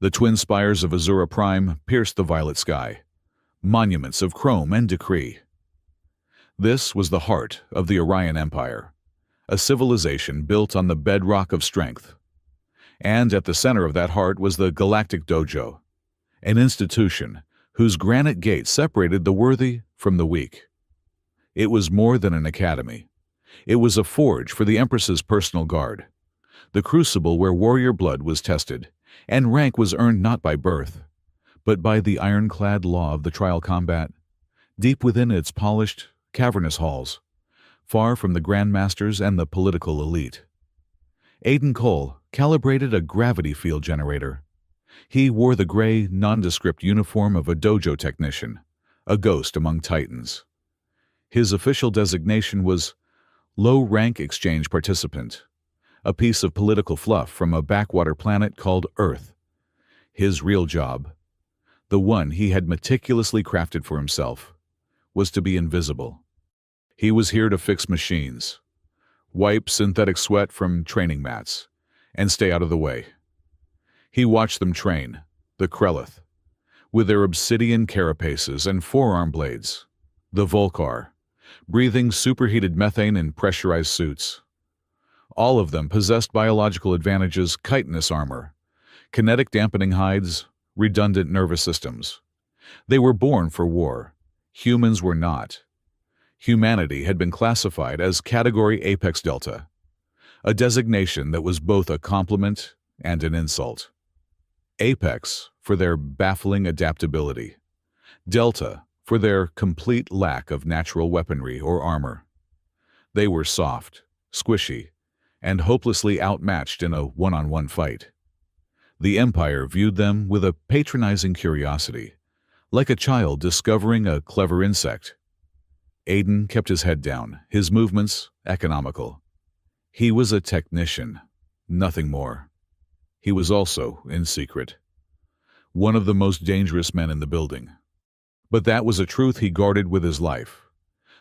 The twin spires of Azura Prime pierced the violet sky, monuments of chrome and decree. This was the heart of the Orion Empire, a civilization built on the bedrock of strength. And at the center of that heart was the Galactic Dojo, an institution whose granite gate separated the worthy from the weak. It was more than an academy. It was a forge for the Empress's personal guard, the crucible where warrior blood was tested, and rank was earned not by birth, but by the ironclad law of the trial combat, deep within its polished, cavernous halls, far from the grandmasters and the political elite. Aiden Cole calibrated a gravity field generator. He wore the gray, nondescript uniform of a dojo technician, a ghost among titans. His official designation was low-rank exchange participant, a piece of political fluff from a backwater planet called Earth. His real job, the one he had meticulously crafted for himself, was to be invisible. He was here to fix machines, wipe synthetic sweat from training mats, and stay out of the way. He watched them train, the Krellith, with their obsidian carapaces and forearm blades, the Volcar, breathing superheated methane in pressurized suits. All of them possessed biological advantages: chitinous armor, kinetic dampening hides, redundant nervous systems. They were born for war. Humans were not. Humanity had been classified as Category Apex Delta, a designation that was both a compliment and an insult. Apex for their baffling adaptability, Delta for their complete lack of natural weaponry or armor. They were soft, squishy, and hopelessly outmatched in a one-on-one fight. The Empire viewed them with a patronizing curiosity, like a child discovering a clever insect. Aiden kept his head down, his movements economical. He was a technician, nothing more. He was also, in secret, one of the most dangerous men in the building. But that was a truth he guarded with his life,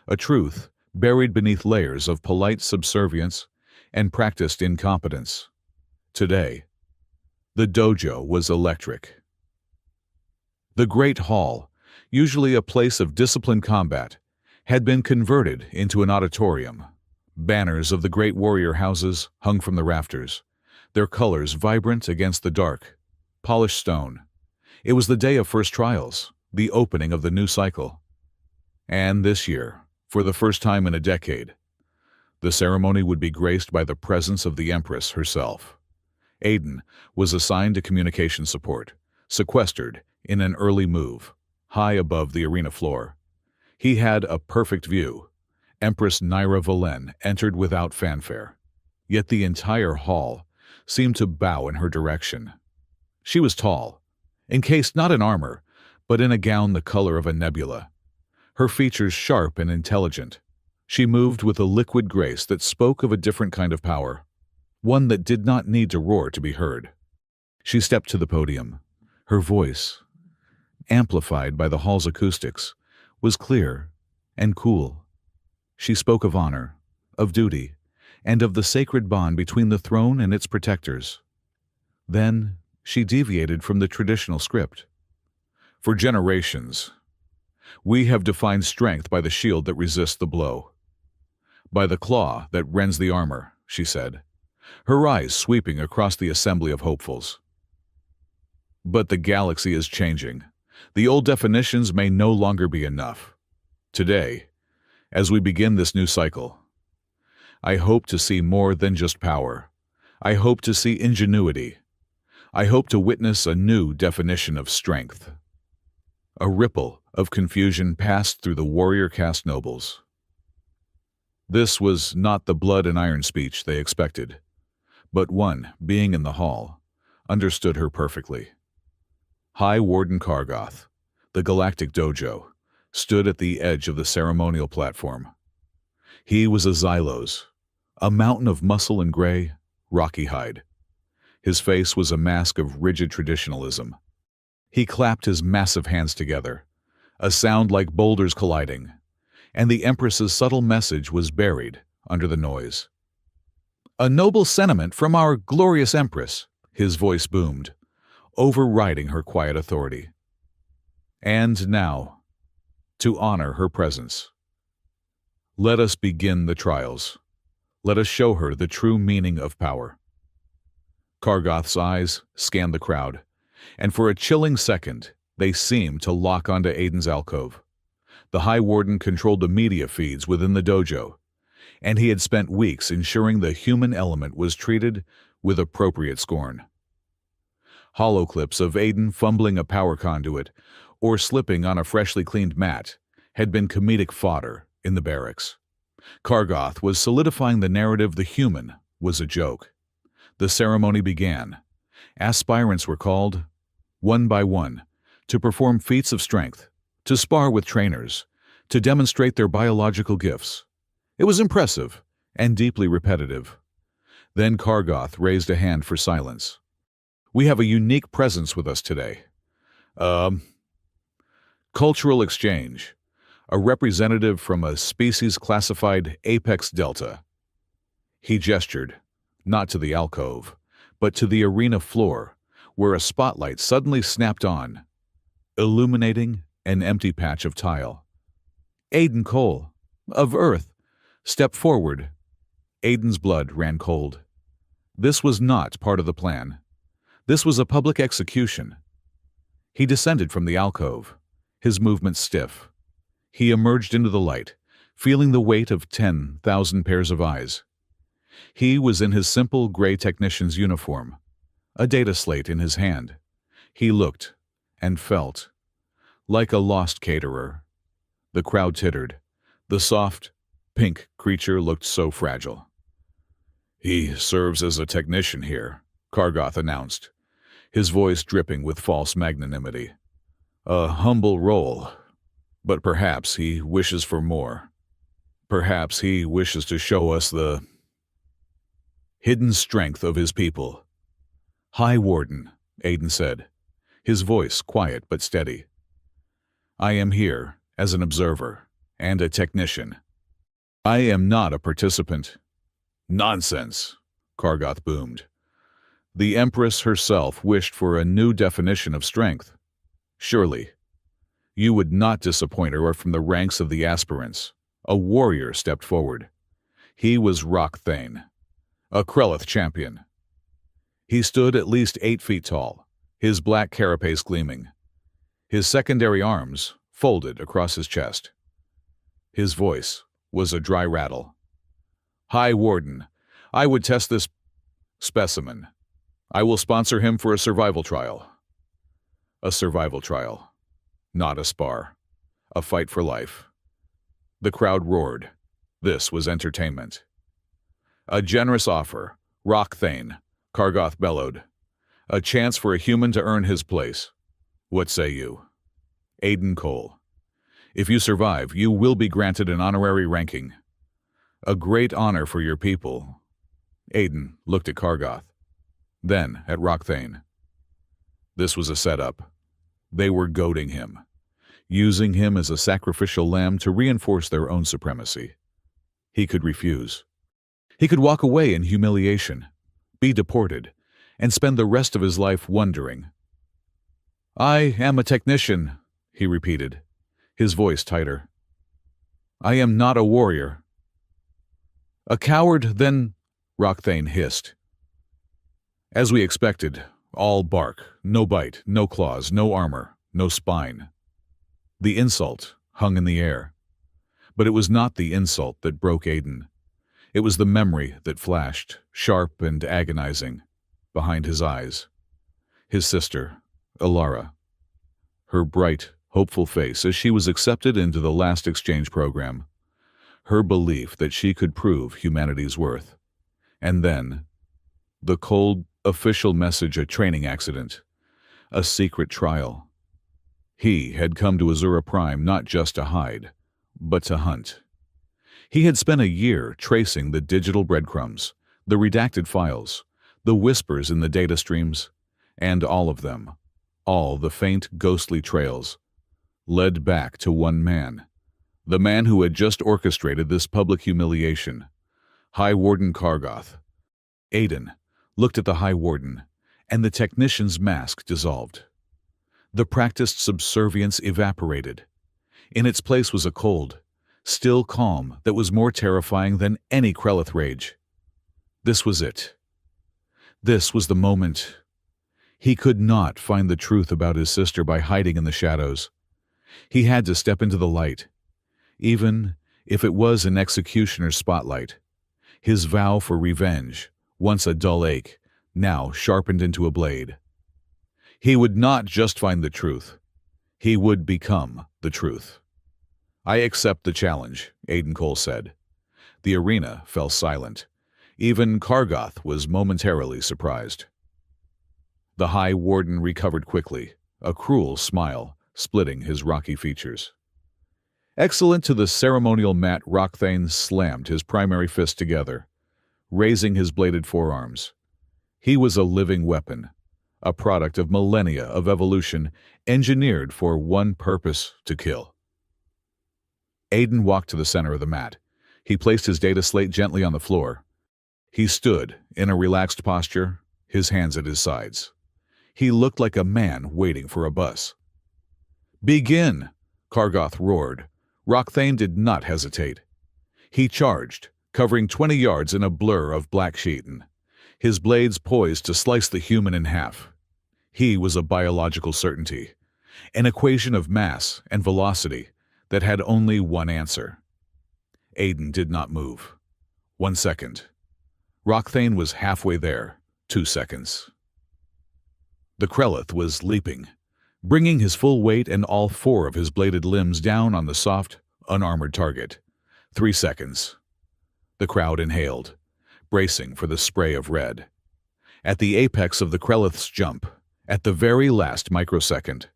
a truth buried beneath layers of polite subservience and practiced incompetence. Today, the dojo was electric. The Great Hall, usually a place of disciplined combat, had been converted into an auditorium. Banners of the great warrior houses hung from the rafters, their colors vibrant against the dark, polished stone. It was the day of first trials, the opening of the new cycle. And this year, for the first time in a decade, the ceremony would be graced by the presence of the Empress herself. Aiden was assigned to communication support, sequestered in an early move, high above the arena floor. He had a perfect view. Empress Naira Valen entered without fanfare, yet the entire hall seemed to bow in her direction. She was tall, encased not in armor, but in a gown the color of a nebula. Her features sharp and intelligent. She moved with a liquid grace that spoke of a different kind of power, one that did not need to roar to be heard. She stepped to the podium. Her voice, amplified by the hall's acoustics, was clear and cool. She spoke of honor, of duty, and of the sacred bond between the throne and its protectors. Then she deviated from the traditional script. For generations, we have defined strength by the shield that resists the blow, by the claw that rends the armor, she said, her eyes sweeping across the assembly of hopefuls. But the galaxy is changing. The old definitions may no longer be enough. Today, as we begin this new cycle, I hope to see more than just power. I hope to see ingenuity. I hope to witness a new definition of strength. A ripple of confusion passed through the warrior caste nobles. This was not the blood and iron speech they expected, but one, being in the hall, understood her perfectly. High Warden Kargoth, the Galactic Dojo, stood at the edge of the ceremonial platform. He was a Xylos, a mountain of muscle and gray, rocky hide. His face was a mask of rigid traditionalism. He clapped his massive hands together, a sound like boulders colliding, and the Empress's subtle message was buried under the noise. "A noble sentiment from our glorious Empress," his voice boomed. overriding her quiet authority. And now, to honor her presence, let us begin the trials. Let us show her the true meaning of power. Kargoth's eyes scanned the crowd, and for a chilling second, they seemed to lock onto Aiden's alcove. The High Warden controlled the media feeds within the dojo, and he had spent weeks ensuring the human element was treated with appropriate scorn. Holoclips of Aiden fumbling a power conduit or slipping on a freshly cleaned mat had been comedic fodder in the barracks. Kargoth was solidifying the narrative the human was a joke. The ceremony began. Aspirants were called, one by one, to perform feats of strength, to spar with trainers, to demonstrate their biological gifts. It was impressive and deeply repetitive. Then Kargoth raised a hand for silence. We have a unique presence with us today. Cultural exchange. A representative from a species classified Apex Delta. He gestured, not to the alcove, but to the arena floor, where a spotlight suddenly snapped on, illuminating an empty patch of tile. Aiden Cole, of Earth, stepped forward. Aiden's blood ran cold. This was not part of the plan. This was a public execution. He descended from the alcove, his movements stiff. He emerged into the light, feeling the weight of 10,000 pairs of eyes. He was in his simple gray technician's uniform, a data slate in his hand. He looked and felt like a lost caterer. The crowd tittered. The soft, pink creature looked so fragile. He serves as a technician here, Kargoth announced, his voice dripping with false magnanimity. A humble role, but perhaps he wishes for more. Perhaps he wishes to show us the hidden strength of his people. High Warden, Aiden said, his voice quiet but steady. I am here as an observer and a technician. I am not a participant. Nonsense, Kargoth boomed. The Empress herself wished for a new definition of strength. Surely, you would not disappoint her. Or from the ranks of the aspirants, a warrior stepped forward. He was Rock Thane, a Krelith champion. He stood at least 8 feet tall, his black carapace gleaming, his secondary arms folded across his chest. His voice was a dry rattle. High Warden, I would test this specimen. I will sponsor him for a survival trial. A survival trial, not a spar. A fight for life. The crowd roared. This was entertainment. A generous offer, Rock Thane, Kargoth bellowed. A chance for a human to earn his place. What say you? Aiden Cole. If you survive, you will be granted an honorary ranking. A great honor for your people. Aiden looked at Kargoth, then at Rock Thane. This was a setup. They were goading him, using him as a sacrificial lamb to reinforce their own supremacy. He could refuse. He could walk away in humiliation, be deported, and spend the rest of his life wondering. I am a technician, he repeated, his voice tighter. I am not a warrior. A coward, then, Rock Thane hissed. As we expected, all bark, no bite, no claws, no armor, no spine. The insult hung in the air. But it was not the insult that broke Aiden. It was the memory that flashed, sharp and agonizing, behind his eyes. His sister, Alara. Her bright, hopeful face as she was accepted into the last exchange program. Her belief that she could prove humanity's worth. And then, the cold, official message, a training accident, a secret trial. He had come to Azura Prime not just to hide, but to hunt. He had spent a year tracing the digital breadcrumbs, the redacted files, the whispers in the data streams, and all of them, all the faint, ghostly trails, led back to one man, the man who had just orchestrated this public humiliation, High Warden Kargoth. Aiden looked at the High Warden, and the technician's mask dissolved. The practiced subservience evaporated. In its place was a cold, still calm that was more terrifying than any Krelith rage. This was it. This was the moment. He could not find the truth about his sister by hiding in the shadows. He had to step into the light, even if it was an executioner's spotlight. His vow for revenge, once a dull ache, now sharpened into a blade. He would not just find the truth. He would become the truth. "I accept the challenge," Aiden Cole said. The arena fell silent. Even Kargoth was momentarily surprised. The High Warden recovered quickly, a cruel smile splitting his rocky features. Excellent to the ceremonial mat, Rockthane slammed his primary fist together, raising his bladed forearms. He was a living weapon, a product of millennia of evolution engineered for one purpose: to kill. Aiden walked to the center of the mat. He placed his data slate gently on the floor. He stood in a relaxed posture, his hands at his sides. He looked like a man waiting for a bus. "Begin!" Kargoth roared. Rockthane did not hesitate. He charged, covering 20 yards in a blur of black sheetin, his blades poised to slice the human in half. He was a biological certainty, an equation of mass and velocity that had only one answer. Aiden did not move. 1 second. Rockthane was halfway there. 2 seconds. The Krelith was leaping, bringing his full weight and all 4 of his bladed limbs down on the soft, unarmored target. 3 seconds. The crowd inhaled, bracing for the spray of red. At the apex of the Krelith's jump, at the very last microsecond,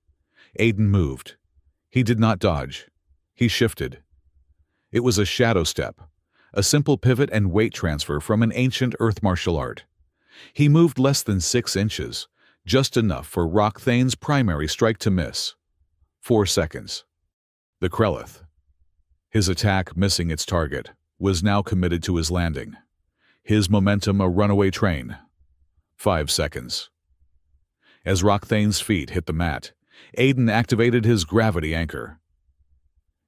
Aiden moved. He did not dodge. He shifted. It was a shadow step, a simple pivot and weight transfer from an ancient earth martial art. He moved less than 6 inches, just enough for Rockthane's primary strike to miss. 4 seconds. The Krelith, his attack missing its target, was now committed to his landing. His momentum a runaway train. 5 seconds. As Rockthane's feet hit the mat, Aiden activated his gravity anchor.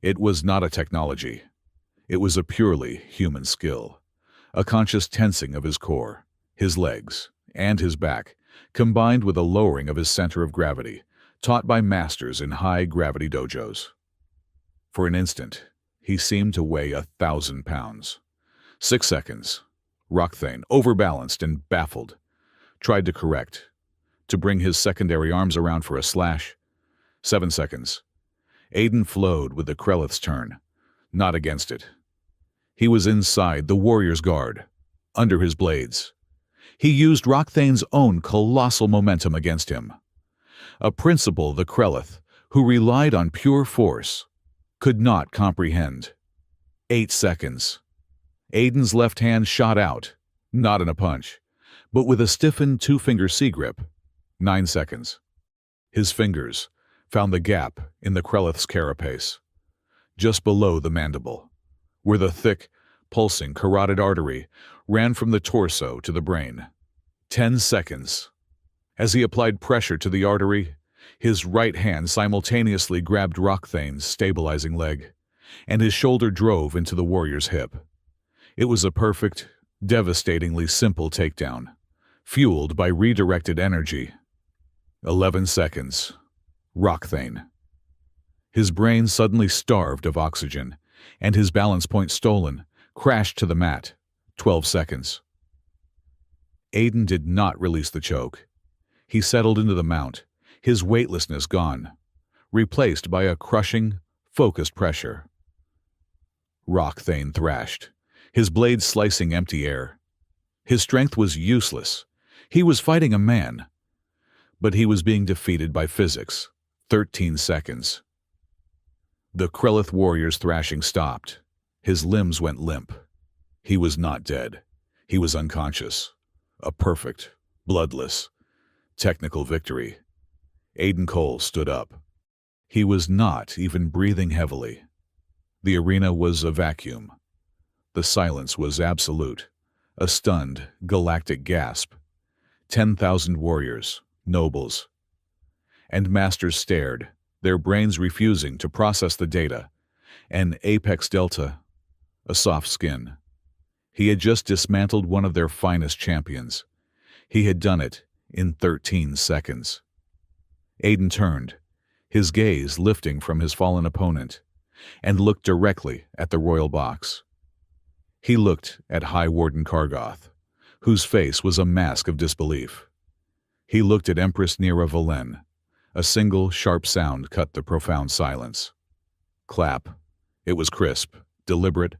It was not a technology. It was a purely human skill, a conscious tensing of his core, his legs, and his back, combined with a lowering of his center of gravity, taught by masters in high-gravity dojos. For an instant, he seemed to weigh 1,000 pounds. 6 seconds. Rockthane, overbalanced and baffled, tried to correct, to bring his secondary arms around for a slash. 7 seconds. Aiden flowed with the Krelith's turn, not against it. He was inside the warrior's guard, under his blades. He used Rockthane's own colossal momentum against him. A principle the Krelith, who relied on pure force, could not comprehend. 8 seconds. Aiden's left hand shot out, not in a punch, but with a stiffened 2-finger C-grip. 9 seconds. His fingers found the gap in the Krelith's carapace, just below the mandible, where the thick, pulsing carotid artery ran from the torso to the brain. 10 seconds. As he applied pressure to the artery, his right hand simultaneously grabbed Rockthane's stabilizing leg, and his shoulder drove into the warrior's hip. It was a perfect, devastatingly simple takedown, fueled by redirected energy. 11 seconds. Rockthane. His brain suddenly starved of oxygen, and his balance point stolen, crashed to the mat. 12 seconds. Aiden did not release the choke. He settled into the mount, his weightlessness gone, replaced by a crushing, focused pressure. Rockthane thrashed, his blade slicing empty air. His strength was useless. He was fighting a man, but he was being defeated by physics. 13 seconds. The Krelith warrior's thrashing stopped. His limbs went limp. He was not dead. He was unconscious. A perfect, bloodless, technical victory. Aiden Cole stood up. He was not even breathing heavily. The arena was a vacuum. The silence was absolute, a stunned, galactic gasp. 10,000 warriors, nobles, and masters stared, their brains refusing to process the data. An apex delta, a soft skin. He had just dismantled one of their finest champions. He had done it in 13 seconds. Aiden turned, his gaze lifting from his fallen opponent, and looked directly at the royal box. He looked at High Warden Kargoth, whose face was a mask of disbelief. He looked at Empress Nira Valen. A single, sharp sound cut the profound silence. Clap. It was crisp, deliberate,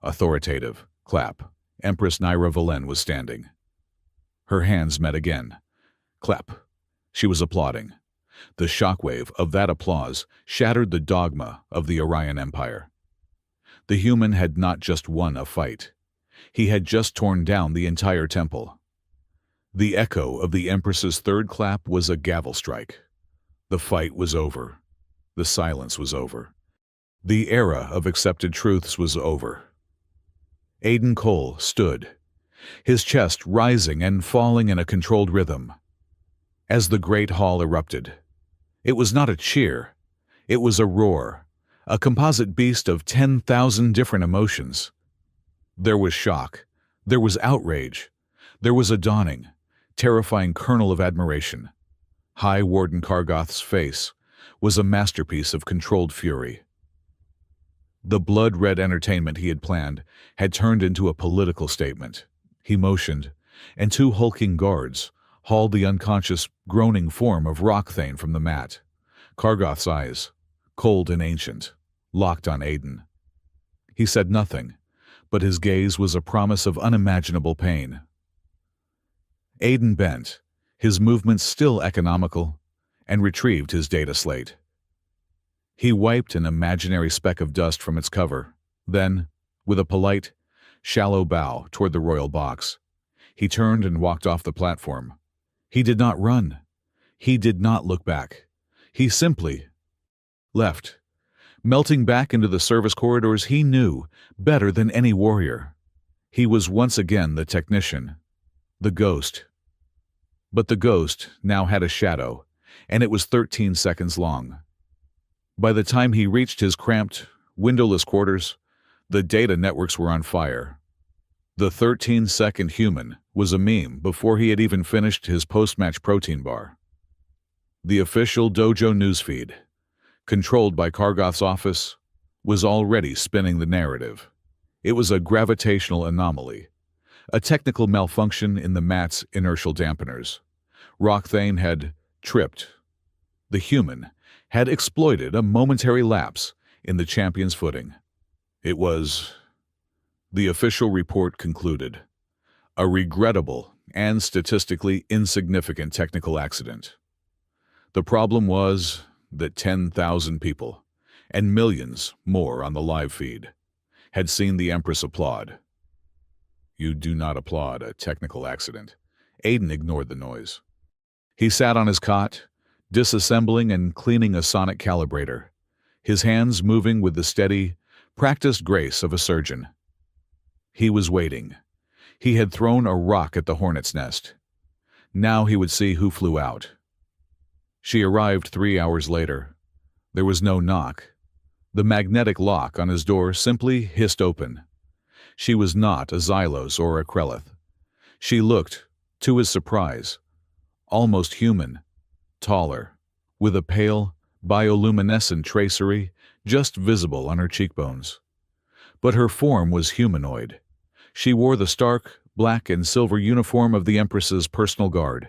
authoritative. Clap. Empress Nira Valen was standing. Her hands met again. Clap. She was applauding. The shockwave of that applause shattered the dogma of the Orion Empire. The human had not just won a fight. He had just torn down the entire temple. The echo of the Empress's third clap was a gavel strike. The fight was over. The silence was over. The era of accepted truths was over. Aiden Cole stood, his chest rising and falling in a controlled rhythm. As the great hall erupted, it was not a cheer, it was a roar, a composite beast of 10,000 different emotions. There was shock, there was outrage, there was a dawning, terrifying kernel of admiration. High Warden Kargoth's face was a masterpiece of controlled fury. The blood-red entertainment he had planned had turned into a political statement. He motioned, and two hulking guards hauled the unconscious, groaning form of Rockthane from the mat. Kargoth's eyes, cold and ancient, locked on Aiden. He said nothing, but his gaze was a promise of unimaginable pain. Aiden bent, his movements still economical, and retrieved his data slate. He wiped an imaginary speck of dust from its cover, then, with a polite, shallow bow toward the royal box, he turned and walked off the platform. He did not run. He did not look back. He simply left, melting back into the service corridors he knew better than any warrior. He was once again the technician, the ghost. But the ghost now had a shadow, and it was 13 seconds long. By the time he reached his cramped, windowless quarters, the data networks were on fire. The 13-second human was a meme before he had even finished his post-match protein bar. The official Dojo newsfeed, controlled by Kargoth's office, was already spinning the narrative. It was a gravitational anomaly, a technical malfunction in the mat's inertial dampeners. Rockthane had tripped. The human had exploited a momentary lapse in the champion's footing. It was, the official report concluded, a regrettable and statistically insignificant technical accident. The problem was that 10,000 people, and millions more on the live feed, had seen the Empress applaud. You do not applaud a technical accident. Aiden ignored the noise. He sat on his cot, disassembling and cleaning a sonic calibrator, his hands moving with the steady, practiced grace of a surgeon. He was waiting. He had thrown a rock at the hornet's nest. Now he would see who flew out. She arrived 3 hours later. There was no knock. The magnetic lock on his door simply hissed open. She was not a Xylos or a Krelith. She looked, to his surprise, almost human, taller, with a pale, bioluminescent tracery just visible on her cheekbones. But her form was humanoid. She wore the stark, black and silver uniform of the Empress's personal guard.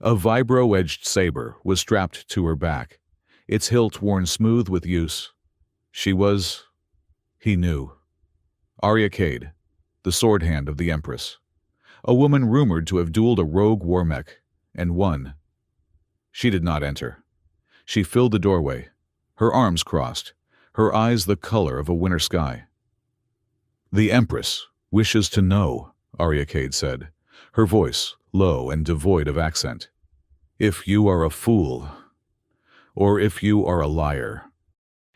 A vibro-edged saber was strapped to her back, its hilt worn smooth with use. She was, he knew, Arya Cade, the sword hand of the Empress, a woman rumored to have dueled a rogue war mech, and won. She did not enter. She filled the doorway, her arms crossed, her eyes the color of a winter sky. The Empress wishes to know, Arya Cade said, her voice low and devoid of accent. If you are a fool, or if you are a liar.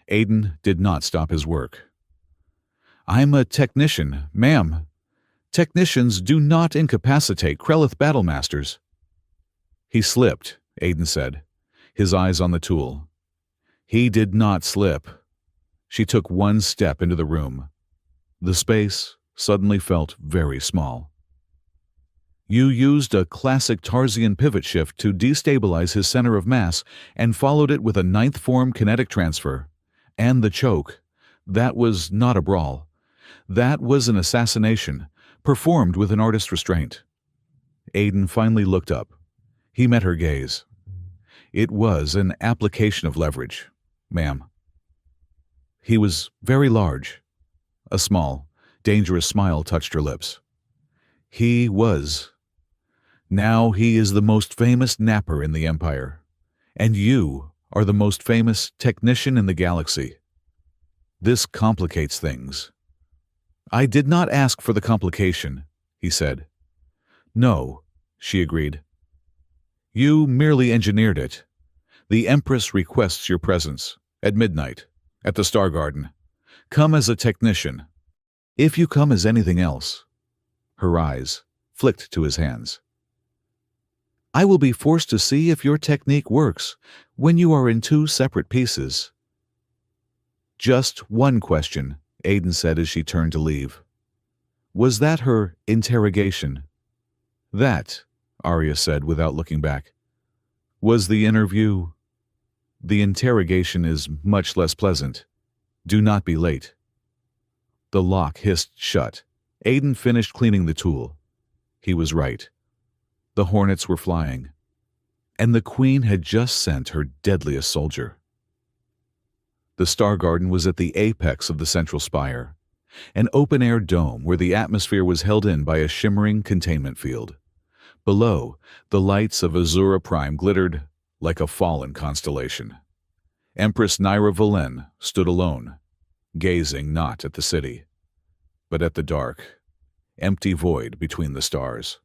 Aiden did not stop his work. I'm a technician, ma'am. Technicians do not incapacitate Krelith battlemasters. He slipped, Aiden said, his eyes on the tool. He did not slip. She took one step into the room. The space suddenly felt very small. You used a classic Tarsian pivot shift to destabilize his center of mass and followed it with a ninth form kinetic transfer. And the choke. That was not a brawl. That was an assassination, performed with an artist's restraint. Aiden finally looked up. He met her gaze. It was an application of leverage, ma'am. He was very large. A small, dangerous smile touched her lips. He was. Now he is the most famous napper in the Empire, and you are the most famous technician in the galaxy. This complicates things. I did not ask for the complication, he said. No, she agreed. You merely engineered it. The Empress requests your presence, at midnight, at the Star Garden. Come as a technician. If you come as anything else. Her eyes flicked to his hands. I will be forced to see if your technique works when you are in two separate pieces. Just one question, Aiden said as she turned to leave. Was that her interrogation? That, Arya said without looking back. Was the interview? The interrogation is much less pleasant. Do not be late. The lock hissed shut. Aiden finished cleaning the tool. He was right. The hornets were flying, and the Queen had just sent her deadliest soldier. The Star Garden was at the apex of the central spire, an open-air dome where the atmosphere was held in by a shimmering containment field. Below, the lights of Azura Prime glittered like a fallen constellation. Empress Naira Valen stood alone, gazing not at the city, but at the dark, empty void between the stars.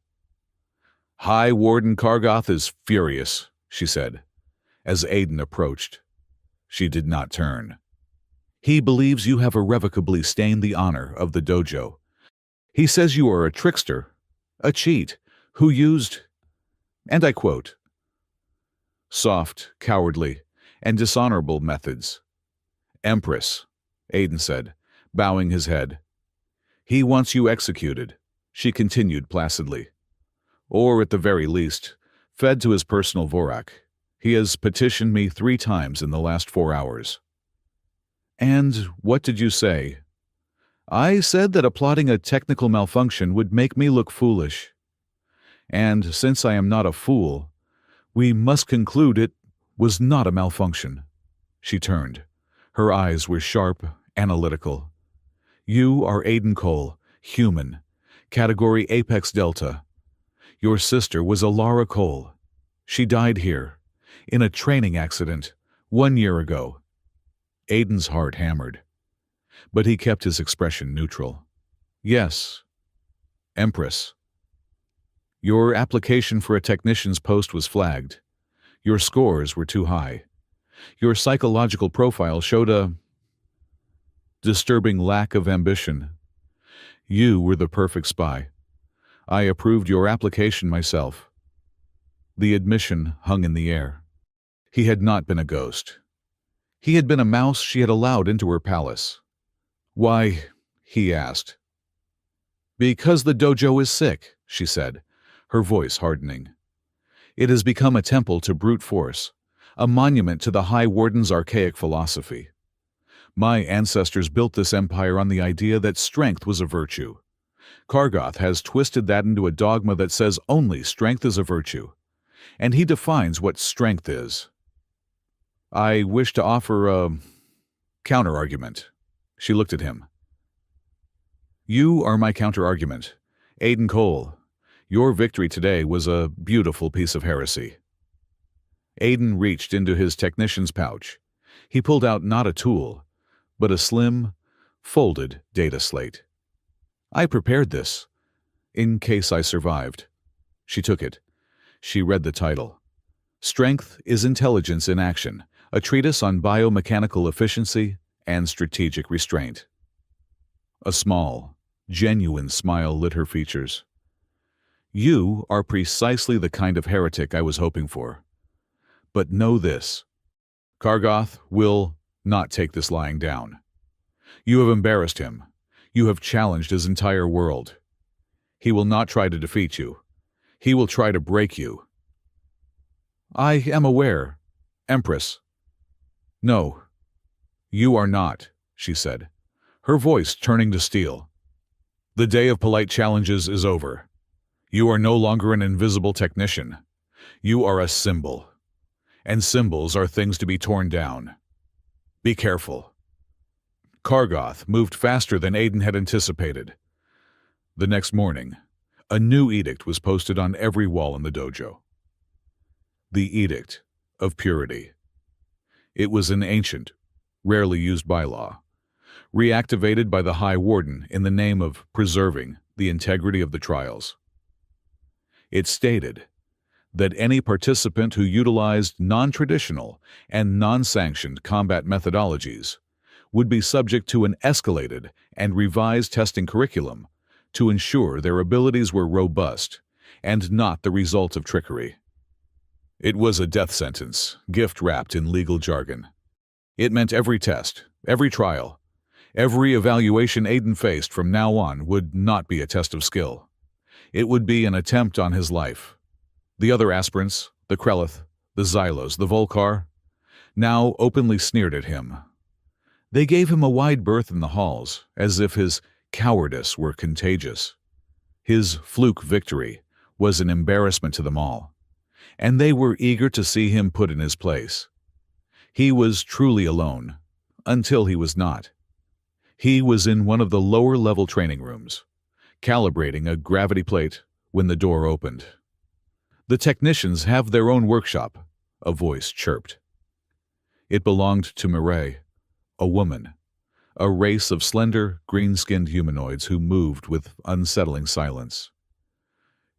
High Warden Kargoth is furious, she said. As Aiden approached, she did not turn. He believes you have irrevocably stained the honor of the dojo. He says you are a trickster, a cheat, who used, and I quote, soft, cowardly, and dishonorable methods. Empress, Aiden said, bowing his head. He wants you executed, she continued placidly. Or, at the very least, fed to his personal vorak. He has petitioned me 3 times in the last 4 hours. And what did you say? I said that applauding a technical malfunction would make me look foolish. And since I am not a fool, we must conclude it was not a malfunction. She turned. Her eyes were sharp, analytical. You are Aiden Cole, human, category Apex Delta. Your sister was Alara Cole. She died here, in a training accident, 1 year ago. Aiden's heart hammered, but he kept his expression neutral. Yes, Empress. Your application for a technician's post was flagged. Your scores were too high. Your psychological profile showed a disturbing lack of ambition. You were the perfect spy. I approved your application myself. The admission hung in the air. He had not been a ghost. He had been a mouse she had allowed into her palace. Why? He asked. Because the dojo is sick, she said, her voice hardening. It has become a temple to brute force, a monument to the High Warden's archaic philosophy. My ancestors built this empire on the idea that strength was a virtue. Kargoth has twisted that into a dogma that says only strength is a virtue, and he defines what strength is. I wish to offer a counter-argument. She looked at him. You are my counter-argument. Aiden Cole, your victory today was a beautiful piece of heresy. Aiden reached into his technician's pouch. He pulled out not a tool, but a slim, folded data slate. I prepared this, in case I survived. She took it. She read the title. Strength is Intelligence in Action, a treatise on biomechanical efficiency and strategic restraint. A small, genuine smile lit her features. You are precisely the kind of heretic I was hoping for. But know this. Kargoth will not take this lying down. You have embarrassed him. You have challenged his entire world. He will not try to defeat you. He will try to break you. I am aware, Empress. No, you are not, she said, her voice turning to steel. The day of polite challenges is over. You are no longer an invisible technician. You are a symbol. And symbols are things to be torn down. Be careful. Kargoth moved faster than Aiden had anticipated. The next morning, a new edict was posted on every wall in the dojo. The Edict of Purity. It was an ancient, rarely used bylaw, reactivated by the High Warden in the name of preserving the integrity of the trials. It stated that any participant who utilized non-traditional and non-sanctioned combat methodologies would be subject to an escalated and revised testing curriculum to ensure their abilities were robust and not the result of trickery. It was a death sentence, gift-wrapped in legal jargon. It meant every test, every trial, every evaluation Aiden faced from now on would not be a test of skill. It would be an attempt on his life. The other aspirants, the Krelith, the Xylos, the Volcar, now openly sneered at him. They gave him a wide berth in the halls, as if his cowardice were contagious. His fluke victory was an embarrassment to them all, and they were eager to see him put in his place. He was truly alone, until he was not. He was in one of the lower-level training rooms, calibrating a gravity plate when the door opened. The technicians have their own workshop, a voice chirped. It belonged to Mireille, a woman, a race of slender, green-skinned humanoids who moved with unsettling silence.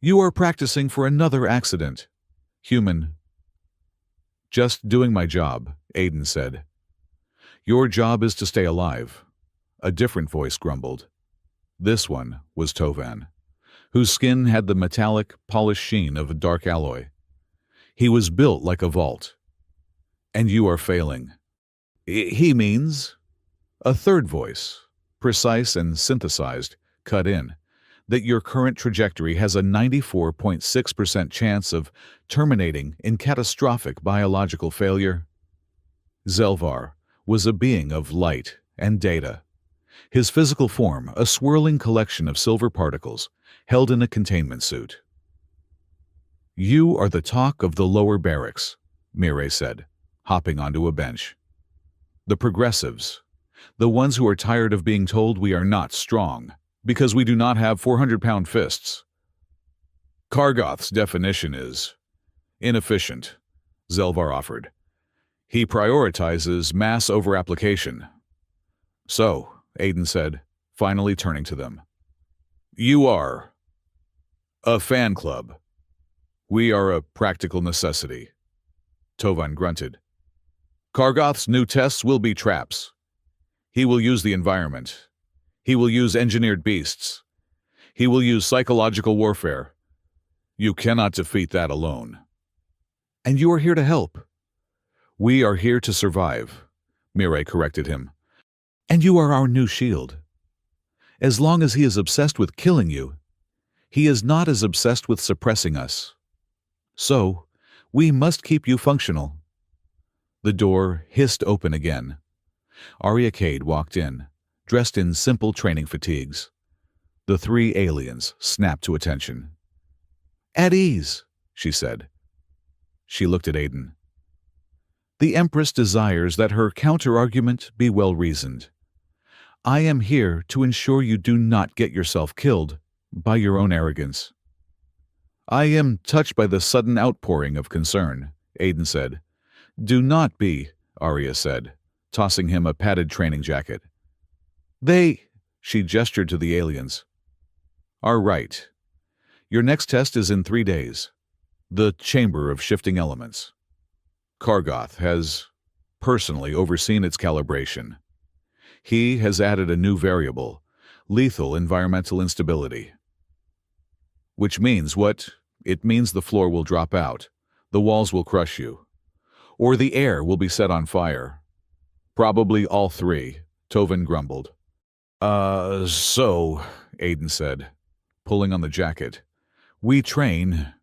You are practicing for another accident, human. Just doing my job, Aiden said. Your job is to stay alive, a different voice grumbled. This one was Tovan, whose skin had the metallic, polished sheen of a dark alloy. He was built like a vault. And you are failing. He means, a third voice, precise and synthesized, cut in, that your current trajectory has a 94.6% chance of terminating in catastrophic biological failure. Zelvar was a being of light and data. His physical form, a swirling collection of silver particles, held in a containment suit. You are the talk of the lower barracks, Mireille said, hopping onto a bench. The progressives, the ones who are tired of being told we are not strong, because we do not have 400-pound fists. Kargoth's definition is inefficient, Zelvar offered. He prioritizes mass over application. So, Aiden said, finally turning to them. You are a fan club. We are a practical necessity. Tovan grunted. Kargoth's new tests will be traps. He will use the environment. He will use engineered beasts. He will use psychological warfare. You cannot defeat that alone. And you are here to help. We are here to survive, Mireille corrected him. And you are our new shield. As long as he is obsessed with killing you, he is not as obsessed with suppressing us. So, we must keep you functional. The door hissed open again. Arya Cade walked in, dressed in simple training fatigues. The three aliens snapped to attention. At ease, she said. She looked at Aiden. The Empress desires that her counter-argument be well-reasoned. I am here to ensure you do not get yourself killed by your own arrogance. I am touched by the sudden outpouring of concern, Aiden said. Do not be, Arya said, tossing him a padded training jacket. She gestured to the aliens, are right. Your next test is in 3 days. The Chamber of Shifting Elements. Kargoth has personally overseen its calibration. He has added a new variable, lethal environmental instability. Which means what? It means the floor will drop out, the walls will crush you, or the air will be set on fire. Probably all three, Tovin grumbled. So, Aiden said, pulling on the jacket. We train.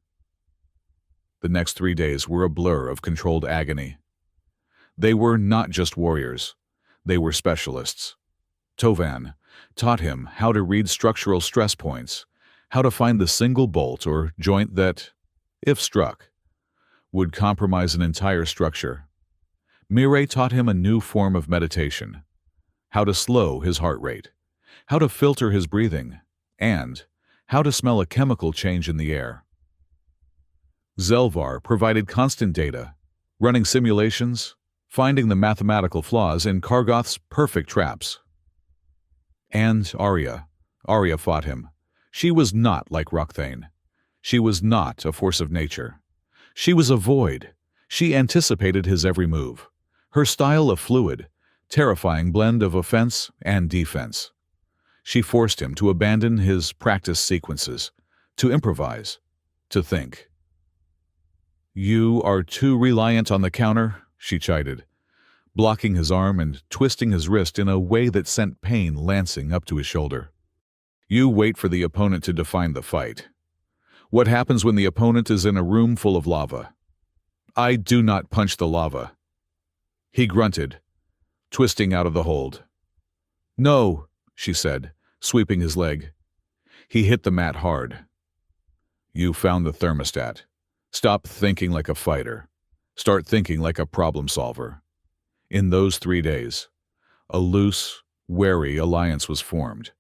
The next 3 days were a blur of controlled agony. They were not just warriors. They were specialists. Tovan taught him how to read structural stress points, how to find the single bolt or joint that, if struck, would compromise an entire structure. Mireille taught him a new form of meditation, how to slow his heart rate, how to filter his breathing, and how to smell a chemical change in the air. Zelvar provided constant data, running simulations, finding the mathematical flaws in Kargoth's perfect traps. And Arya fought him. She was not like Rockthane. She was not a force of nature. She was a void. She anticipated his every move. Her style a fluid, terrifying blend of offense and defense. She forced him to abandon his practice sequences, to improvise, to think. You are too reliant on the counter, she chided, blocking his arm and twisting his wrist in a way that sent pain lancing up to his shoulder. You wait for the opponent to define the fight. What happens when the opponent is in a room full of lava? I do not punch the lava. He grunted, twisting out of the hold. No, she said, sweeping his leg. He hit the mat hard. You found the thermostat. Stop thinking like a fighter. Start thinking like a problem solver. In those 3 days, a loose, wary alliance was formed.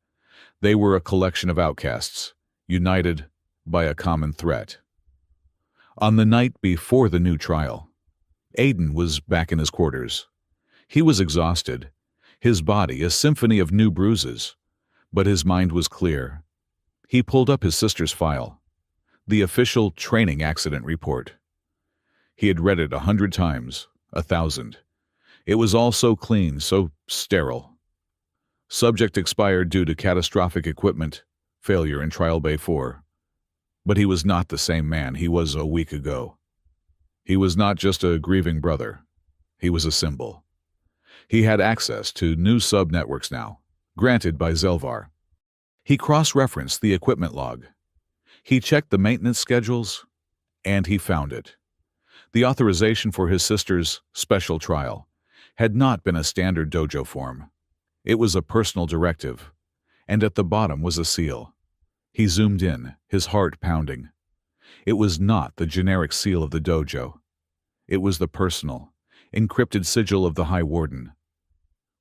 They were a collection of outcasts, united by a common threat. On the night before the new trial, Aiden was back in his quarters. He was exhausted, his body a symphony of new bruises, but his mind was clear. He pulled up his sister's file, the official training accident report. He had read it 100 times, 1,000. It was all so clean, so sterile. Subject expired due to catastrophic equipment failure in Trial Bay 4. But he was not the same man he was a week ago. He was not just a grieving brother. He was a symbol. He had access to new sub-networks now, granted by Zelvar. He cross-referenced the equipment log. He checked the maintenance schedules, and he found it. The authorization for his sister's special trial had not been a standard dojo form. It was a personal directive, and at the bottom was a seal. He zoomed in, his heart pounding. It was not the generic seal of the dojo. It was the personal, encrypted sigil of the High Warden.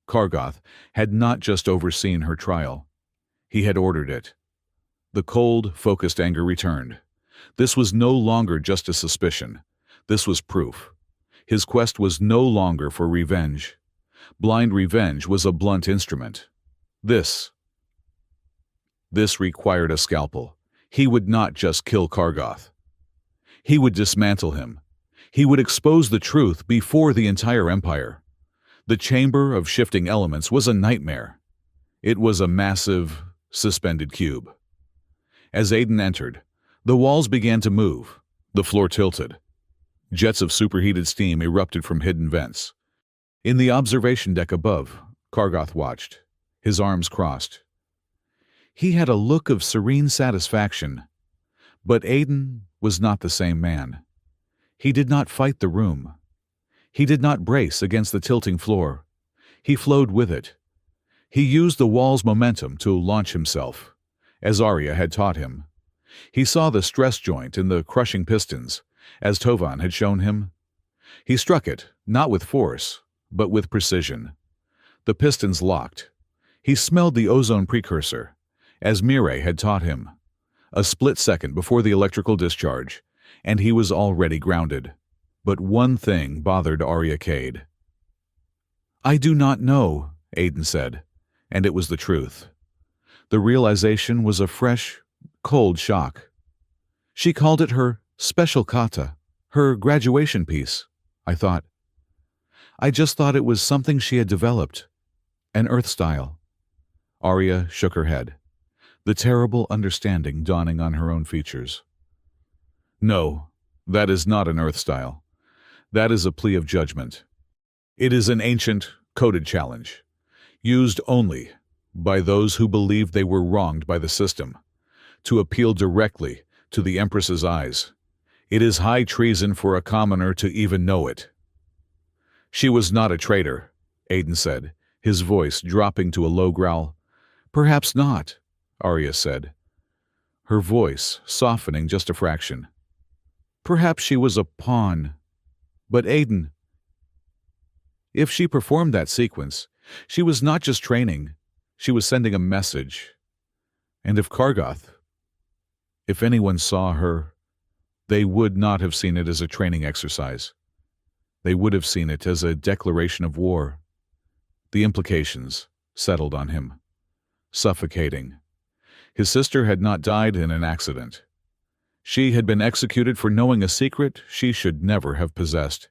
Kargoth had not just overseen her trial. He had ordered it. The cold, focused anger returned. This was no longer just a suspicion. This was proof. His quest was no longer for revenge. Blind revenge was a blunt instrument. This required a scalpel. He would not just kill Kargoth. He would dismantle him. He would expose the truth before the entire empire. The chamber of shifting elements was a nightmare. It was a massive, suspended cube. As Aiden entered, the walls began to move. The floor tilted. Jets of superheated steam erupted from hidden vents. In the observation deck above, Kargoth watched, his arms crossed. He had a look of serene satisfaction, but Aiden was not the same man. He did not fight the room. He did not brace against the tilting floor. He flowed with it. He used the wall's momentum to launch himself, as Arya had taught him. He saw the stress joint in the crushing pistons, as Tovan had shown him. He struck it, not with force, but with precision. The pistons locked. He smelled the ozone precursor, as Mireille had taught him. A split second before the electrical discharge, and he was already grounded. But one thing bothered Arya Cade. I do not know, Aiden said, and it was the truth. The realization was a fresh, cold shock. She called it her special kata, her graduation piece, I thought. I just thought it was something she had developed, an earth style. Arya shook her head. the terrible understanding dawning on her own features. No, that is not an Earth style. That is a plea of judgment. It is an ancient, coded challenge, used only by those who believed they were wronged by the system, to appeal directly to the Empress's eyes. It is high treason for a commoner to even know it. She was not a traitor, Aiden said, his voice dropping to a low growl. Perhaps not, Arya said, her voice softening just a fraction. Perhaps she was a pawn. But Aiden, if she performed that sequence, she was not just training, she was sending a message. And if anyone saw her, they would not have seen it as a training exercise. They would have seen it as a declaration of war. The implications settled on him, suffocating. His sister had not died in an accident. She had been executed for knowing a secret she should never have possessed.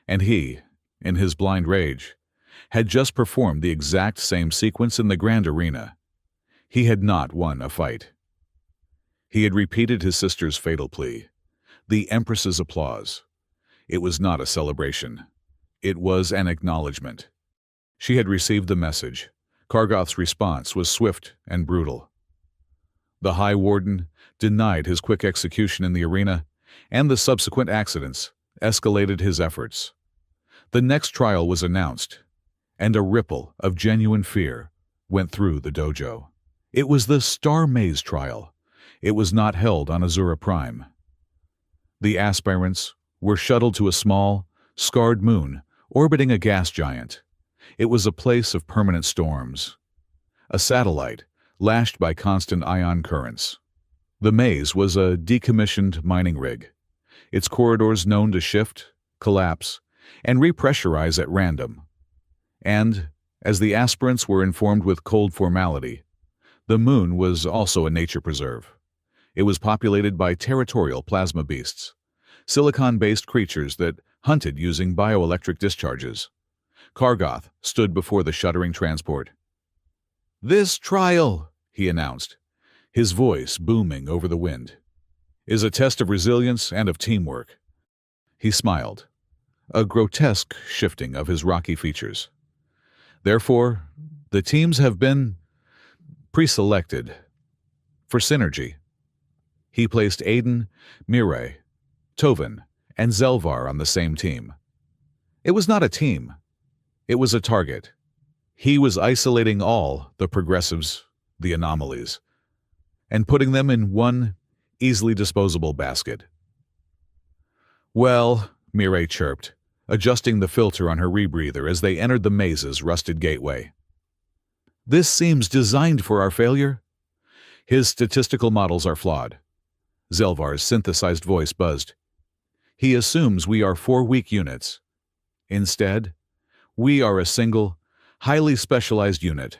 And he, in his blind rage, had just performed the exact same sequence in the grand arena. He had not won a fight. He had repeated his sister's fatal plea, the Empress's applause. It was not a celebration. It was an acknowledgement. She had received the message. Kargoth's response was swift and brutal. The High Warden denied his quick execution in the arena, and the subsequent accidents escalated his efforts. The next trial was announced, and a ripple of genuine fear went through the dojo. It was the Star Maze trial. It was not held on Azura Prime. The aspirants were shuttled to a small, scarred moon orbiting a gas giant. It was a place of permanent storms, a satellite lashed by constant ion currents. The maze was a decommissioned mining rig, its corridors known to shift, collapse, and repressurize at random. And, as the aspirants were informed with cold formality, the moon was also a nature preserve. It was populated by territorial plasma beasts, silicon-based creatures that hunted using bioelectric discharges. Kargoth stood before the shuddering transport. "This trial," he announced, his voice booming over the wind, "is a test of resilience and of teamwork." He smiled, a grotesque shifting of his rocky features. "Therefore, the teams have been pre-selected for synergy." He placed Aiden, Mirai, Tovin, and Zelvar on the same team. It was not a team. It was a target. He was isolating all the progressives, the anomalies, and putting them in one easily disposable basket. "Well," Mirai chirped, adjusting the filter on her rebreather as they entered the maze's rusted gateway. "This seems designed for our failure." "His statistical models are flawed." Zelvar's synthesized voice buzzed. "He assumes we are 4 weak units. Instead, we are a single, highly specialized unit."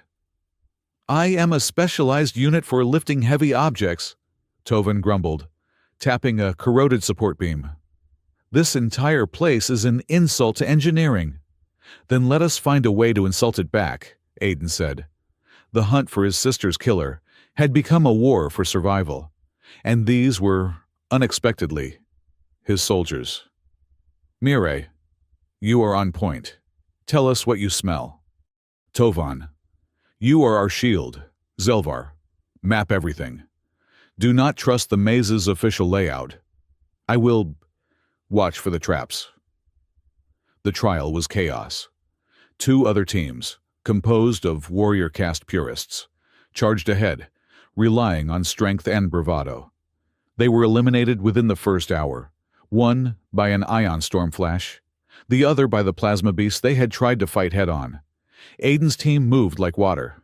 "I am a specialized unit for lifting heavy objects," Tovin grumbled, tapping a corroded support beam. "This entire place is an insult to engineering." "Then let us find a way to insult it back," Aiden said. The hunt for his sister's killer had become a war for survival, and these were, unexpectedly, his soldiers. "Mirai, you are on point. Tell us what you smell." "Tovan, you are our shield." "Zelvar, map everything. Do not trust the maze's official layout. I will watch for the traps." The trial was chaos. 2 other teams, composed of warrior caste purists, charged ahead, relying on strength and bravado. They were eliminated within the first hour, one by an ion storm flash, the other by the plasma beast they had tried to fight head-on. Aiden's team moved like water.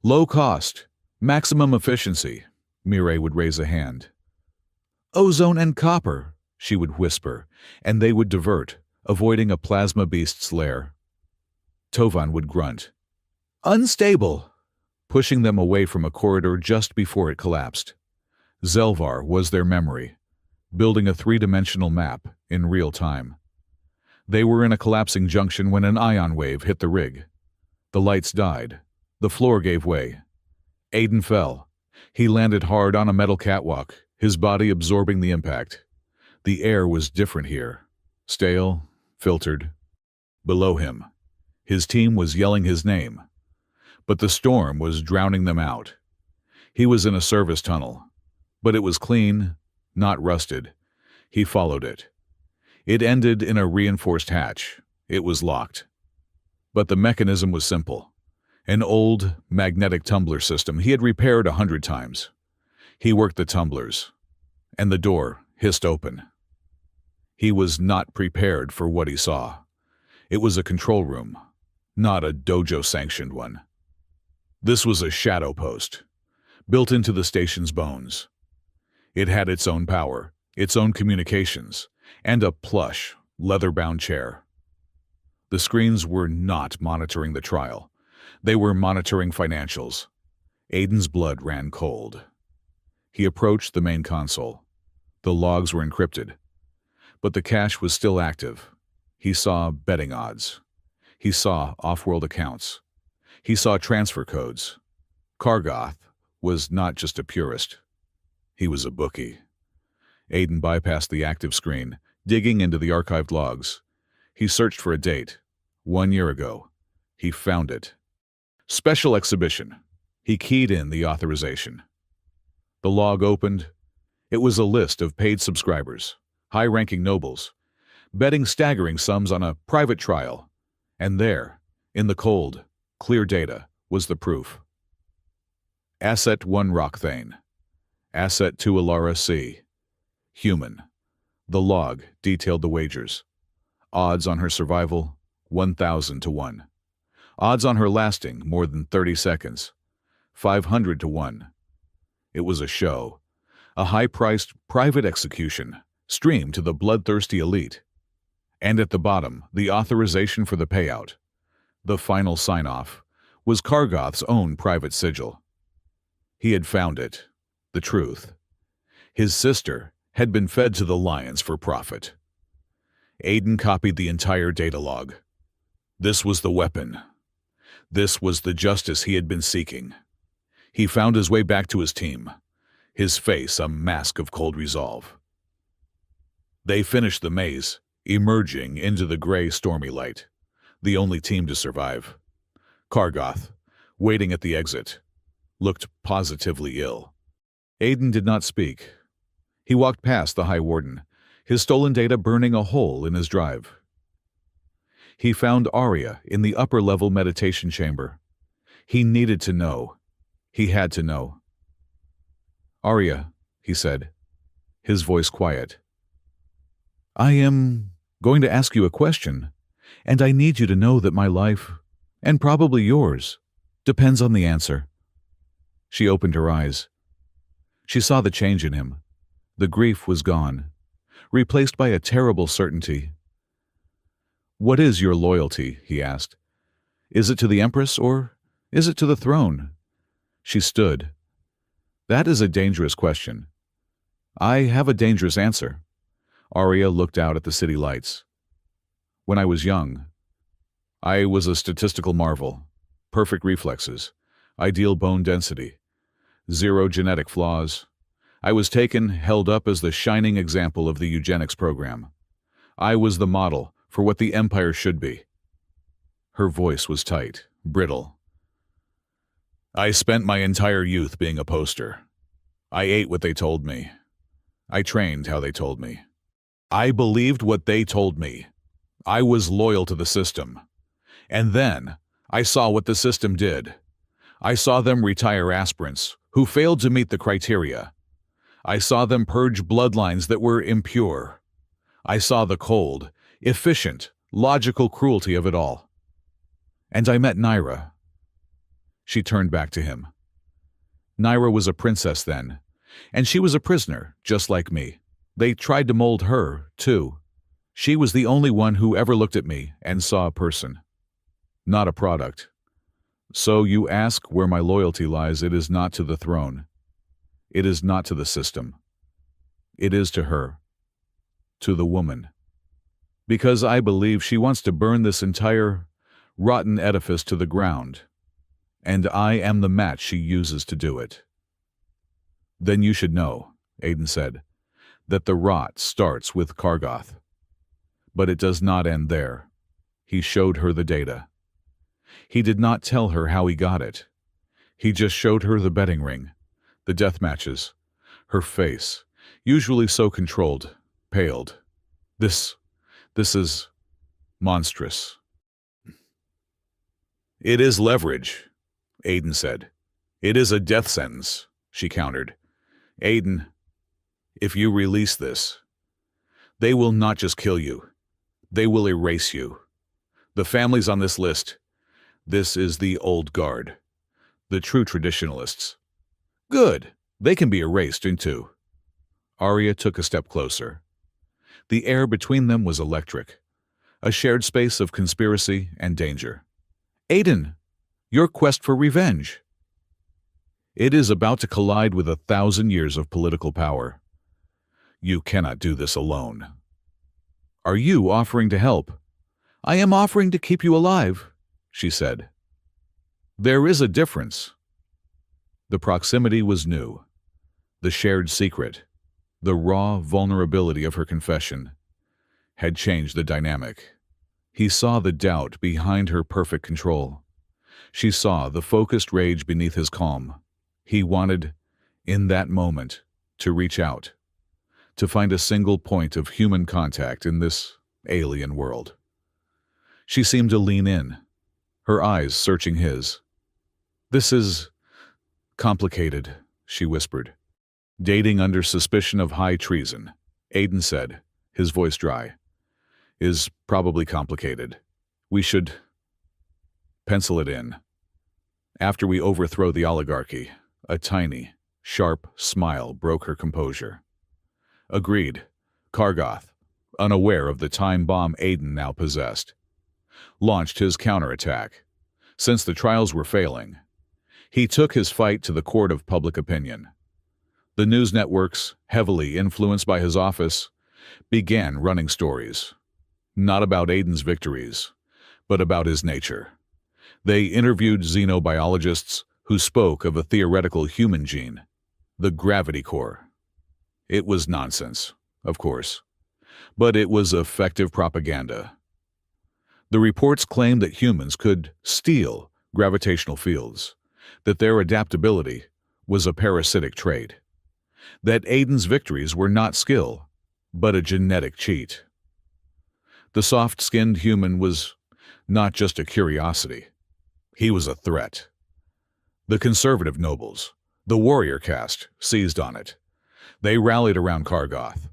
"Low cost, maximum efficiency," Mirai would raise a hand. "Ozone and copper," she would whisper, and they would divert, avoiding a plasma beast's lair. Tovan would grunt. "Unstable," pushing them away from a corridor just before it collapsed. Zelvar was their memory, building a 3-dimensional map in real time. They were in a collapsing junction when an ion wave hit the rig. The lights died. The floor gave way. Aiden fell. He landed hard on a metal catwalk, his body absorbing the impact. The air was different here. Stale, filtered. Below him, his team was yelling his name, but the storm was drowning them out. He was in a service tunnel, but it was clean, not rusted. He followed it. It ended in a reinforced hatch. It was locked. But the mechanism was simple. An old, magnetic tumbler system he had repaired 100 times. He worked the tumblers, and the door hissed open. He was not prepared for what he saw. It was a control room, not a dojo-sanctioned one. This was a shadow post, built into the station's bones. It had its own power, its own communications, and a plush, leather-bound chair. The screens were not monitoring the trial. They were monitoring financials. Aiden's blood ran cold. He approached the main console. The logs were encrypted, but the cache was still active. He saw betting odds. He saw off-world accounts. He saw transfer codes. Kargoth was not just a purist. He was a bookie. Aiden bypassed the active screen, digging into the archived logs. He searched for a date. 1 year ago. He found it. Special exhibition. He keyed in the authorization. The log opened. It was a list of paid subscribers, high-ranking nobles, betting staggering sums on a private trial. And there, in the cold, clear data, was the proof. Asset 1 Rockthane. Asset 2 Alara C. Human. The log detailed the wagers. Odds on her survival, 1,000 to 1. Odds on her lasting more than 30 seconds, 500 to 1. It was a show, a high-priced private execution, streamed to the bloodthirsty elite. And at the bottom, the authorization for the payout, the final sign-off, was Kargoth's own private sigil. He had found it, the truth. His sister had been fed to the lions for profit. Aiden copied the entire data log. This was the weapon. This was the justice he had been seeking. He found his way back to his team, his face a mask of cold resolve. They finished the maze, emerging into the gray, stormy light, the only team to survive. Kargoth, waiting at the exit, looked positively ill. Aiden did not speak. He walked past the High Warden, his stolen data burning a hole in his drive. He found Arya in the upper-level meditation chamber. He needed to know. He had to know. "Arya," he said, his voice quiet. "I am going to ask you a question, and I need you to know that my life, and probably yours, depends on the answer." She opened her eyes. She saw the change in him. The grief was gone, replaced by a terrible certainty. "What is your loyalty?" he asked. "Is it to the Empress, or is it to the throne?" She stood. "That is a dangerous question." "I have a dangerous answer." Arya looked out at the city lights. "When I was young, I was a statistical marvel. Perfect reflexes, ideal bone density, 0 genetic flaws. I was taken, held up as the shining example of the eugenics program. I was the model for what the Empire should be." Her voice was tight, brittle. "I spent my entire youth being a poster. I ate what they told me. I trained how they told me. I believed what they told me. I was loyal to the system. And then I saw what the system did. I saw them retire aspirants who failed to meet the criteria. I saw them purge bloodlines that were impure. I saw the cold, efficient, logical cruelty of it all. And I met Naira." She turned back to him. "Naira was a princess then, and she was a prisoner, just like me. They tried to mold her, too. She was the only one who ever looked at me and saw a person, not a product. So you ask where my loyalty lies. It is not to the throne. It is not to the system. It is to her, to the woman. Because I believe she wants to burn this entire rotten edifice to the ground. and I am the match she uses to do it. Then you should know, Aiden said, that the rot starts with Kargoth. But it does not end there. He showed her the data. He did not tell her how he got it. He just showed her the betting ring, the death matches, her face, usually so controlled, paled. This is monstrous. It is leverage, Aiden said. It is a death sentence, she countered. Aiden, if you release this, they will not just kill you. They will erase you. The families on this list, this is the old guard, the true traditionalists. Good, they can be erased too. Arya took a step closer. The air between them was electric, a shared space of conspiracy and danger. Aiden, your quest for revenge. It is about to collide with 1,000 years of political power. You cannot do this alone. Are you offering to help? I am offering to keep you alive, she said. There is a difference. The proximity was new. The shared secret, the raw vulnerability of her confession, had changed the dynamic. He saw the doubt behind her perfect control. She saw the focused rage beneath his calm. He wanted, in that moment, to reach out, to find a single point of human contact in this alien world. She seemed to lean in, her eyes searching his. This is complicated, she whispered. Dating under suspicion of high treason, Aiden said, his voice dry, is probably complicated. We should pencil it in. After we overthrow the oligarchy, a tiny, sharp smile broke her composure. Agreed. Kargoth, unaware of the time bomb Aiden now possessed, launched his counterattack. Since the trials were failing, he took his fight to the court of public opinion. The news networks, heavily influenced by his office, began running stories, not about Aiden's victories, but about his nature. They interviewed xenobiologists who spoke of a theoretical human gene, the gravity core. It was nonsense, of course, but it was effective propaganda. The reports claimed that humans could steal gravitational fields, that their adaptability was a parasitic trait, that Aiden's victories were not skill, but a genetic cheat. The soft-skinned human was not just a curiosity. He was a threat. The conservative nobles, the warrior caste, seized on it. They rallied around Kargoth.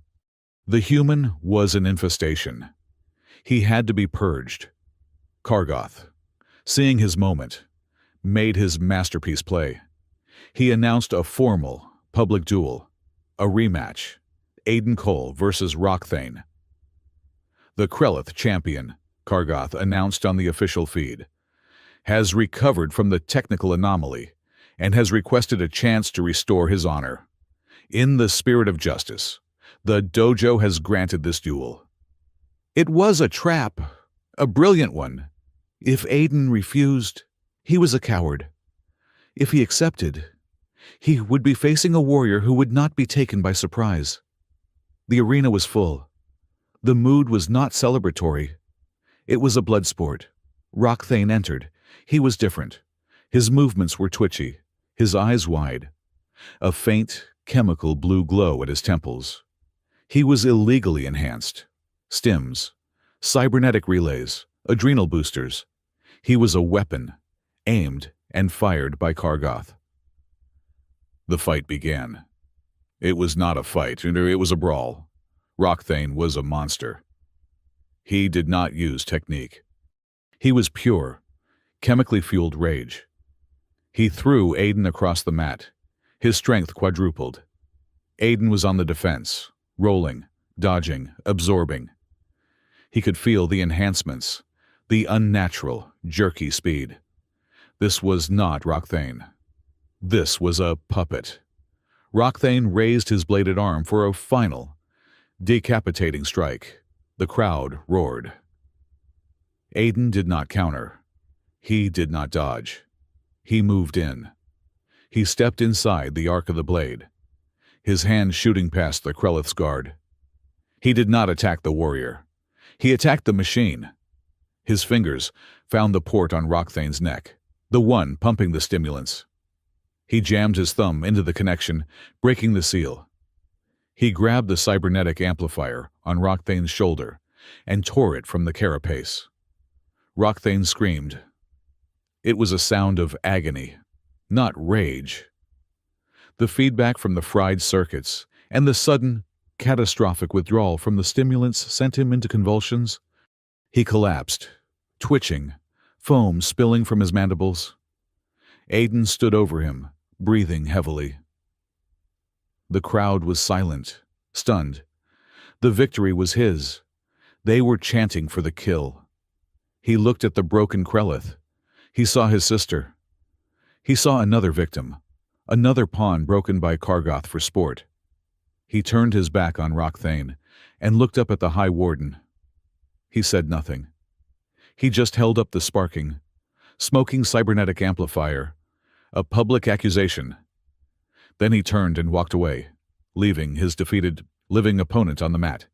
The human was an infestation. He had to be purged. Kargoth, seeing his moment, made his masterpiece play. He announced a formal, public duel, a rematch, Aiden Cole versus Rockthane. The Krelith champion, Kargoth announced on the official feed, has recovered from the technical anomaly and has requested a chance to restore his honor. In the spirit of justice, the Dojo has granted this duel. It was a trap, a brilliant one. If Aiden refused, he was a coward. If he accepted, he would be facing a warrior who would not be taken by surprise. The arena was full. The mood was not celebratory. It was a blood sport. Rockthane entered. He was different. His movements were twitchy, his eyes wide. A faint, chemical blue glow at his temples. He was illegally enhanced. Stims, cybernetic relays, adrenal boosters. He was a weapon, aimed and fired by Kargoth. The fight began. It was not a fight, it was a brawl. Rockthane was a monster. He did not use technique. He was pure, chemically fueled rage. He threw Aiden across the mat, his strength quadrupled. Aiden was on the defense, rolling, dodging, absorbing. He could feel the enhancements, the unnatural, jerky speed. This was not Rockthane. This was a puppet. Rockthane raised his bladed arm for a final, decapitating strike. The crowd roared. Aiden did not counter. He did not dodge. He moved in. He stepped inside the arc of the blade, his hand shooting past the Krelith's guard. He did not attack the warrior. He attacked the machine. His fingers found the port on Rokthane's neck, the one pumping the stimulants. He jammed his thumb into the connection, breaking the seal. He grabbed the cybernetic amplifier on Rokthane's shoulder and tore it from the carapace. Rokthane screamed. It was a sound of agony, not rage. The feedback from the fried circuits and the sudden, catastrophic withdrawal from the stimulants sent him into convulsions. He collapsed, twitching, foam spilling from his mandibles. Aiden stood over him, breathing heavily. The crowd was silent, stunned. The victory was his. They were chanting for the kill. He looked at the broken Krelith. He saw his sister. He saw another victim, another pawn broken by Kargoth for sport. He turned his back on Rokthane and looked up at the High Warden. He said nothing. He just held up the smoking cybernetic amplifier, a public accusation. Then he turned and walked away, leaving his defeated, living opponent on the mat.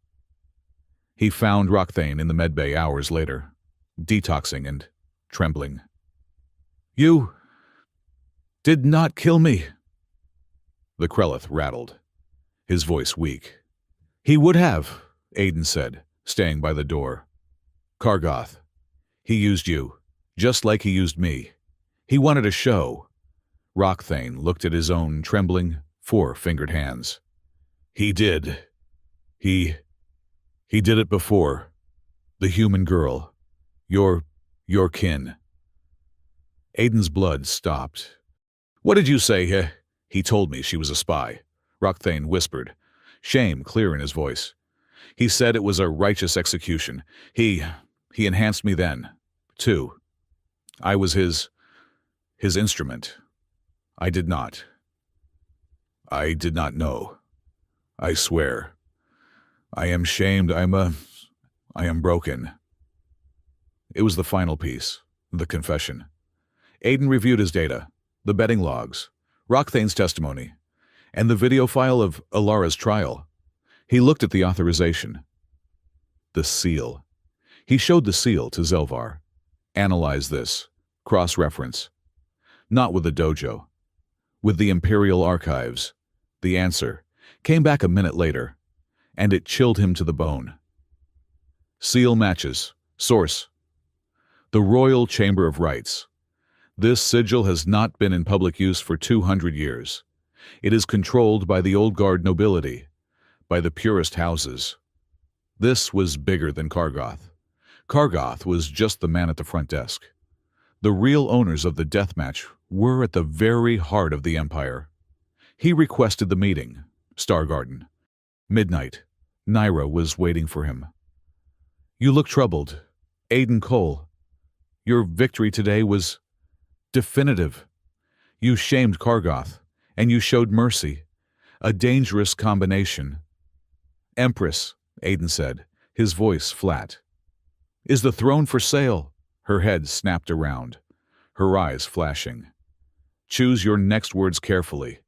He found Rokthane in the medbay hours later, detoxing and trembling. "You did not kill me." The Krelith rattled, his voice weak. "He would have," Aiden said, staying by the door. "Kargoth, he used you, just like he used me. He wanted a show." Rokthane looked at his own trembling, four-fingered hands. "He did. He did it before. The human girl. Your kin." Aiden's blood stopped. "What did you say? He told me she was a spy," Rokthane whispered, shame clear in his voice. "He said it was a righteous execution. He enhanced me then, too. I was his instrument. I did not know. I swear. I am shamed. I am broken." It was the final piece, the confession. Aiden reviewed his data, the betting logs, Rokthane's testimony, and the video file of Alara's trial. He looked at the authorization. The seal. He showed the seal to Zelvar. "Analyze this. Cross-reference. Not with the Dojo. With the Imperial Archives." The answer came back a minute later, and it chilled him to the bone. Seal matches. Source: the Royal Chamber of Rights. This sigil has not been in public use for 200 years. It is controlled by the Old Guard nobility, by the purest houses. This was bigger than Kargoth. Kargoth was just the man at the front desk. The real owners of the deathmatch were at the very heart of the Empire. He requested the meeting. Stargarden. Midnight. Naira was waiting for him. "You look troubled. Aiden Cole. Your victory today was definitive. You shamed Kargoth, and you showed mercy. A dangerous combination." "Empress," Aiden said, his voice flat. "Is the throne for sale?" Her head snapped around, her eyes flashing. "Choose your next words carefully.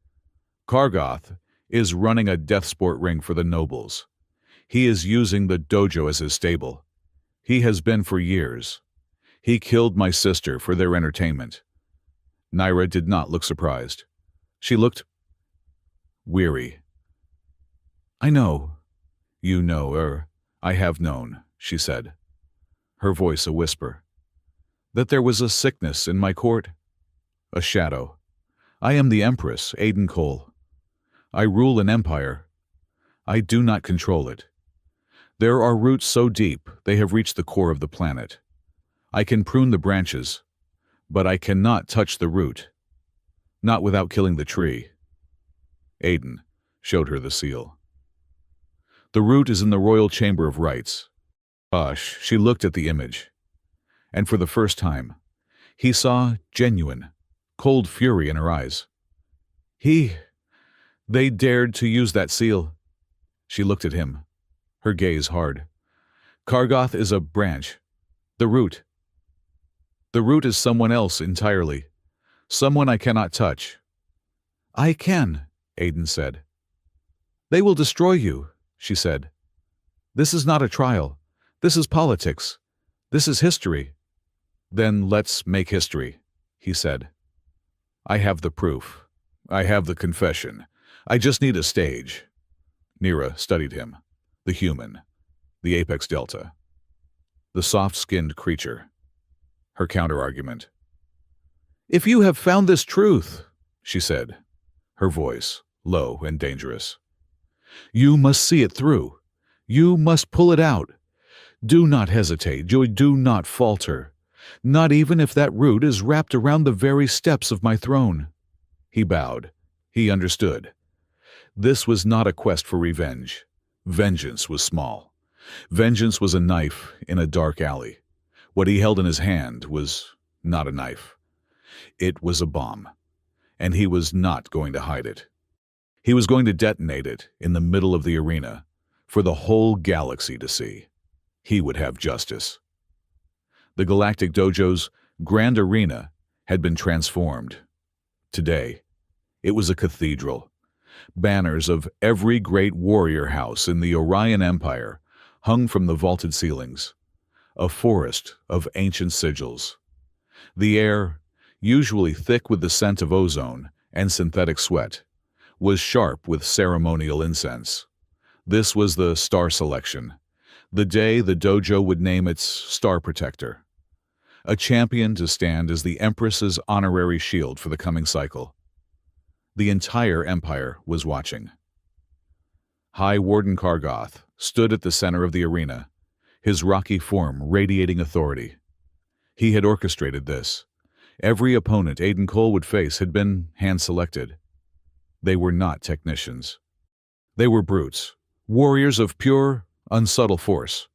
Kargoth is running a death sport ring for the nobles. He is using the dojo as his stable. He has been for years. He killed my sister for their entertainment." Naira did not look surprised. She looked weary. "I know. You know, I have known," she said, her voice a whisper. "That there was a sickness in my court. A shadow. I am the Empress, Aiden Cole. I rule an empire. I do not control it. There are roots so deep they have reached the core of the planet. I can prune the branches, but I cannot touch the root. Not without killing the tree." Aiden showed her the seal. "The root is in the Royal Chamber of Rights." Hush, she looked at the image. And for the first time, he saw genuine, cold fury in her eyes. They dared to use that seal." She looked at him, her gaze hard. "Kargoth is a branch. The root. The root is someone else entirely. Someone I cannot touch. I can, Aiden said. They will destroy you, she said. This is not a trial. This is politics. This is history. Then let's make history, he said. I have the proof. I have the confession. I just need a stage. Nira studied him. The human. The apex delta. The soft-skinned creature. Her counter-argument. If you have found this truth, she said, her voice low and dangerous, you must see it through. You must pull it out. Do not hesitate. Do not falter. Not even if that root is wrapped around the very steps of my throne. He bowed. He understood. This was not a quest for revenge. Vengeance was small. Vengeance was a knife in a dark alley. What he held in his hand was not a knife. It was a bomb, and he was not going to hide it. He was going to detonate it in the middle of the arena for the whole galaxy to see. He would have justice. The Galactic Dojo's grand arena had been transformed. Today, it was a cathedral. Banners of every great warrior house in the Orion Empire hung from the vaulted ceilings. A forest of ancient sigils. The air, usually thick with the scent of ozone and synthetic sweat, was sharp with ceremonial incense. This was the star selection, the day the dojo would name its star protector. A champion to stand as the Empress's honorary shield for the coming cycle. The entire empire was watching. High Warden Kargoth stood at the center of the arena, his rocky form radiating authority. He had orchestrated this. Every opponent Aiden Cole would face had been hand-selected. They were not technicians. They were brutes, warriors of pure, unsubtle force,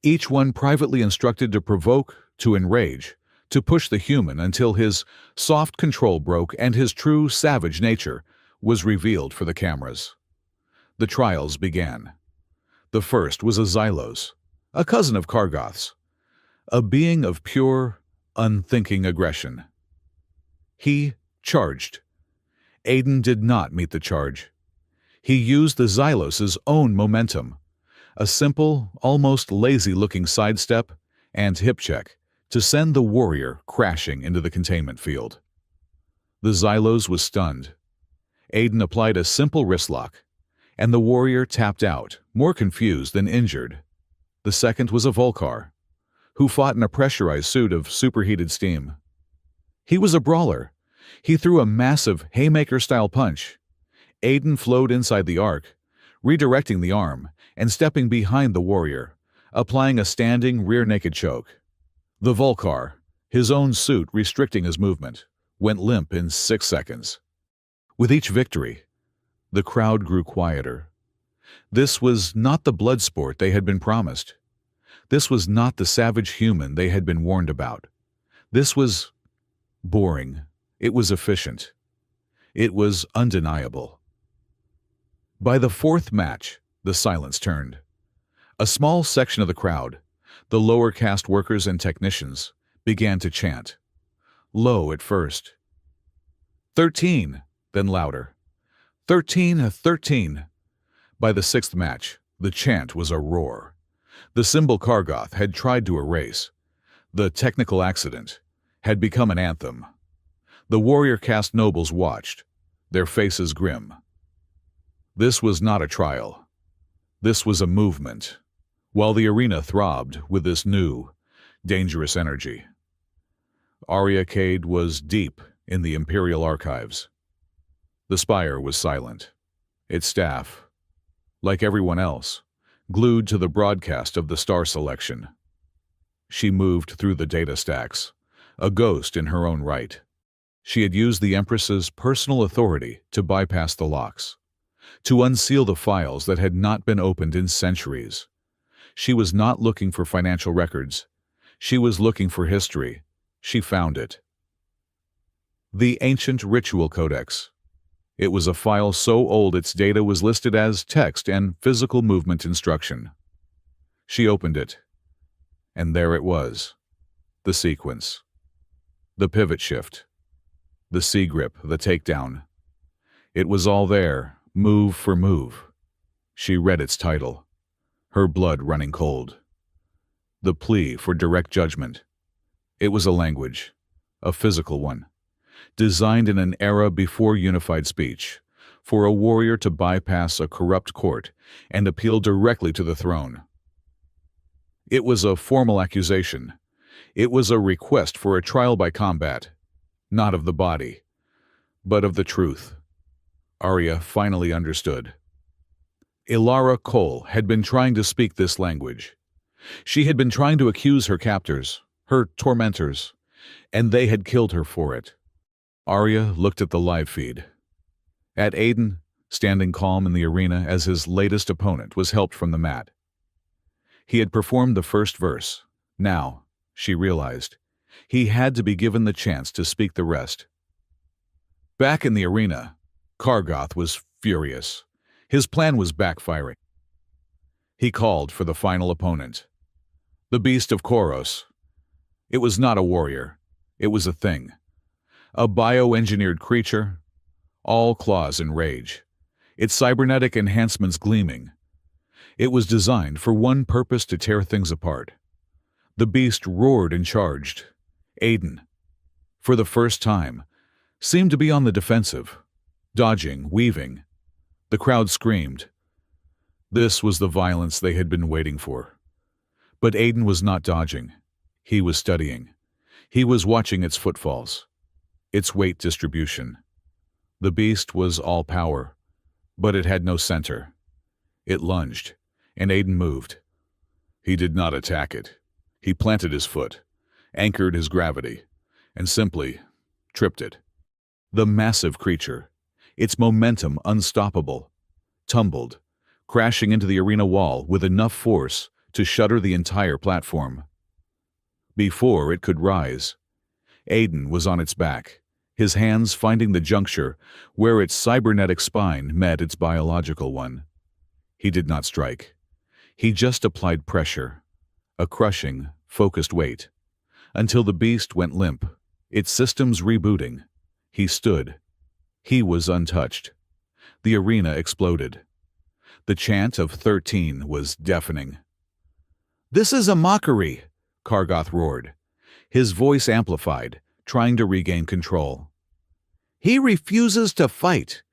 each one privately instructed to provoke, to enrage, to push the human until his soft control broke and his true savage nature was revealed for the cameras. The trials began. The first was a Xylos, a cousin of Kargoth's, a being of pure, unthinking aggression. He charged. Aiden did not meet the charge. He used the Xylos's own momentum, a simple, almost lazy-looking sidestep and hip check to send the warrior crashing into the containment field. The Xylos was stunned. Aiden applied a simple wrist lock, and the warrior tapped out, more confused than injured. The second was a Volcar, who fought in a pressurized suit of superheated steam. He was a brawler. He threw a massive haymaker-style punch. Aiden flowed inside the arc, redirecting the arm and stepping behind the warrior, applying a standing rear-naked choke. The Volcar, his own suit restricting his movement, went limp in 6 seconds. With each victory, the crowd grew quieter. This was not the blood sport they had been promised. This was not the savage human they had been warned about. This was boring. It was efficient. It was undeniable. By the fourth match, the silence turned. A small section of the crowd, the lower caste workers and technicians, began to chant. Low at first. 13, then louder. 13, 13. By the sixth match, the chant was a roar. The symbol Kargoth had tried to erase. The technical accident had become an anthem. The warrior caste nobles watched, their faces grim. This was not a trial. This was a movement, while the arena throbbed with this new, dangerous energy. Ariacade was deep in the Imperial archives. The spire was silent. Its staff, like everyone else, glued to the broadcast of the star selection. She moved through the data stacks, a ghost in her own right. She had used the Empress's personal authority to bypass the locks, to unseal the files that had not been opened in centuries. She was not looking for financial records. She was looking for history. She found it. The Ancient Ritual Codex. It was a file so old its data was listed as text and physical movement instruction. She opened it, and there it was, the sequence, the pivot shift, The C grip, the takedown. It was all there, move for move. She read its title, her blood running cold. The plea for direct judgment. It was a language, a physical one, designed in an era before unified speech, for a warrior to bypass a corrupt court and appeal directly to the throne. It was a formal accusation. It was a request for a trial by combat, not of the body, but of the truth. Arya finally understood. Ilara Cole had been trying to speak this language. She had been trying to accuse her captors, her tormentors, and they had killed her for it. Arya looked at the live feed. At Aiden, standing calm in the arena as his latest opponent was helped from the mat. He had performed the first verse. Now, she realized, he had to be given the chance to speak the rest. Back in the arena, Kargoth was furious. His plan was backfiring. He called for the final opponent. The beast of Koros. It was not a warrior. It was a thing. A bioengineered creature, all claws and rage, its cybernetic enhancements gleaming. It was designed for one purpose: to tear things apart. The beast roared and charged. Aiden, for the first time, seemed to be on the defensive, dodging, weaving. The crowd screamed. This was the violence they had been waiting for. But Aiden was not dodging. He was studying. He was watching its footfalls, its weight distribution. The beast was all power, but it had no center. It lunged, and Aiden moved. He did not attack it. He planted his foot, anchored his gravity, and simply tripped it. The massive creature, its momentum unstoppable, tumbled, crashing into the arena wall with enough force to shutter the entire platform. Before it could rise, Aiden was on its back, his hands finding the juncture where its cybernetic spine met its biological one. He did not strike. He just applied pressure, a crushing, focused weight, until the beast went limp, its systems rebooting. He stood. He was untouched. The arena exploded. The chant of 13 was deafening. "This is a mockery," Kargoth roared, his voice amplified, trying to regain control. "He refuses to fight.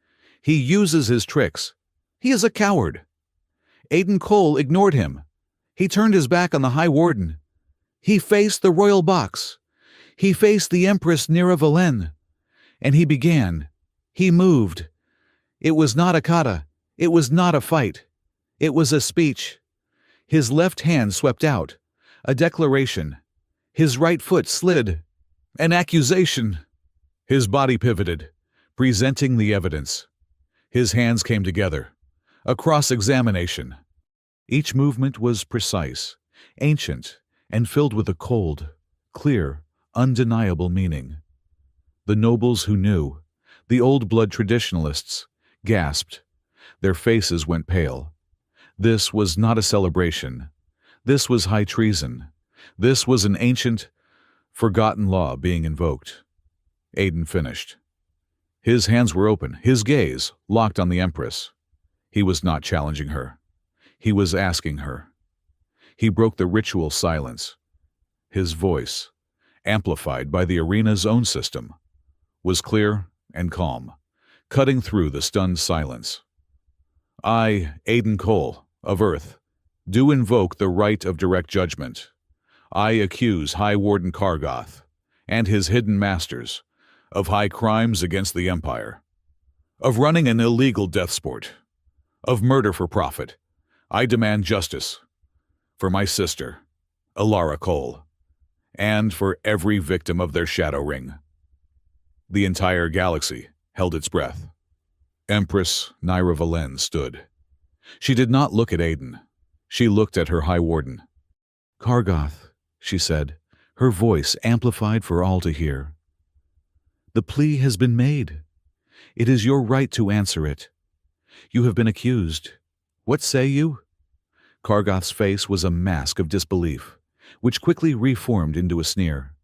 He uses his tricks. He is a coward." Aiden Cole ignored him. He turned his back on the High Warden. He faced the royal box. He faced the Empress Nira. And he began. He moved. It was not a kata. It was not a fight. It was a speech. His left hand swept out. A declaration. His right foot slid. An accusation. His body pivoted, presenting the evidence. His hands came together. A cross-examination. Each movement was precise, ancient, and filled with a cold, clear, undeniable meaning. The nobles who knew, the old blood traditionalists, gasped. Their faces went pale. This was not a celebration. This was high treason. This was an ancient, forgotten law being invoked. Aiden finished. His hands were open, his gaze locked on the Empress. He was not challenging her. He was asking her. He broke the ritual silence. His voice, amplified by the arena's own system, was clear and calm, cutting through the stunned silence. "I, Aiden Cole, of Earth, do invoke the right of direct judgment. I accuse High Warden Kargoth and his hidden masters of high crimes against the Empire, of running an illegal death sport, of murder for profit. I demand justice for my sister, Ilara Cole, and for every victim of their shadow ring." The entire galaxy held its breath. Empress Nira stood. She did not look at Aiden. She looked at her High Warden. "Kargoth," she said, her voice amplified for all to hear. "The plea has been made. It is your right to answer it. You have been accused. What say you?" Kargoth's face was a mask of disbelief, which quickly reformed into a sneer.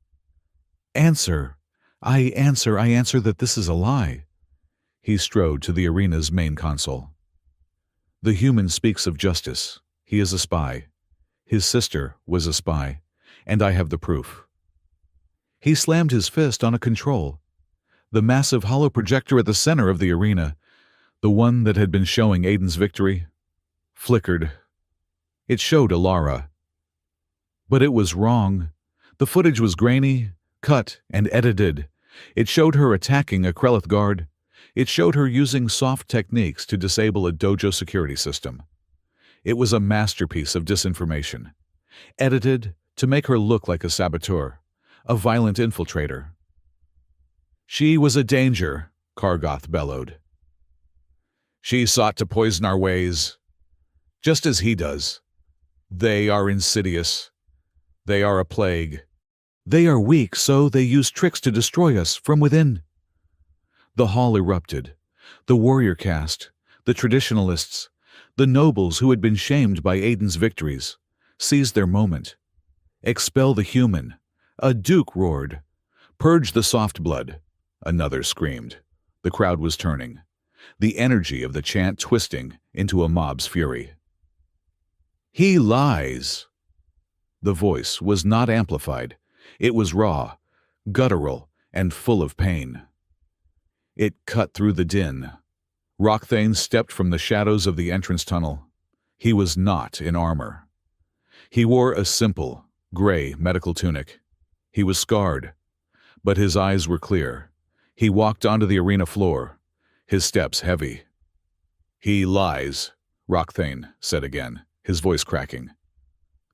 "Answer. I answer that this is a lie. He strode to the arena's main console. The human speaks of justice. He is a spy. His sister was a spy, and I have the proof. He slammed his fist on a control. The massive hollow projector at the center of the arena, the one that had been showing Aiden's victory, flickered. It showed Alara. But it was wrong. The footage was grainy, cut, and edited. It showed her attacking a Krelith guard. It showed her using soft techniques to disable a dojo security system. It was a masterpiece of disinformation, edited to make her look like a saboteur, a violent infiltrator. She was a danger, Kargoth bellowed. She sought to poison our ways, just as he does. They are insidious. They are a plague. They are weak, so they use tricks to destroy us from within. The hall erupted. The warrior caste, the traditionalists, the nobles who had been shamed by Aiden's victories, seized their moment. Expel the human, a duke roared. Purge the soft blood, another screamed. The crowd was turning, the energy of the chant twisting into a mob's fury. He lies. The voice was not amplified. It was raw, guttural, and full of pain. It cut through the din. Rockthane stepped from the shadows of the entrance tunnel. He was not in armor. He wore a simple, gray medical tunic. He was scarred, but his eyes were clear. He walked onto the arena floor, his steps heavy. He lies, Rockthane said again, his voice cracking.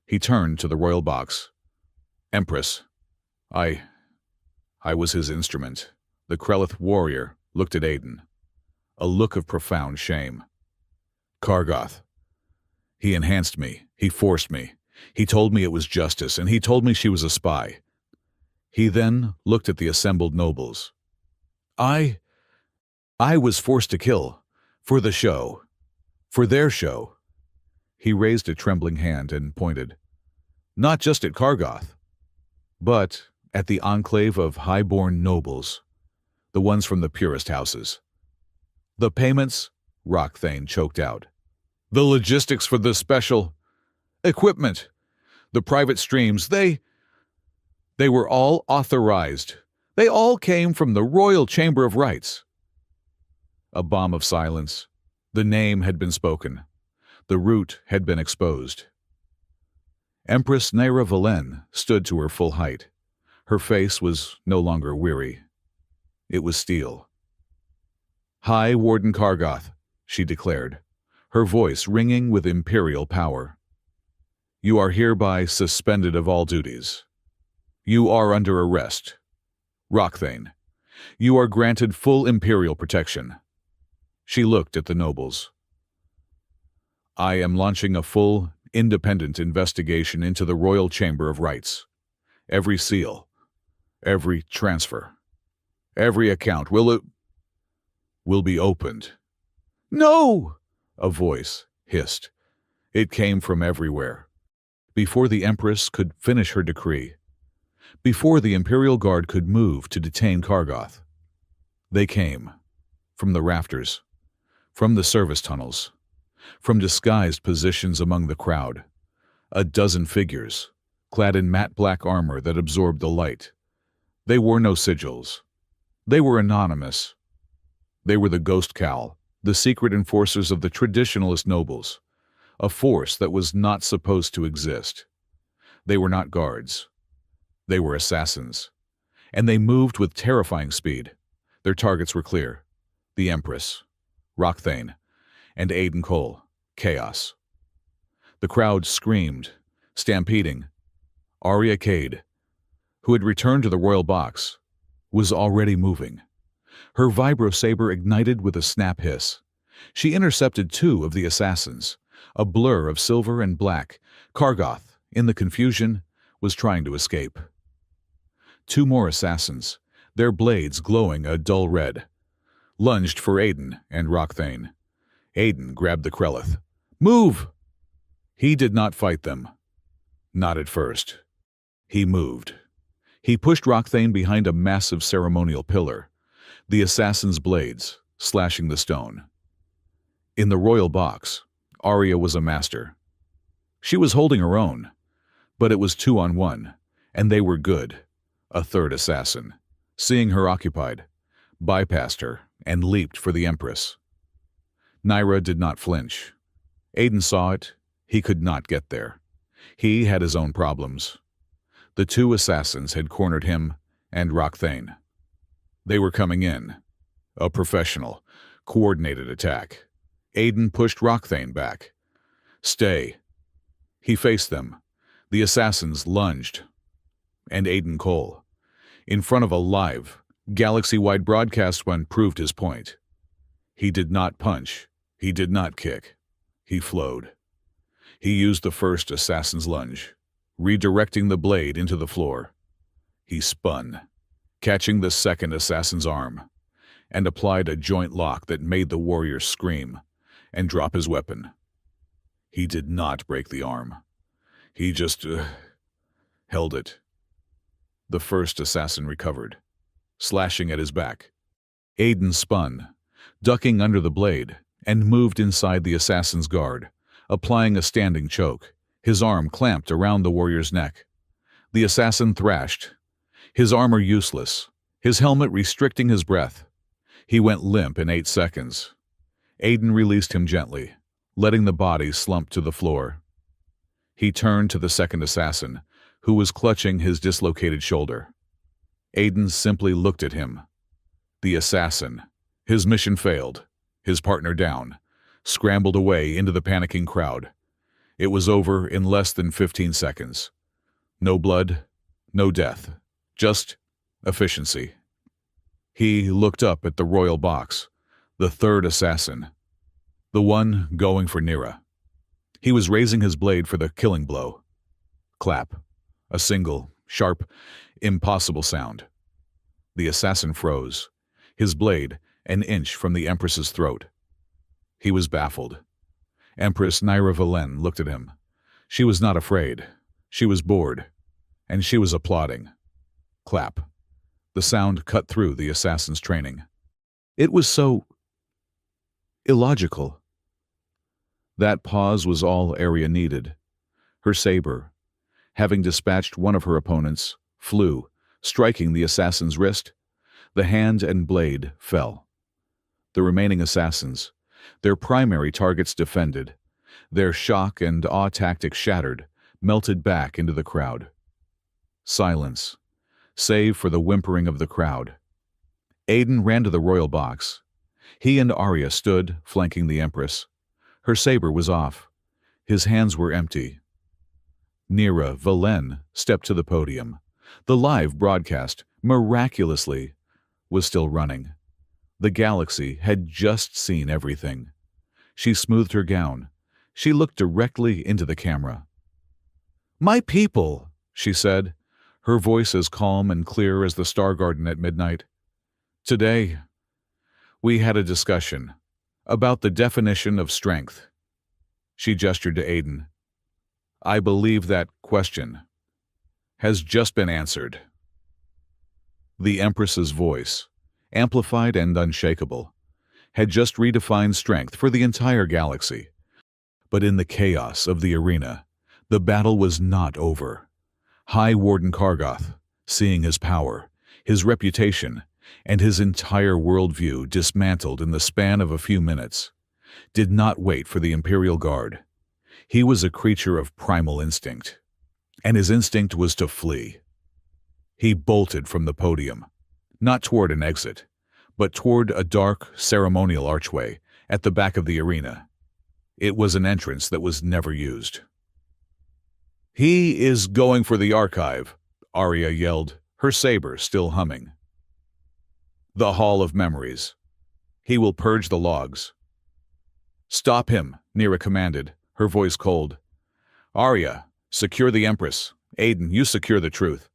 He turned to the royal box. Empress, I was his instrument. The Krelith warrior looked at Aiden, a look of profound shame. Kargoth. He enhanced me. He forced me. He told me it was justice, and he told me she was a spy. He then looked at the assembled nobles. I was forced to kill. For the show. For their show. He raised a trembling hand and pointed. Not just at Kargoth, but at the enclave of high-born nobles, the ones from the purest houses. The payments, Rockthane choked out. The logistics for the special equipment, the private streams, they were all authorized. They all came from the Royal Chamber of Rights. A bomb of silence. The name had been spoken. The root had been exposed. Empress Naira Valen stood to her full height. Her face was no longer weary. It was steel. High Warden Kargoth, she declared, her voice ringing with imperial power. You are hereby suspended of all duties. You are under arrest. Rockthane, you are granted full imperial protection. She looked at the nobles. I am launching a full, independent investigation into the Royal Chamber of Rights. Every seal, every transfer, every account will be opened. No! A voice hissed. It came from everywhere. Before the Empress could finish her decree, before the Imperial Guard could move to detain Kargoth, they came. From the rafters, from the service tunnels, from disguised positions among the crowd. A dozen figures, clad in matte black armor that absorbed the light. They wore no sigils. They were anonymous. They were the Ghost Cowl, the secret enforcers of the traditionalist nobles, a force that was not supposed to exist. They were not guards. They were assassins. And they moved with terrifying speed. Their targets were clear. The Empress, Rockthane, and Aiden Cole, Chaos. The crowd screamed, stampeding. Arya Cade, who had returned to the royal box, was already moving. Her vibro-saber ignited with a snap hiss. She intercepted two of the assassins, a blur of silver and black. Kargoth, in the confusion, was trying to escape. Two more assassins, their blades glowing a dull red, lunged for Aiden and Rockthane. Aiden grabbed the Krelith. Move! He did not fight them. Not at first. He moved. He pushed Rockthane behind a massive ceremonial pillar, the assassin's blades slashing the stone. In the royal box, Arya was a master. She was holding her own, but it was 2-on-1, and they were good. A third assassin, seeing her occupied, bypassed her and leaped for the Empress. Nyra did not flinch. Aiden saw it. He could not get there. He had his own problems. The two assassins had cornered him and Rockthane. They were coming in. A professional, coordinated attack. Aiden pushed Rockthane back. Stay. He faced them. The assassins lunged. And Aiden Cole, in front of a live, galaxy-wide broadcast one, proved his point. He did not punch. He did not kick. He flowed. He used the first assassin's lunge, redirecting the blade into the floor. He spun, catching the second assassin's arm, and applied a joint lock that made the warrior scream and drop his weapon. He did not break the arm. He just held it. The first assassin recovered, slashing at his back. Aiden spun, ducking under the blade, and moved inside the assassin's guard, applying a standing choke, his arm clamped around the warrior's neck. The assassin thrashed, his armor useless, his helmet restricting his breath. He went limp in 8 seconds. Aiden released him gently, letting the body slump to the floor. He turned to the second assassin, who was clutching his dislocated shoulder. Aiden simply looked at him. The assassin, his mission failed, his partner down, scrambled away into the panicking crowd. It was over in less than 15 seconds. No blood, no death, just efficiency. He looked up at the royal box, the third assassin, the one going for Nyra. He was raising his blade for the killing blow. Clap. A single, sharp, impossible sound. The assassin froze, his blade an inch from the Empress's throat. He was baffled. Empress Nyra Valen looked at him. She was not afraid. She was bored. And she was applauding. Clap. The sound cut through the assassin's training. It was so illogical. That pause was all Arya needed. Her saber, having dispatched one of her opponents, flew, striking the assassin's wrist. The hand and blade fell. The remaining assassins, their primary targets defended, their shock and awe tactics shattered, melted back into the crowd. Silence, save for the whimpering of the crowd. Aiden ran to the royal box. He and Arya stood, flanking the Empress. Her saber was off. His hands were empty. Nyra Valen stepped to the podium. The live broadcast, miraculously, was still running. The galaxy had just seen everything. She smoothed her gown. She looked directly into the camera. "My people," she said, her voice as calm and clear as the Star Garden at midnight. "Today, we had a discussion about the definition of strength." She gestured to Aiden. "I believe that question has just been answered." The Empress's voice, amplified and unshakable, had just redefined strength for the entire galaxy. But in the chaos of the arena, the battle was not over. High Warden Kargoth, seeing his power, his reputation, and his entire worldview dismantled in the span of a few minutes, did not wait for the Imperial Guard. He was a creature of primal instinct, and his instinct was to flee. He bolted from the podium, not toward an exit, but toward a dark, ceremonial archway at the back of the arena. It was an entrance that was never used. "He is going for the archive," Arya yelled, her saber still humming. "The Hall of Memories. He will purge the logs." "Stop him," Nyra commanded, her voice cold. "Arya, secure the Empress. Aiden, you secure the truth."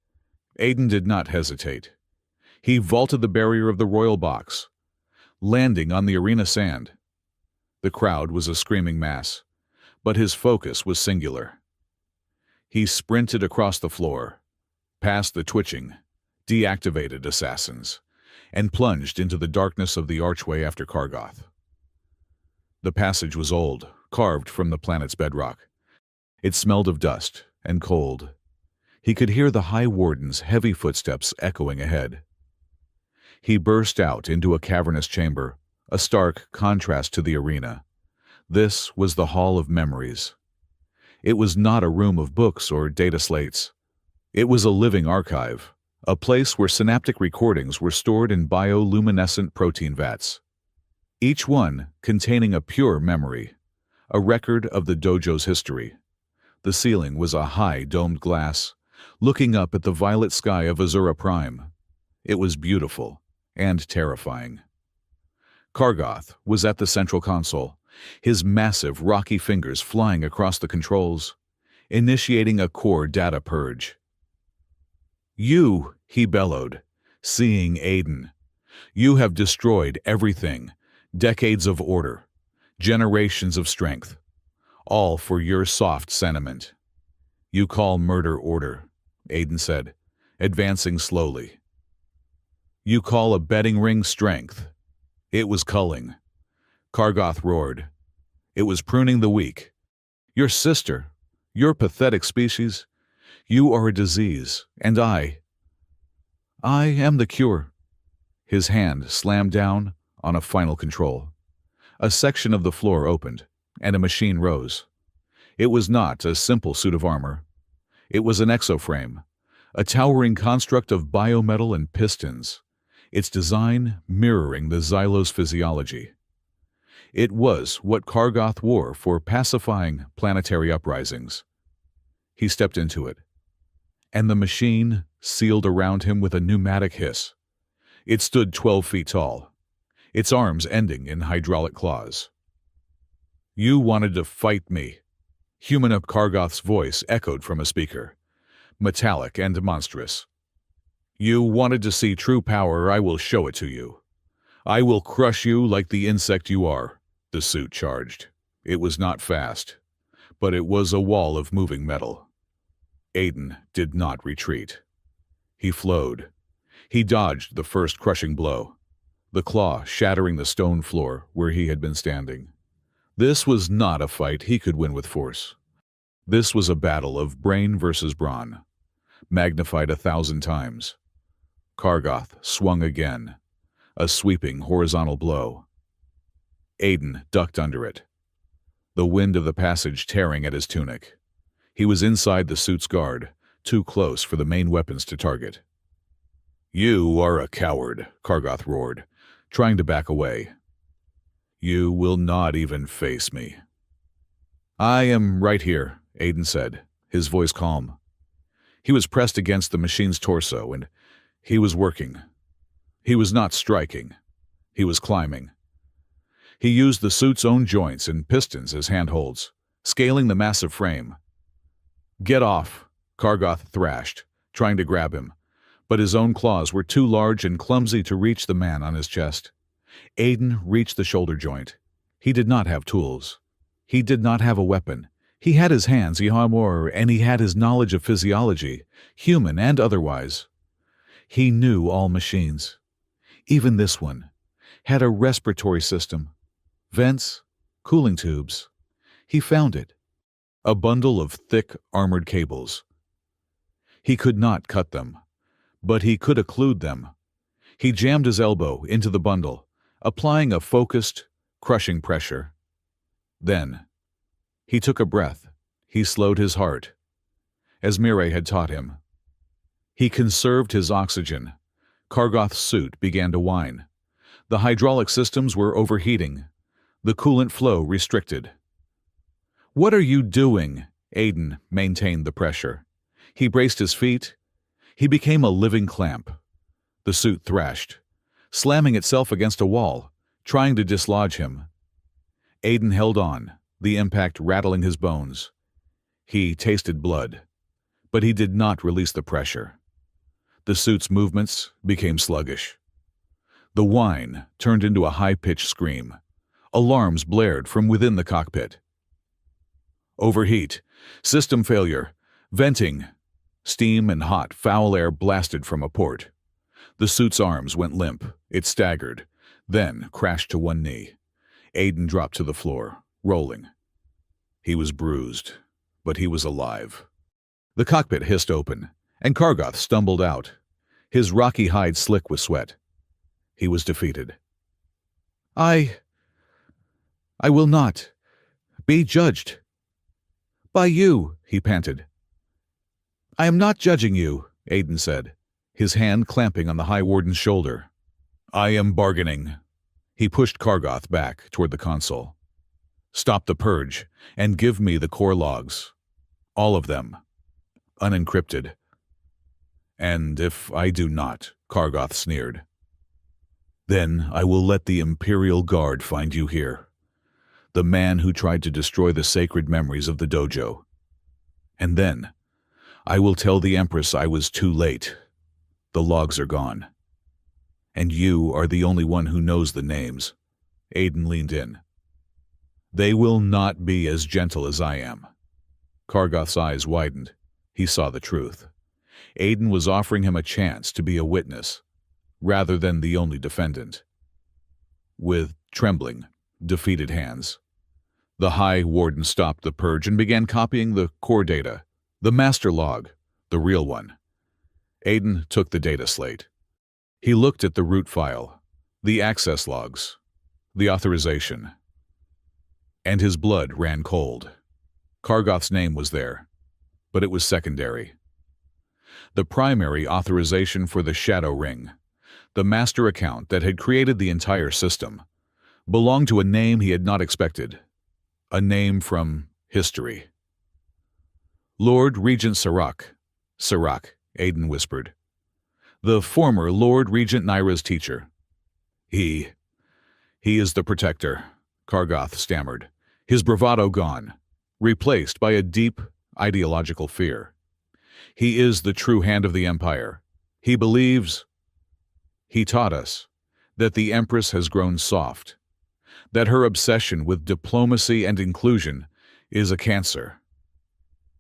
Aiden did not hesitate. He vaulted the barrier of the royal box, landing on the arena sand. The crowd was a screaming mass, but his focus was singular. He sprinted across the floor, past the twitching, deactivated assassins, and plunged into the darkness of the archway after Kargoth. The passage was old, carved from the planet's bedrock. It smelled of dust and cold. He could hear the High Warden's heavy footsteps echoing ahead. He burst out into a cavernous chamber, a stark contrast to the arena. This was the Hall of Memories. It was not a room of books or data slates. It was a living archive, a place where synaptic recordings were stored in bioluminescent protein vats, each one containing a pure memory, a record of the dojo's history. The ceiling was a high domed glass, looking up at the violet sky of Azura Prime. It was beautiful and terrifying. Kargoth was at the central console, his massive, rocky fingers flying across the controls, initiating a core data purge. "You," he bellowed, seeing Aiden. "You have destroyed everything, decades of order, generations of strength, all for your soft sentiment. You call murder order," Aiden said, advancing slowly. "You call a betting ring strength." It was culling. Kargoth roared. It was pruning the weak. "Your sister, your pathetic species, you are a disease, and I am the cure." His hand slammed down on a final control. A section of the floor opened, and a machine rose. It was not a simple suit of armor. It was an exoframe, a towering construct of biometal and pistons, its design mirroring the Xylo's physiology. It was what Kargoth wore for pacifying planetary uprisings. He stepped into it, and the machine sealed around him with a pneumatic hiss. It stood 12 feet tall, its arms ending in hydraulic claws. "You wanted to fight me." Human Up Kargoth's voice echoed from a speaker, metallic and monstrous. "You wanted to see true power. I will show it to you. I will crush you like the insect you are," the suit charged. It was not fast, but it was a wall of moving metal. Aiden did not retreat. He flowed. He dodged the first crushing blow, the claw shattering the stone floor where he had been standing. This was not a fight he could win with force. This was a battle of brain versus brawn, magnified 1,000 times. Kargoth swung again, a sweeping horizontal blow. Aiden ducked under it, the wind of the passage tearing at his tunic. He was inside the suit's guard, too close for the main weapons to target. "You are a coward," Kargoth roared, trying to back away. "You will not even face me." "I am right here," Aiden said, his voice calm. He was pressed against the machine's torso, and he was working. He was not striking. He was climbing. He used the suit's own joints and pistons as handholds, scaling the massive frame. "Get off," Kargoth thrashed, trying to grab him, but his own claws were too large and clumsy to reach the man on his chest. Aiden reached the shoulder joint. He did not have tools. He did not have a weapon. He had his hands, and he had his knowledge of physiology, human and otherwise. He knew all machines. Even this one had a respiratory system, vents, cooling tubes. He found it, a bundle of thick, armored cables. He could not cut them, but he could occlude them. He jammed his elbow into the bundle, applying a focused, crushing pressure. Then, he took a breath. He slowed his heart, as Mireille had taught him. He conserved his oxygen. Kargoth's suit began to whine. The hydraulic systems were overheating, the coolant flow restricted. "What are you doing?" Aiden maintained the pressure. He braced his feet. He became a living clamp. The suit thrashed, slamming itself against a wall, trying to dislodge him. Aiden held on, the impact rattling his bones. He tasted blood, but he did not release the pressure. The suit's movements became sluggish. The whine turned into a high-pitched scream. Alarms blared from within the cockpit. "Overheat, system failure, venting," Steam and hot, foul air blasted from a port. The suit's arms went limp. It staggered, then crashed to one knee. Aiden dropped to the floor, rolling. He was bruised, but he was alive. The cockpit hissed open, and Kargoth stumbled out, his rocky hide slick with sweat. He was defeated. I will not be judged by you, he panted. I am not judging you, Aiden said, his hand clamping on the High Warden's shoulder. I am bargaining. He pushed Kargoth back toward the console. Stop the purge and give me the core logs. All of them. Unencrypted. And if I do not, Kargoth sneered, then I will let the Imperial Guard find you here. The man who tried to destroy the sacred memories of the dojo. And then I will tell the Empress I was too late. The logs are gone. And you are the only one who knows the names. Aiden leaned in. They will not be as gentle as I am. Kargoth's eyes widened. He saw the truth. Aiden was offering him a chance to be a witness, rather than the only defendant. With trembling, defeated hands, the High Warden stopped the purge and began copying the core data, the master log, the real one. Aiden took the data slate. He looked at the root file, the access logs, the authorization, and his blood ran cold. Kargoth's name was there, but it was secondary. The primary authorization for the Shadow Ring, the master account that had created the entire system, belonged to a name he had not expected, a name from history. Lord Regent Sirach, Aiden whispered. The former Lord Regent Nyra's teacher. He is the protector, Kargoth stammered, his bravado gone, replaced by a deep ideological fear. He is the true hand of the Empire. He believes, he taught us, that the Empress has grown soft, that her obsession with diplomacy and inclusion is a cancer.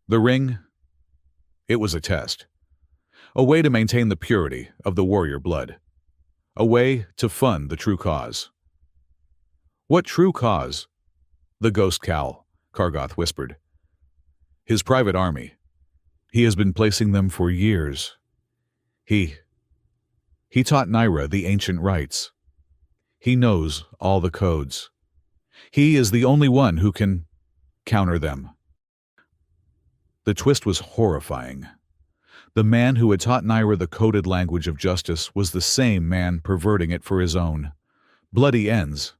The ring, it was a test. A way to maintain the purity of the warrior blood. A way to fund the true cause. What true cause? The ghost cowl, Kargoth whispered. His private army. He has been placing them for years. He taught Nyra the ancient rites. He knows all the codes. He is the only one who can counter them. The twist was horrifying. The man who had taught Nyra the coded language of justice was the same man perverting it for his own. Bloody ends.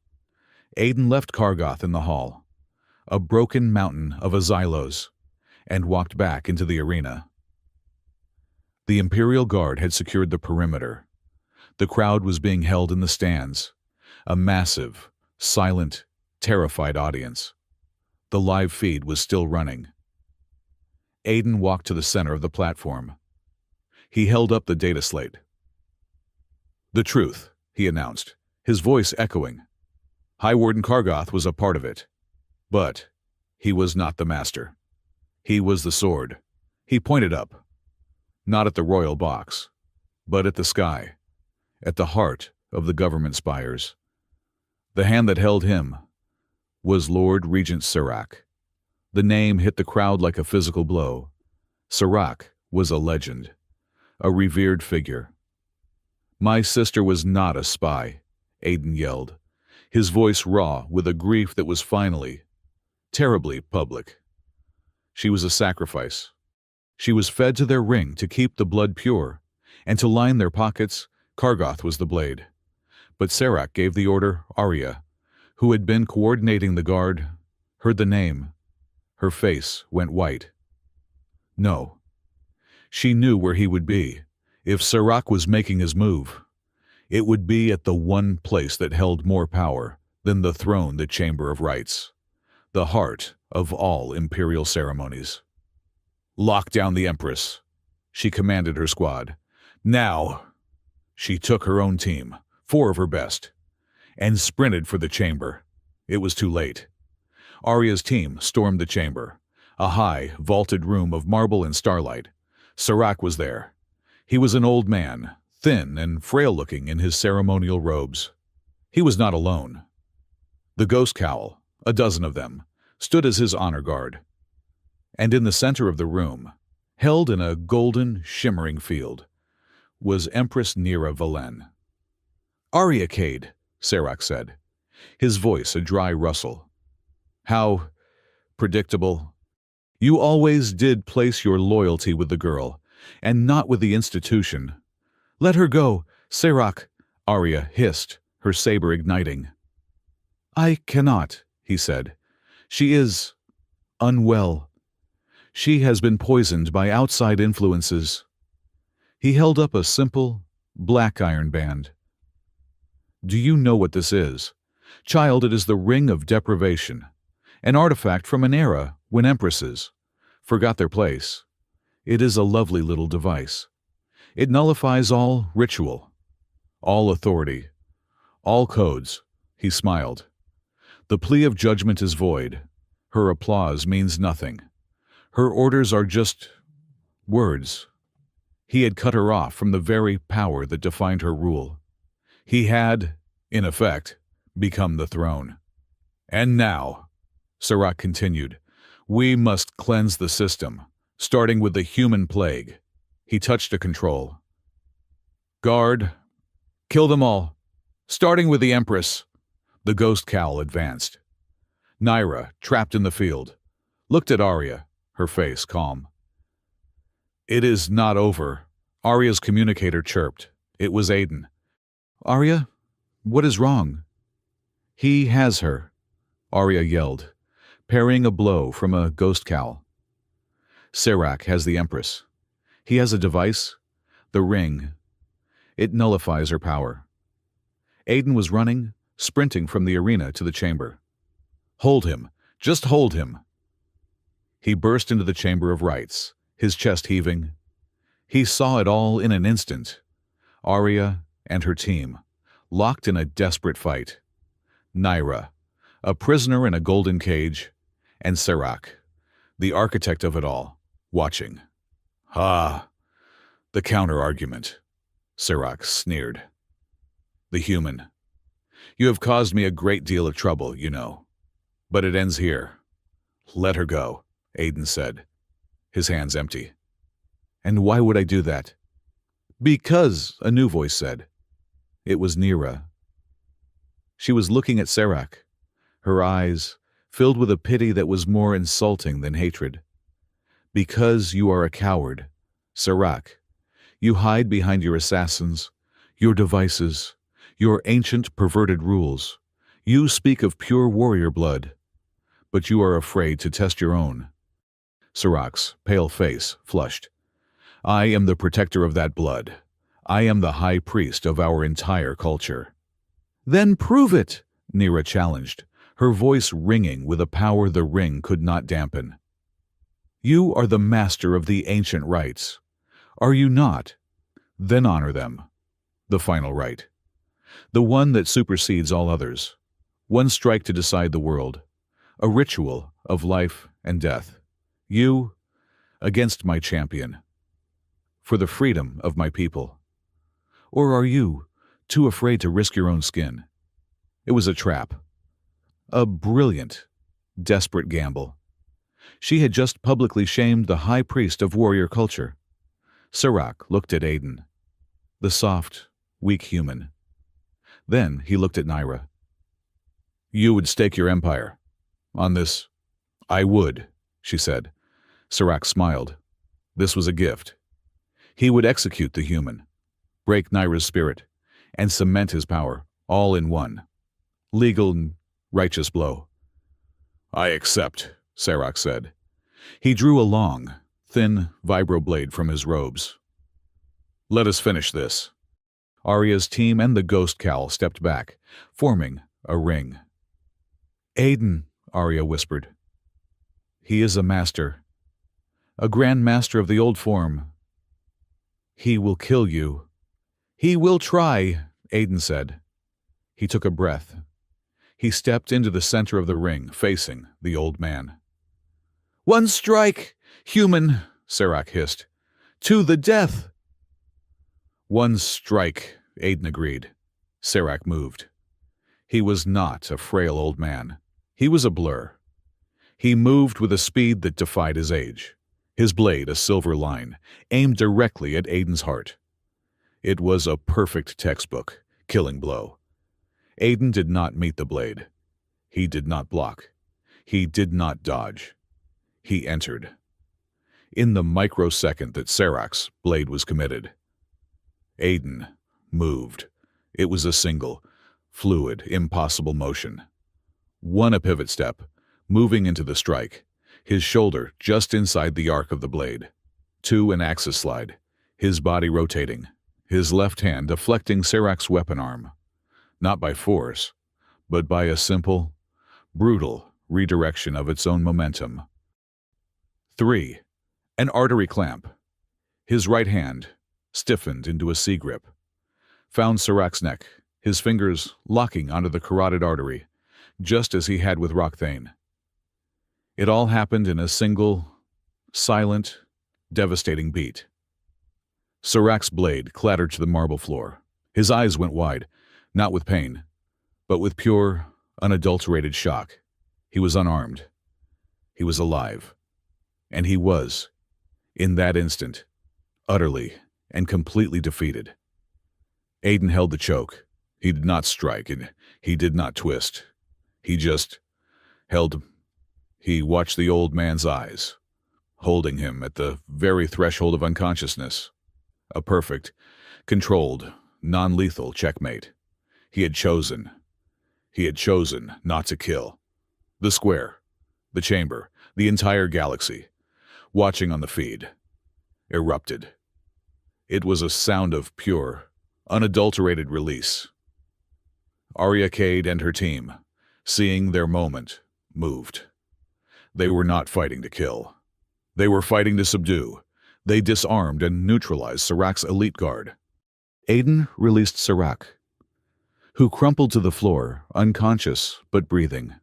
Aiden left Kargoth in the hall, a broken mountain of Azylos, and walked back into the arena. The Imperial Guard had secured the perimeter. The crowd was being held in the stands, a massive, silent, terrified audience. The live feed was still running. Aiden walked to the center of the platform. He held up the data slate. The truth, he announced, his voice echoing. High Warden Kargoth was a part of it. But he was not the master. He was the sword. He pointed up. Not at the royal box, but at the sky, at the heart of the government spires. The hand that held him was Lord Regent Sirach. The name hit the crowd like a physical blow. Sirach was a legend, a revered figure. My sister was not a spy, Aiden yelled, his voice raw with a grief that was finally, terribly public. She was a sacrifice. She was fed to their ring to keep the blood pure, and to line their pockets, Kargoth was the blade. But Sirach gave the order. Arya, who had been coordinating the guard, heard the name. Her face went white. No. She knew where he would be. If Sirach was making his move, it would be at the one place that held more power than the throne, the Chamber of Rites, the heart of all imperial ceremonies. Lock down the Empress, she commanded her squad. Now! She took her own team, 4 of her best, and sprinted for the chamber. It was too late. Arya's team stormed the chamber, a high, vaulted room of marble and starlight. Serac was there. He was an old man, thin and frail-looking in his ceremonial robes. He was not alone. The ghost cowl, a dozen of them, stood as his honor guard. And in the center of the room, held in a golden, shimmering field, was Empress Nira Valen. "Arya Cade," Serac said, his voice a dry rustle. "How predictable. You always did place your loyalty with the girl, and not with the institution." "Let her go, Serac," Arya hissed, her saber igniting. "I cannot," he said. "She is unwell. She has been poisoned by outside influences." He held up a simple, black iron band. "Do you know what this is? Child, it is the Ring of Deprivation, an artifact from an era when empresses forgot their place. It is a lovely little device. It nullifies all ritual, all authority, all codes." He smiled. "The plea of judgment is void. Her applause means nothing. Her orders are just words." He had cut her off from the very power that defined her rule. He had, in effect, become the throne. "And now," Serac continued, "we must cleanse the system, starting with the human plague." He touched a control. "Guard, kill them all, starting with the Empress." The ghost cowl advanced. Nira, trapped in the field, looked at Arya, her face calm. "It is not over," Arya's communicator chirped. It was Aiden. "Arya, what is wrong?" "He has her," Arya yelled, parrying a blow from a ghost cowl. "Serac has the Empress. He has a device, the ring. It nullifies her power." Aiden was running, sprinting from the arena to the chamber. "Hold him! Just hold him!" He burst into the Chamber of Rites, his chest heaving. He saw it all in an instant. Arya and her team, locked in a desperate fight. Nira, a prisoner in a golden cage, and Serac, the architect of it all, watching. "Ah, the counter-argument," Serac sneered. "The human. You have caused me a great deal of trouble, you know. But it ends here." "Let her go," Aiden said, his hands empty. "And why would I do that?" "Because," a new voice said. It was Nira. She was looking at Serac, her eyes filled with a pity that was more insulting than hatred. "Because you are a coward, Serac. You hide behind your assassins, your devices, your ancient perverted rules. You speak of pure warrior blood, but you are afraid to test your own." Serac's pale face flushed. "I am the protector of that blood. I am the high priest of our entire culture." "Then prove it," Nira challenged, her voice ringing with a power the ring could not dampen. "You are the master of the ancient rites. Are you not? Then honor them. The final rite. The one that supersedes all others. One strike to decide the world. A ritual of life and death. You against my champion. For the freedom of my people. Or are you too afraid to risk your own skin?" It was a trap. A brilliant, desperate gamble. She had just publicly shamed the high priest of warrior culture. Serac looked at Aiden, the soft, weak human. Then he looked at Nira. "You would stake your empire on this?" "I would," she said. Serac smiled. This was a gift. He would execute the human, break Nira's spirit, and cement his power, all in one. Legal and righteous blow. "I accept," Serac said. He drew a long, thin vibroblade from his robes. "Let us finish this." Arya's team and the ghost cowl stepped back, forming a ring. "Aiden," Arya whispered. "He is a master. A grand master of the old form. He will kill you." "He will try," Aiden said. He took a breath. He stepped into the center of the ring, facing the old man. "One strike, human," Serac hissed. To the death! One strike, Aiden agreed. Serac moved. He was not a frail old man. He was a blur. He moved with a speed that defied his age. His blade, a silver line, aimed directly at Aiden's heart. It was a perfect textbook, killing blow. Aiden did not meet the blade. He did not block. He did not dodge. He entered. In the microsecond that Serac's blade was committed, Aiden moved. It was a single, fluid, impossible motion. One, a pivot step, moving into the strike, his shoulder just inside the arc of the blade. Two, an axis slide, his body rotating, his left hand deflecting Serac's weapon arm. Not by force, but by a simple, brutal redirection of its own momentum. 3. An artery clamp. His right hand, stiffened into a C grip, found Serac's neck, his fingers locking onto the carotid artery, just as he had with Rockthane. It all happened in a single, silent, devastating beat. Serac's blade clattered to the marble floor. His eyes went wide, not with pain, but with pure, unadulterated shock. He was unarmed. He was alive. And he was, in that instant, utterly and completely defeated. Aiden held the choke. He did not strike, and he did not twist. He just held. He watched the old man's eyes, holding him at the very threshold of unconsciousness. A perfect, controlled, non-lethal checkmate. He had chosen not to kill. The square, the chamber, the entire galaxy, watching on the feed, erupted. It was a sound of pure, unadulterated release. Arya Cade and her team, seeing their moment, moved. They were not fighting to kill. They were fighting to subdue. They disarmed and neutralized Serac's elite guard. Aiden released Serac, who crumpled to the floor, unconscious but breathing.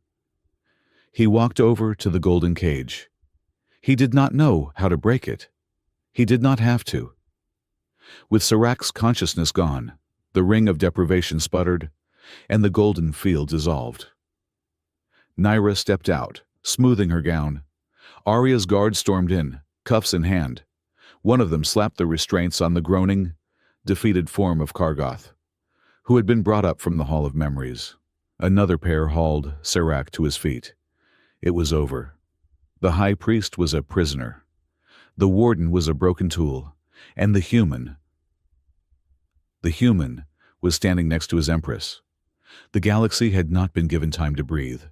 He walked over to the golden cage. He did not know how to break it. He did not have to. With Serac's consciousness gone, the ring of deprivation sputtered, and the golden field dissolved. Naira stepped out, smoothing her gown. Arya's guard stormed in, cuffs in hand. One of them slapped the restraints on the groaning, defeated form of Kargoth, who had been brought up from the Hall of Memories. Another pair hauled Serac to his feet. It was over. The high priest was a prisoner. The warden was a broken tool, and the human was standing next to his empress. The galaxy had not been given time to breathe.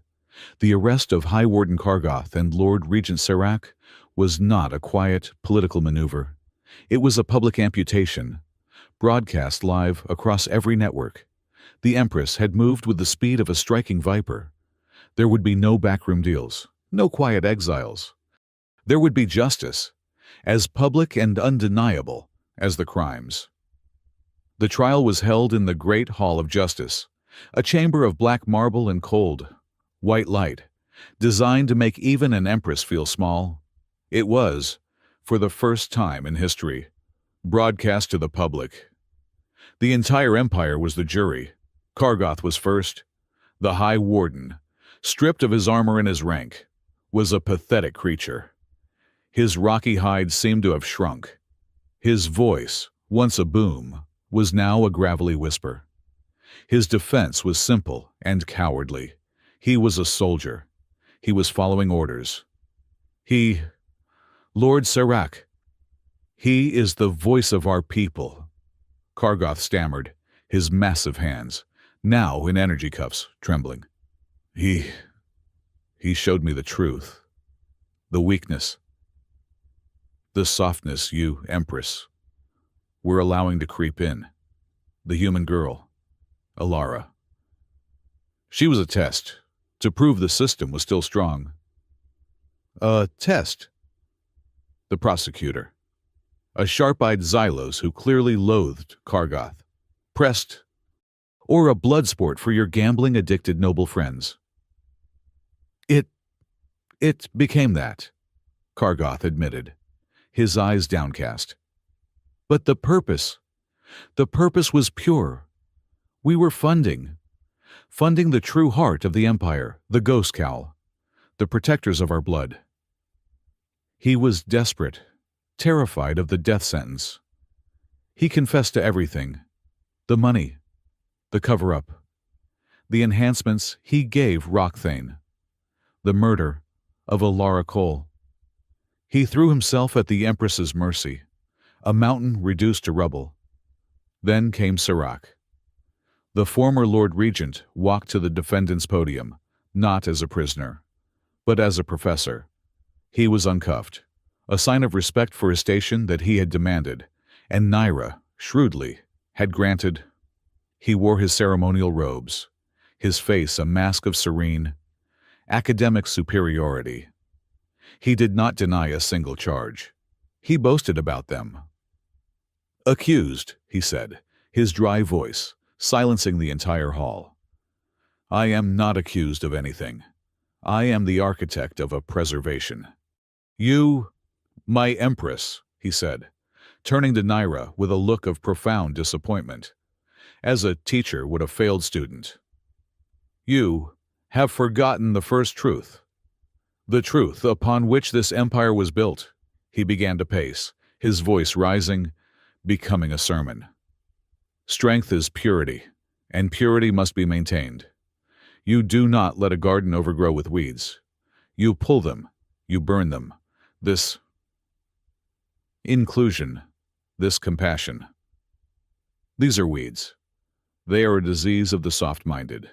The arrest of High Warden Kargoth and Lord Regent Serac was not a quiet political maneuver. It was a public amputation, broadcast live across every network. The Empress had moved with the speed of a striking viper. There would be no backroom deals, no quiet exiles. There would be justice, as public and undeniable as the crimes. The trial was held in the Great Hall of Justice, a chamber of black marble and cold, white light, designed to make even an empress feel small. It was, for the first time in history, broadcast to the public. The entire empire was the jury. Kargoth was first. The High Warden, stripped of his armor and his rank, was a pathetic creature. His rocky hide seemed to have shrunk. His voice, once a boom, was now a gravelly whisper. His defense was simple and cowardly. He was a soldier. He was following orders. Lord Serac, he is the voice of our people. Kargoth stammered, his massive hands, now in energy cuffs, trembling. He showed me the truth, the weakness, the softness you, Empress, were allowing to creep in. The human girl, Alara. She was a test, to prove the system was still strong. A test. The prosecutor, a sharp-eyed Xylos who clearly loathed Kargoth, pressed, or a blood sport for your gambling-addicted noble friends. It became that, Kargoth admitted, his eyes downcast. But the purpose was pure. We were funding the true heart of the empire, the ghost cowl, the protectors of our blood. He was desperate, terrified of the death sentence. He confessed to everything: the money, the cover-up, the enhancements he gave Rockthane, the murder of Alara Cole. He threw himself at the Empress's mercy, a mountain reduced to rubble. Then came Serac. The former Lord Regent walked to the defendant's podium, not as a prisoner, but as a professor. He was uncuffed, a sign of respect for his station that he had demanded, and Naira, shrewdly, had granted. He wore his ceremonial robes, his face a mask of serene, academic superiority. He did not deny a single charge. He boasted about them. "Accused," he said, his dry voice silencing the entire hall. "I am not accused of anything. I am the architect of a preservation." "You, my Empress," he said, turning to Naira with a look of profound disappointment, as a teacher would a failed student. "You have forgotten the first truth. The truth upon which this empire was built." He began to pace, his voice rising, becoming a sermon. "Strength is purity, and purity must be maintained. You do not let a garden overgrow with weeds. You pull them, you burn them. This inclusion, this compassion. These are weeds. They are a disease of the soft-minded."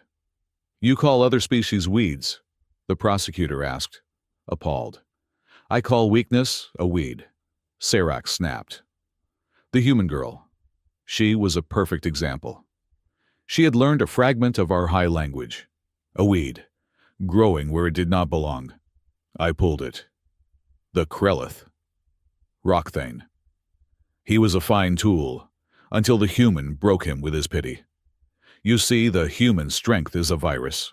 "You call other species weeds?" the prosecutor asked, appalled. "I call weakness a weed," Serac snapped. The human girl. She was a perfect example. She had learned a fragment of our high language. A weed, growing where it did not belong. I pulled it. The Krellith. Rockthane. He was a fine tool, until the human broke him with his pity. You see, the human strength is a virus.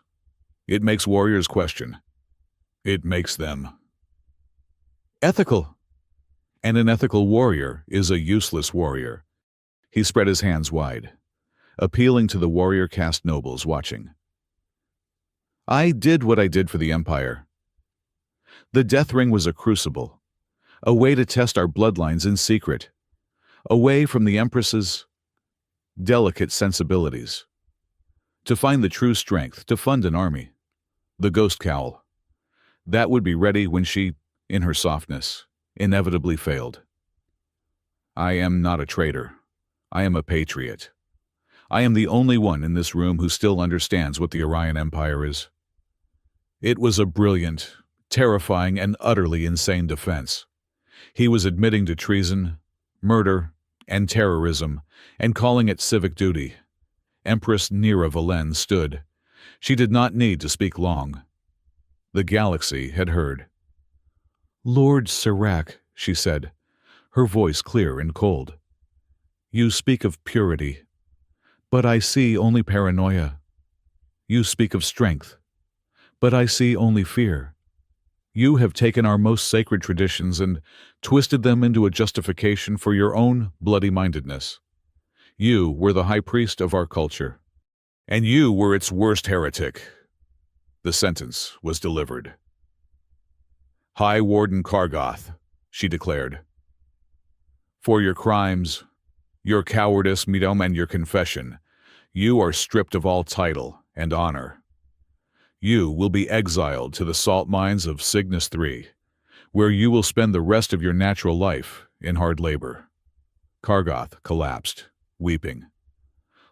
It makes warriors question. It makes them ethical. And an ethical warrior is a useless warrior. He spread his hands wide, appealing to the warrior caste nobles watching. "I did what I did for the Empire. The Death Ring was a crucible, a way to test our bloodlines in secret, away from the Empress's delicate sensibilities, to find the true strength to fund an army. The ghost cowl. That would be ready when she, in her softness, inevitably failed. I am not a traitor. I am a patriot. I am the only one in this room who still understands what the Orion Empire is." It was a brilliant, terrifying, and utterly insane defense. He was admitting to treason, murder, and terrorism, and calling it civic duty. Empress Nira Valen stood. She did not need to speak long. The galaxy had heard. "Lord Serac," she said, her voice clear and cold. "You speak of purity, but I see only paranoia. You speak of strength, but I see only fear. You have taken our most sacred traditions and twisted them into a justification for your own bloody-mindedness. You were the high priest of our culture, and you were its worst heretic." The sentence was delivered. "High Warden Kargoth," she declared, "for your crimes, your cowardice, Midom, and your confession, you are stripped of all title and honor. You will be exiled to the salt mines of Cygnus III, where you will spend the rest of your natural life in hard labor." Kargoth collapsed, weeping.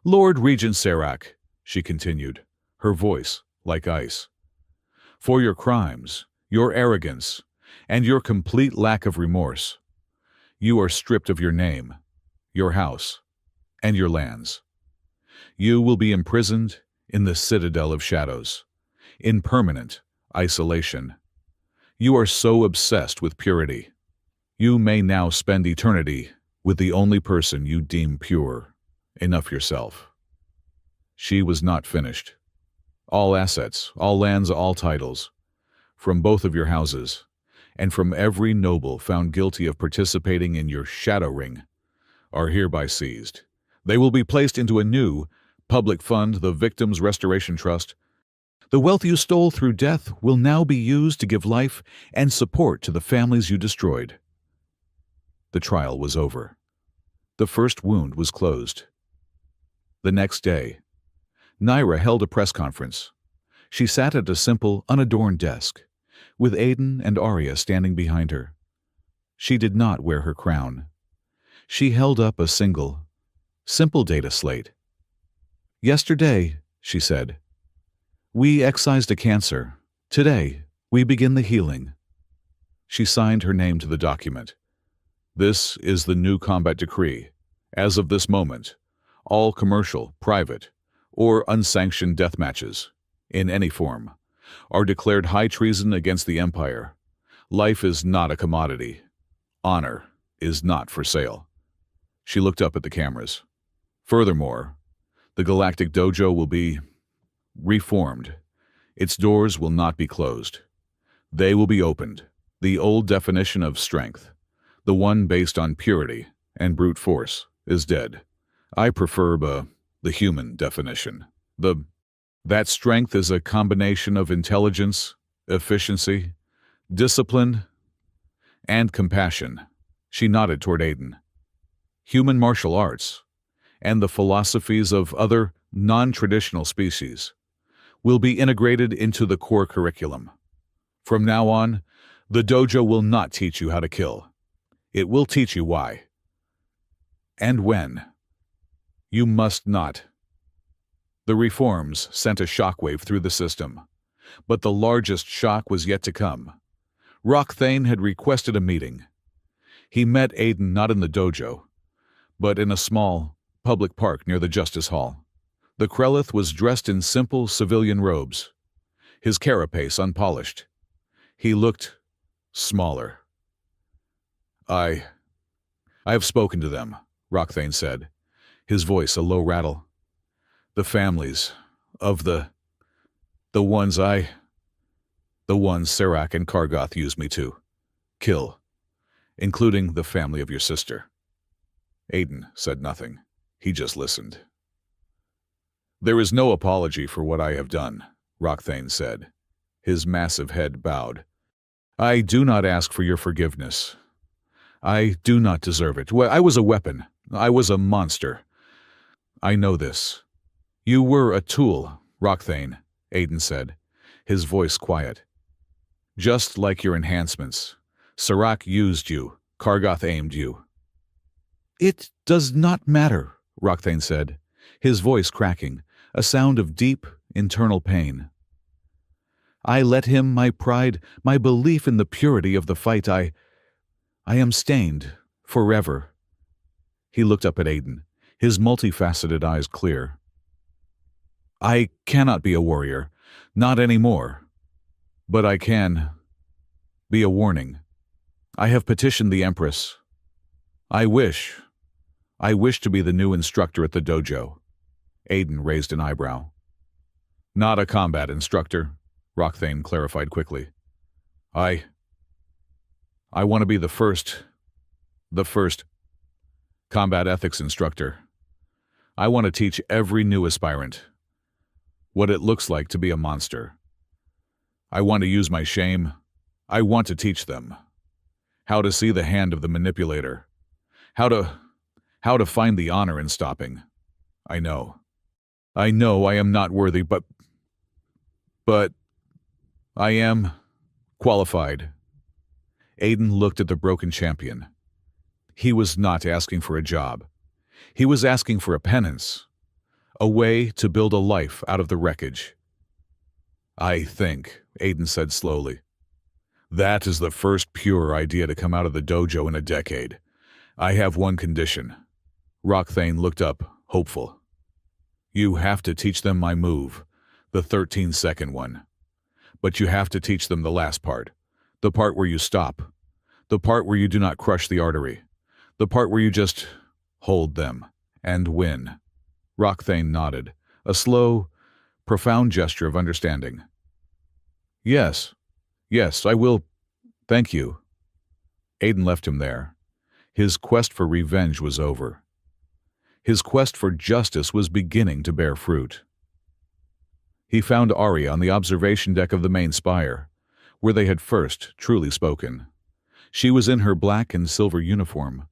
"Lord Regent Serac," she continued, her voice like ice, "for your crimes, your arrogance, and your complete lack of remorse, you are stripped of your name, your house, and your lands. You will be imprisoned in the Citadel of Shadows, in permanent isolation. You are so obsessed with purity. You may now spend eternity with the only person you deem pure, enough yourself." She was not finished. "All assets, all lands, all titles, from both of your houses, and from every noble found guilty of participating in your shadow ring, are hereby seized. They will be placed into a new public fund, the Victims' Restoration Trust. The wealth you stole through death will now be used to give life and support to the families you destroyed. The trial was over. The first wound was closed. The next day, Naira held a press conference. She sat at a simple, unadorned desk, with Aiden and Arya standing behind her. She did not wear her crown. She held up a simple data slate. "Yesterday," she said, "we excised a cancer. Today, we begin the healing." She signed her name to the document. "This is the new combat decree. As of this moment, all commercial, private, or unsanctioned death matches, in any form, are declared high treason against the Empire. Life is not a commodity. Honor is not for sale." She looked up at the cameras. "Furthermore, the Galactic Dojo will be reformed. Its doors will not be closed. They will be opened. The old definition of strength, the one based on purity and brute force, is dead. I prefer the human definition. That strength is a combination of intelligence, efficiency, discipline, and compassion." She nodded toward Aiden. "Human martial arts, and the philosophies of other non-traditional species, will be integrated into the core curriculum. From now on, the dojo will not teach you how to kill. It will teach you why. And when. You must not." The reforms sent a shockwave through the system, but the largest shock was yet to come. Rockthane had requested a meeting. He met Aiden not in the dojo, but in a small, public park near the Justice Hall. The Krellith was dressed in simple civilian robes, his carapace unpolished. He looked smaller. I have spoken to them," Rockthane said, his voice a low rattle. "The families of the ones Serac and Kargoth used me to kill, including the family of your sister." Aiden said nothing. He just listened. "There is no apology for what I have done," Rockthane said. His massive head bowed. "I do not ask for your forgiveness. I do not deserve it. I was a weapon. I was a monster. I know this." "You were a tool, Rockthane," Aiden said, his voice quiet. "Just like your enhancements. Serac used you. Kargoth aimed you." "It does not matter," Rockthane said, his voice cracking, a sound of deep, internal pain. "I let him, my pride, my belief in the purity of the fight. I am stained, forever." He looked up at Aiden, his multifaceted eyes clear. "I cannot be a warrior, not anymore. But I can be a warning. I have petitioned the Empress. I wish to be the new instructor at the dojo." Aiden raised an eyebrow. "Not a combat instructor," Rockthane clarified quickly. I want to be the first combat ethics instructor. I want to teach every new aspirant what it looks like to be a monster. I want to use my shame. I want to teach them how to see the hand of the manipulator, how to find the honor in stopping. I know I am not worthy, but I am qualified." Aiden looked at the broken champion. He was not asking for a job. He was asking for a penance, a way to build a life out of the wreckage. "I think," Aiden said slowly, "that is the first pure idea to come out of the dojo in a decade. I have one condition." Rockthane looked up, hopeful. "You have to teach them my move, the 13-second one. But you have to teach them the last part, the part where you stop, the part where you do not crush the artery, the part where you just hold them and win." Rockthane nodded, a slow, profound gesture of understanding. Yes, I will. Thank you." Aiden left him there. His quest for revenge was over. His quest for justice was beginning to bear fruit. He found Arya on the observation deck of the main spire, where they had first truly spoken. She was in her black and silver uniform,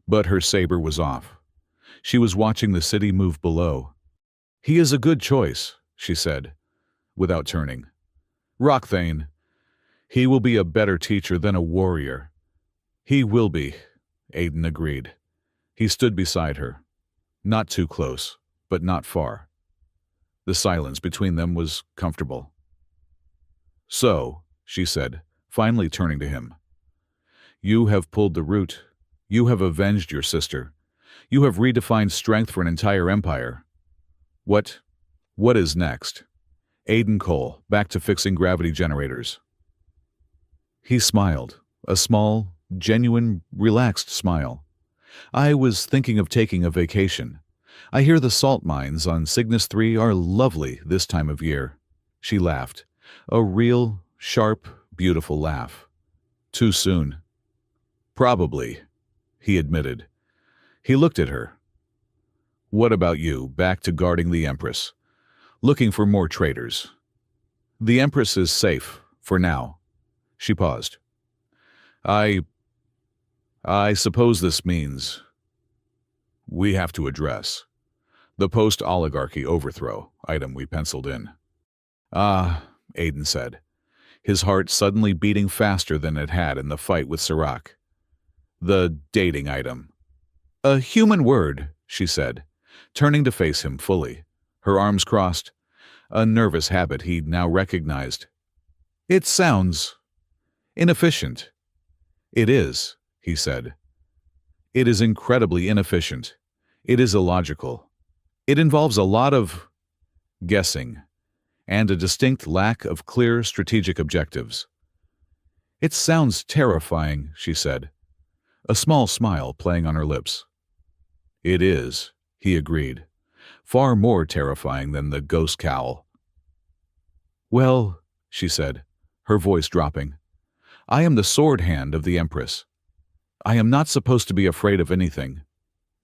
but her saber was off. She was watching the city move below. "He is a good choice," she said, without turning. "Rockthane. He will be a better teacher than a warrior." "He will be," Aiden agreed. He stood beside her. Not too close, but not far. The silence between them was comfortable. "So," she said, finally turning to him, "you have pulled the root. You have avenged your sister. You have redefined strength for an entire empire. What is next?" Aiden Cole, back to fixing gravity generators. He smiled, a small, genuine, relaxed smile. "I was thinking of taking a vacation. I hear the salt mines on Cygnus 3 are lovely this time of year." She laughed, a real, sharp, beautiful laugh. "Too soon." "Probably," he admitted. He looked at her. "What about you, back to guarding the Empress? Looking for more traitors?" "The Empress is safe, for now." She paused. I suppose this means we have to address the post-oligarchy overthrow item we penciled in." "Ah," Aiden said, his heart suddenly beating faster than it had in the fight with Sirach. "The dating item." "A human word," she said, turning to face him fully, her arms crossed, a nervous habit he now recognized. "It sounds inefficient." "It is," he said. "It is incredibly inefficient. It is illogical. It involves a lot of guessing and a distinct lack of clear strategic objectives." "It sounds terrifying," she said, a small smile playing on her lips. "It is," he agreed, "far more terrifying than the ghost cowl." "Well," she said, her voice dropping, "I am the sword hand of the Empress. I am not supposed to be afraid of anything."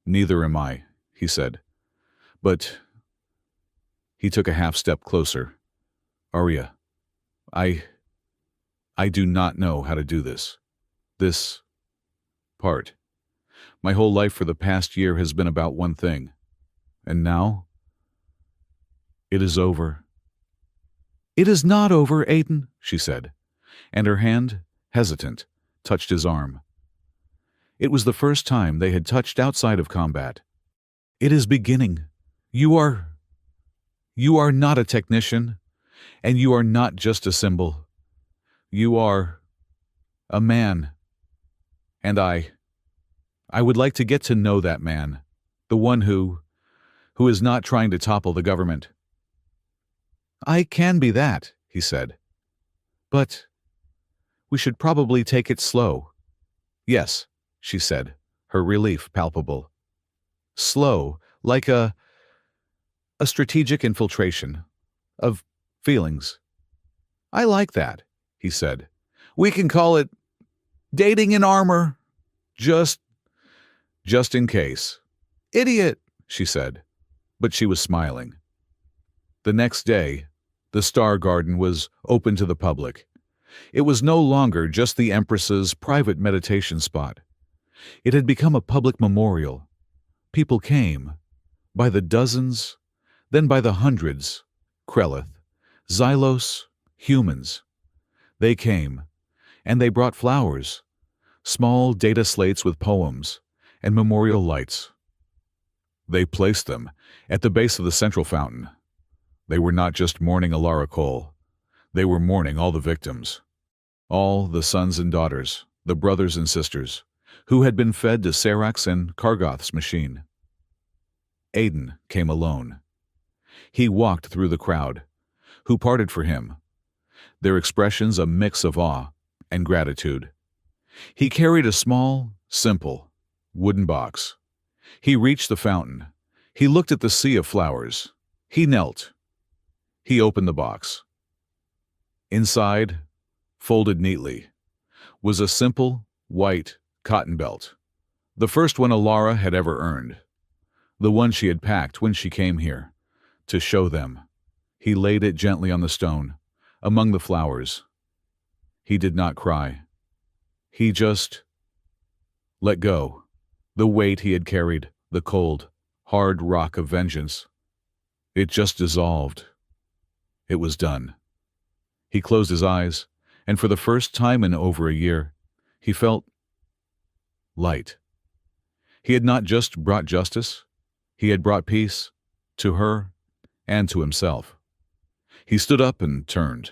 "Neither am I," he said. "But—" He took a half step closer. "Arya, I do not know how to do this. This part. My whole life for the past year has been about one thing. And now? It is over." "It is not over, Aiden," she said, and her hand, hesitant, touched his arm. It was the first time they had touched outside of combat. "It is beginning. You are not a technician, and you are not just a symbol. You are a man. And I would like to get to know that man, the one who is not trying to topple the government." "I can be that," he said. "But we should probably take it slow." "Yes," she said, her relief palpable. "Slow, like a strategic infiltration of feelings." "I like that," he said. "We can call it dating in armor. Just in case." "Idiot," she said, but she was smiling. The next day, the Star Garden was open to the public. It was no longer just the Empress's private meditation spot. It had become a public memorial. People came, by the dozens, then by the hundreds. Krelith, Xylos, humans. They came, and they brought flowers, small data slates with poems, and memorial lights. They placed them at the base of the central fountain. They were not just mourning Alara Cole. They were mourning all the victims. All the sons and daughters, the brothers and sisters, who had been fed to Serax and Kargoth's machine. Aiden came alone. He walked through the crowd, who parted for him, their expressions a mix of awe and gratitude. He carried a small, simple, wooden box. He reached the fountain. He looked at the sea of flowers. He knelt. He opened the box. Inside, folded neatly, was a simple, white cotton belt, the first one Alara had ever earned. the one she had packed when she came here, to show them. He laid it gently on the stone, among the flowers. He did not cry. He just let go. The weight he had carried, the cold, hard rock of vengeance. It just dissolved. It was done. He closed his eyes, and for the first time in over a year, he felt light. He had not just brought justice, he had brought peace to her and to himself. He stood up and turned,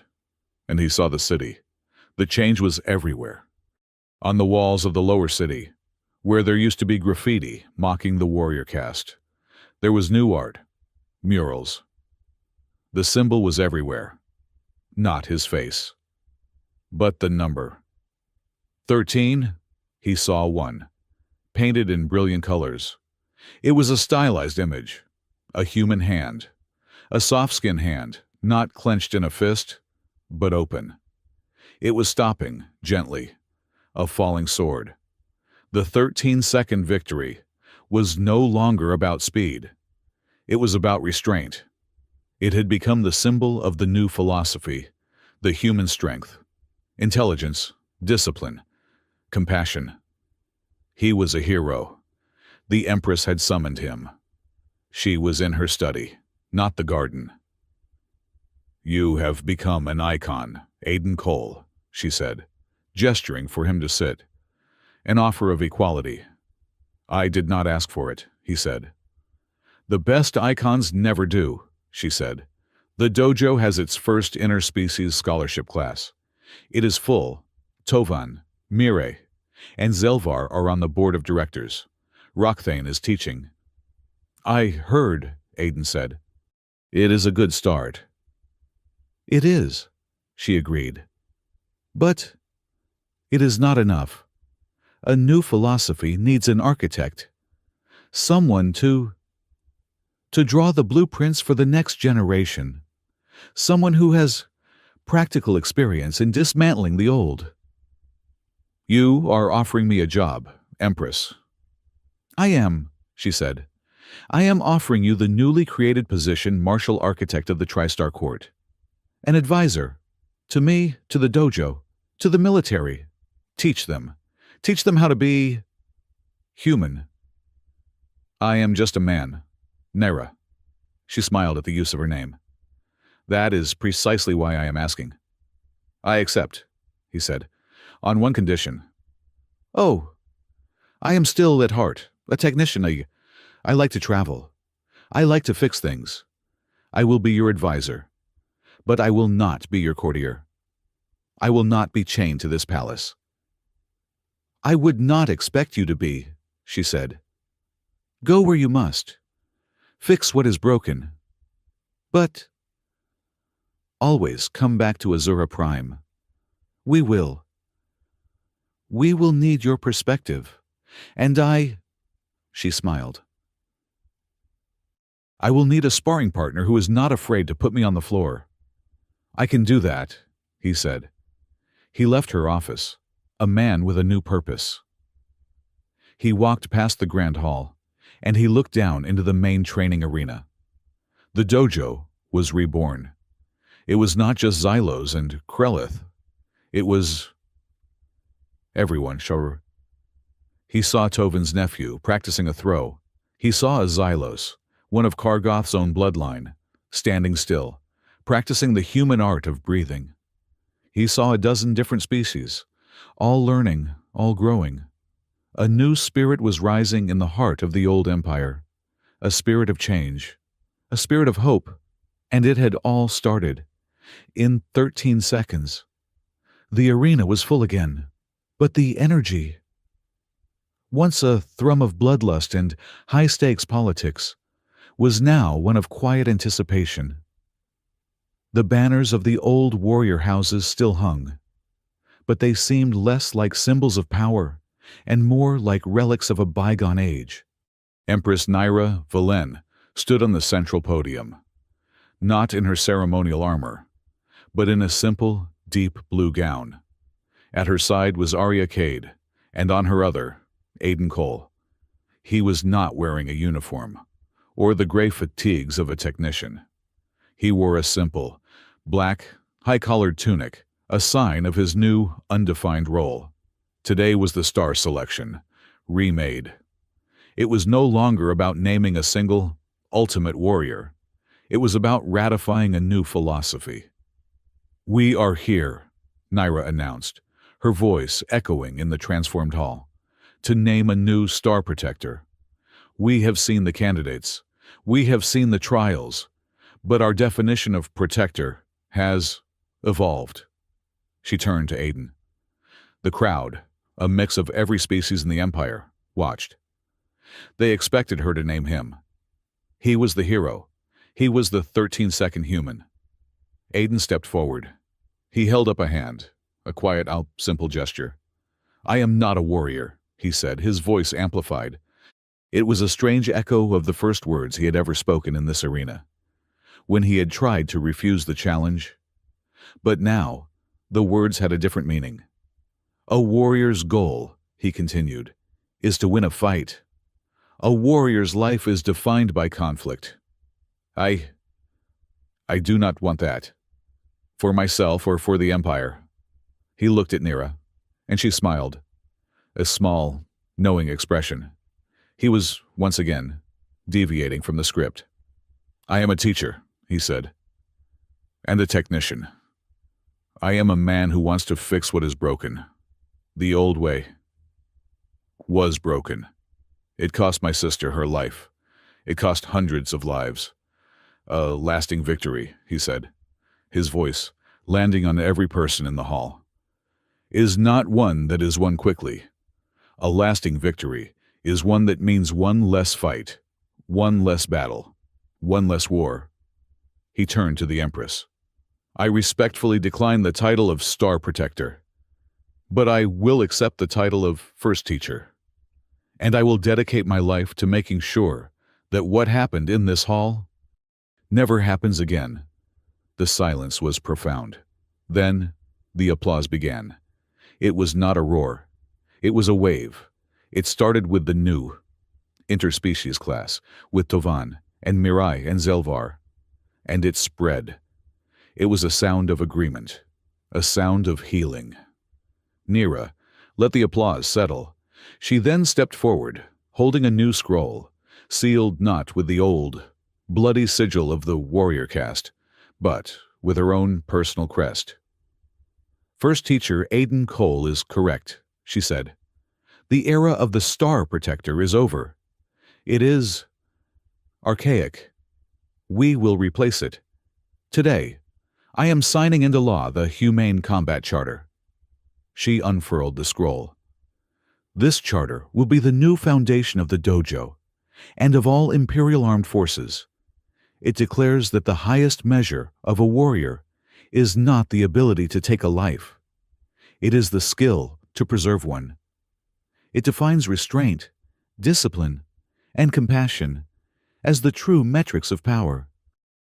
and he saw the city. The change was everywhere. On the walls of the lower city, where there used to be graffiti mocking the warrior caste, there was new art, murals. The symbol was everywhere. Not his face, but the number. 13, he saw one, painted in brilliant colors. It was a stylized image, a human hand, a soft-skinned hand, not clenched in a fist, but open. It was stopping, gently, a falling sword. The 13-second victory was no longer about speed. It was about restraint. It had become the symbol of the new philosophy, the human strength, intelligence, discipline, compassion. He was a hero. The Empress had summoned him. She was in her study, not the garden. "You have become an icon, Aiden Cole," she said, gesturing for him to sit. "An offer of equality." "I did not ask for it," he said. "The best icons never do," she said. "The dojo has its first interspecies scholarship class. It is full. Tovan, Mire, and Zelvar are on the board of directors. Rockthane is teaching." "I heard," Aiden said. "It is a good start." "It is," she agreed. "But it is not enough. A new philosophy needs an architect, someone to draw the blueprints for the next generation, someone who has practical experience in dismantling the old." "You are offering me a job, Empress." "I am," she said. "I am offering you the newly created position Martial Architect of the TriStar Court. An advisor. To me, to the dojo, to the military. Teach them. Teach them how to be human." "I am just a man. Naira." She smiled at the use of her name. "That is precisely why I am asking." "I accept," he said, "on one condition." "Oh, I am still at heart a technician. I like to travel. I like to fix things. I will be your advisor. But I will not be your courtier. I will not be chained to this palace." "I would not expect you to be," she said. "Go where you must. Fix what is broken. But always come back to Azura Prime. We will. We will need your perspective. And she smiled. "I will need a sparring partner who is not afraid to put me on the floor." "I can do that," he said. He left her office, a man with a new purpose. He walked past the grand hall, and he looked down into the main training arena. The dojo was reborn. It was not just Xylos and Krelith. It was everyone. He saw Tovin's nephew practicing a throw. He saw a Xylos, one of Kargoth's own bloodline, standing still, practicing the human art of breathing. He saw a dozen different species, all learning, all growing. A new spirit was rising in the heart of the old empire, a spirit of change, a spirit of hope, and it had all started. In 13 seconds, the arena was full again, but the energy, once a thrum of bloodlust and high-stakes politics, was now one of quiet anticipation. The banners of the old warrior houses still hung, but they seemed less like symbols of power and more like relics of a bygone age. Empress Naira Valen stood on the central podium, not in her ceremonial armor, but in a simple, deep blue gown. At her side was Arya Cade, and on her other, Aiden Cole. He was not wearing a uniform. or the gray fatigues of a technician. He wore a simple, black, high-collared tunic, a sign of his new, undefined role. Today was the star selection, remade. It was no longer about naming a single, ultimate warrior. It was about ratifying a new philosophy. "We are here," Naira announced, her voice echoing in the transformed hall, "to name a new star protector. We have seen the candidates. We have seen the trials. But our definition of protector has evolved." She turned to Aiden. The crowd, a mix of every species in the Empire, watched. They expected her to name him. He was the hero. He was the 13-second human. Aiden stepped forward. He held up a hand, a quiet, simple gesture. "I am not a warrior," he said, his voice amplified. It was a strange echo of the first words he had ever spoken in this arena, when he had tried to refuse the challenge. But now, the words had a different meaning. "A warrior's goal," he continued, "is to win a fight. A warrior's life is defined by conflict. I do not want that. For myself or for the Empire." He looked at Nira, and she smiled, a small, knowing expression. He was, once again, deviating from the script. "I am a teacher," he said, "and a technician. I am a man who wants to fix what is broken. The old way was broken. It cost my sister her life. It cost hundreds of lives. A lasting victory," he said, his voice landing on every person in the hall, "is not one that is won quickly. A lasting victory is one that means one less fight, one less battle, one less war." He turned to the Empress. "I respectfully decline the title of Star Protector, but I will accept the title of First Teacher. And I will dedicate my life to making sure that what happened in this hall never happens again." The silence was profound. Then the applause began. It was not a roar. It was a wave. It started with the new interspecies class, with Tovan and Mirai and Zelvar. And it spread. It was a sound of agreement, a sound of healing. Nira let the applause settle. She then stepped forward, holding a new scroll, sealed not with the old, bloody sigil of the warrior caste, but with her own personal crest. "First Teacher Aiden Cole is correct," she said. "The era of the Star Protector is over. It is archaic. We will replace it. Today, I am signing into law the Humane Combat Charter." She unfurled the scroll. "This charter will be the new foundation of the Dojo and of all Imperial Armed Forces. It declares that the highest measure of a warrior is not the ability to take a life. It is the skill to preserve one. It defines restraint, discipline, and compassion as the true metrics of power.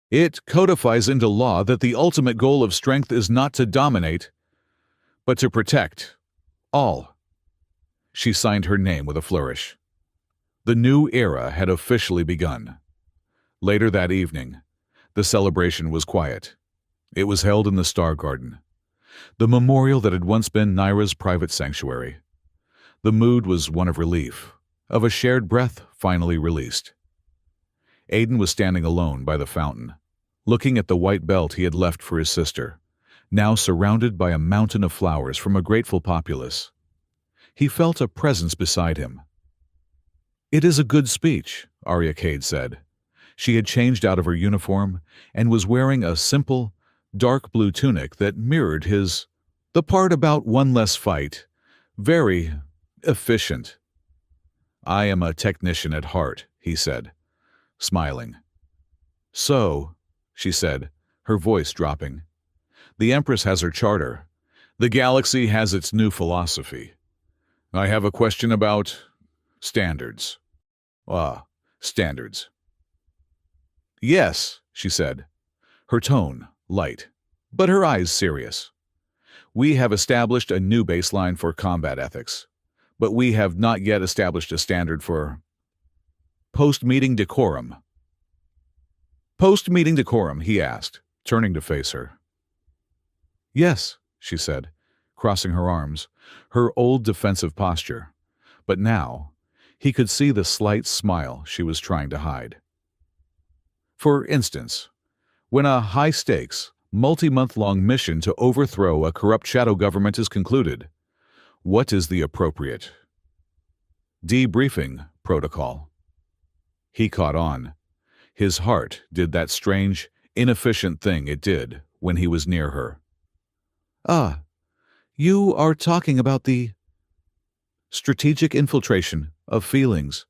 It codifies into law that the ultimate goal of strength is not to dominate, but to protect all." She signed her name with a flourish. The new era had officially begun. Later that evening, the celebration was quiet. It was held in the Star Garden, the memorial that had once been Naira's private sanctuary. The mood was one of relief, of a shared breath finally released. Aiden was standing alone by the fountain, looking at the white belt he had left for his sister, now surrounded by a mountain of flowers from a grateful populace. He felt a presence beside him. "It is a good speech," Arya Cade said. She had changed out of her uniform and was wearing a simple, dark blue tunic that mirrored his. The part about one less fight. Very efficient. "I am a technician at heart," he said, smiling. "So," she said, her voice dropping, "the Empress has her charter. The galaxy has its new philosophy. I have a question about standards." Standards. "Yes," she said, her tone light, but her eyes serious. "We have established a new baseline for combat ethics, but we have not yet established a standard for post-meeting decorum." Post-meeting decorum, he asked, turning to face her. Yes, she said, crossing her arms, her old defensive posture. But now, he could see the slight smile she was trying to hide. For instance, when a high-stakes, multi-month-long mission to overthrow a corrupt shadow government is concluded, what is the appropriate debriefing protocol? He caught on. His heart did that strange, inefficient thing it did when he was near her. Ah, you are talking about the strategic infiltration of feelings.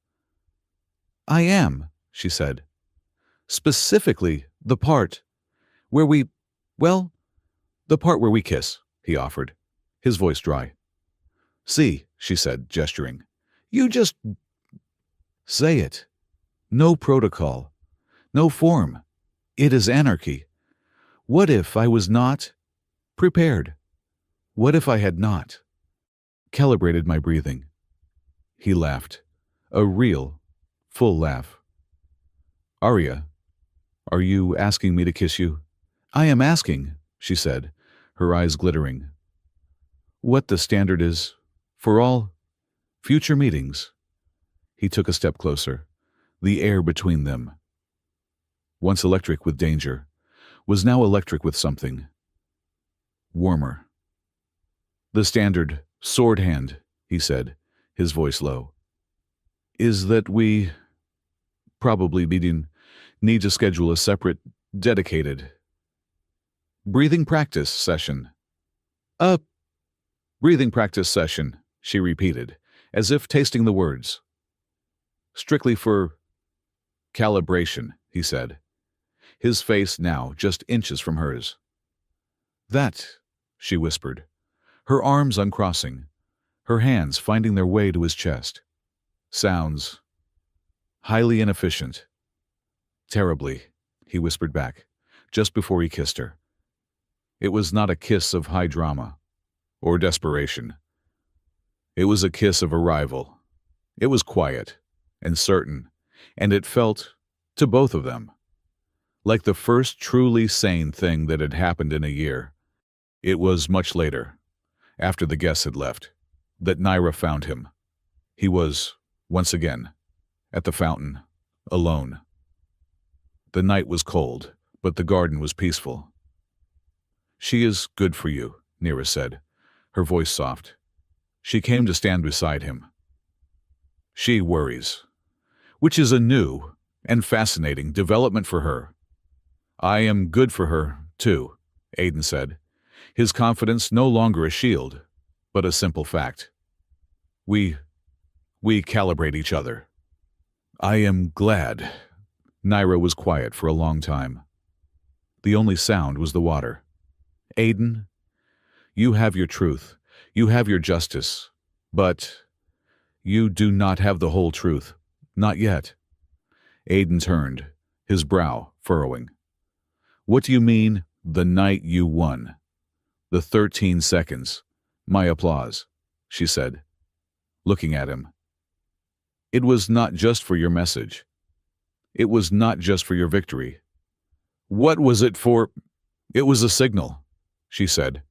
I am, she said. Specifically, the part where we kiss, he offered, his voice dry. See, she said, gesturing. You just say it. No protocol. No form. It is anarchy. What if I was not prepared? What if I had not calibrated my breathing? He laughed. A real, full laugh. Arya, are you asking me to kiss you? I am asking, she said, her eyes glittering. What the standard is for all future meetings. He took a step closer. The air between them, once electric with danger, was now electric with something warmer. The standard sword hand, he said, his voice low, is that we probably need to schedule a separate, dedicated breathing practice session. A breathing practice session, she repeated, as if tasting the words. Strictly for calibration, he said, his face now just inches from hers. That, she whispered, her arms uncrossing, her hands finding their way to his chest. Sounds highly inefficient. Terribly, he whispered back, just before he kissed her. It was not a kiss of high drama or desperation. It was a kiss of arrival. It was quiet and certain, and it felt, to both of them, like the first truly sane thing that had happened in a year. It was much later, after the guests had left, that Naira found him. He was, once again, at the fountain, alone. The night was cold, but the garden was peaceful. She is good for you, Naira said, her voice soft. She came to stand beside him. She worries, which is a new and fascinating development for her. I am good for her, too, Aiden said, his confidence no longer a shield, but a simple fact. We calibrate each other. I am glad. Naira was quiet for a long time. The only sound was the water. Aiden, you have your truth, you have your justice, but you do not have the whole truth. Not yet. Aiden turned, his brow furrowing. What do you mean, the night you won? The 13 seconds. My applause, she said, looking at him. It was not just for your message. It was not just for your victory. What was it for? It was a signal, she said.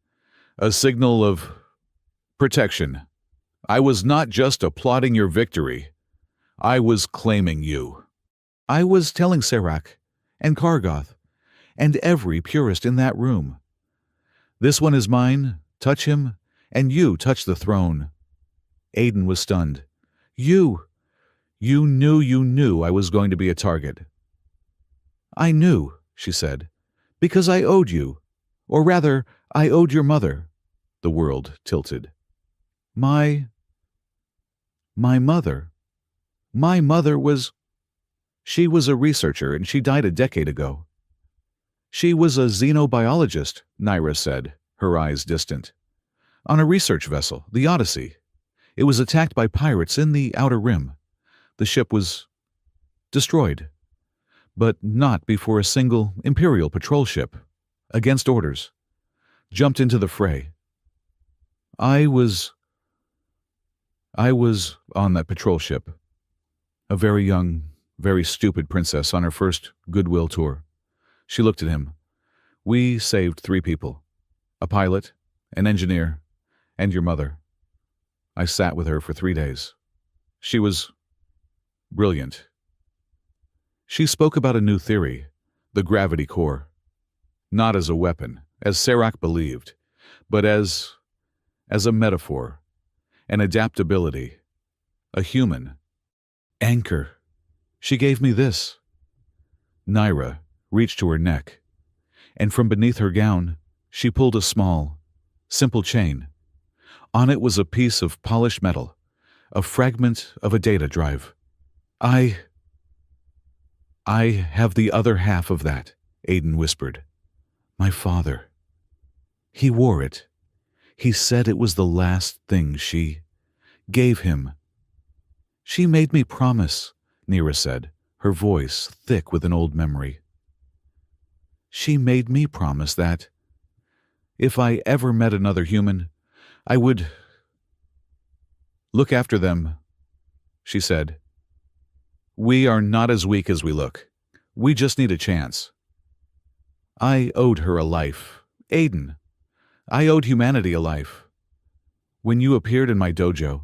A signal of protection. I was not just applauding your victory. I was claiming you. I was telling Serac and Kargoth and every purist in that room. This one is mine, touch him, and you touch the throne. Aiden was stunned. You knew I was going to be a target. I knew, she said, because I owed you. Or rather, I owed your mother. The world tilted. My mother. My mother was... She was a researcher and she died a decade ago. She was a xenobiologist, Naira said, her eyes distant. On a research vessel, the Odyssey. It was attacked by pirates in the Outer Rim. The ship was destroyed, but not before a single Imperial patrol ship, against orders, jumped into the fray. I was on that patrol ship, a very young, very stupid princess on her first goodwill tour. She looked at him. We saved 3 people. A pilot, an engineer, and your mother. I sat with her for 3 days. She was brilliant. She spoke about a new theory, the gravity core. Not as a weapon, as Serac believed, but as a metaphor, an adaptability, a human anchor. She gave me this. Naira reached to her neck, and from beneath her gown, she pulled a small, simple chain. On it was a piece of polished metal, a fragment of a data drive. I have the other half of that, Aiden whispered. My father. He wore it. He said it was the last thing she gave him. She made me promise, Nira said, her voice thick with an old memory. She made me promise that if I ever met another human, I would look after them, she said. We are not as weak as we look. We just need a chance. I owed her a life. Aiden. I owed humanity a life. When you appeared in my dojo,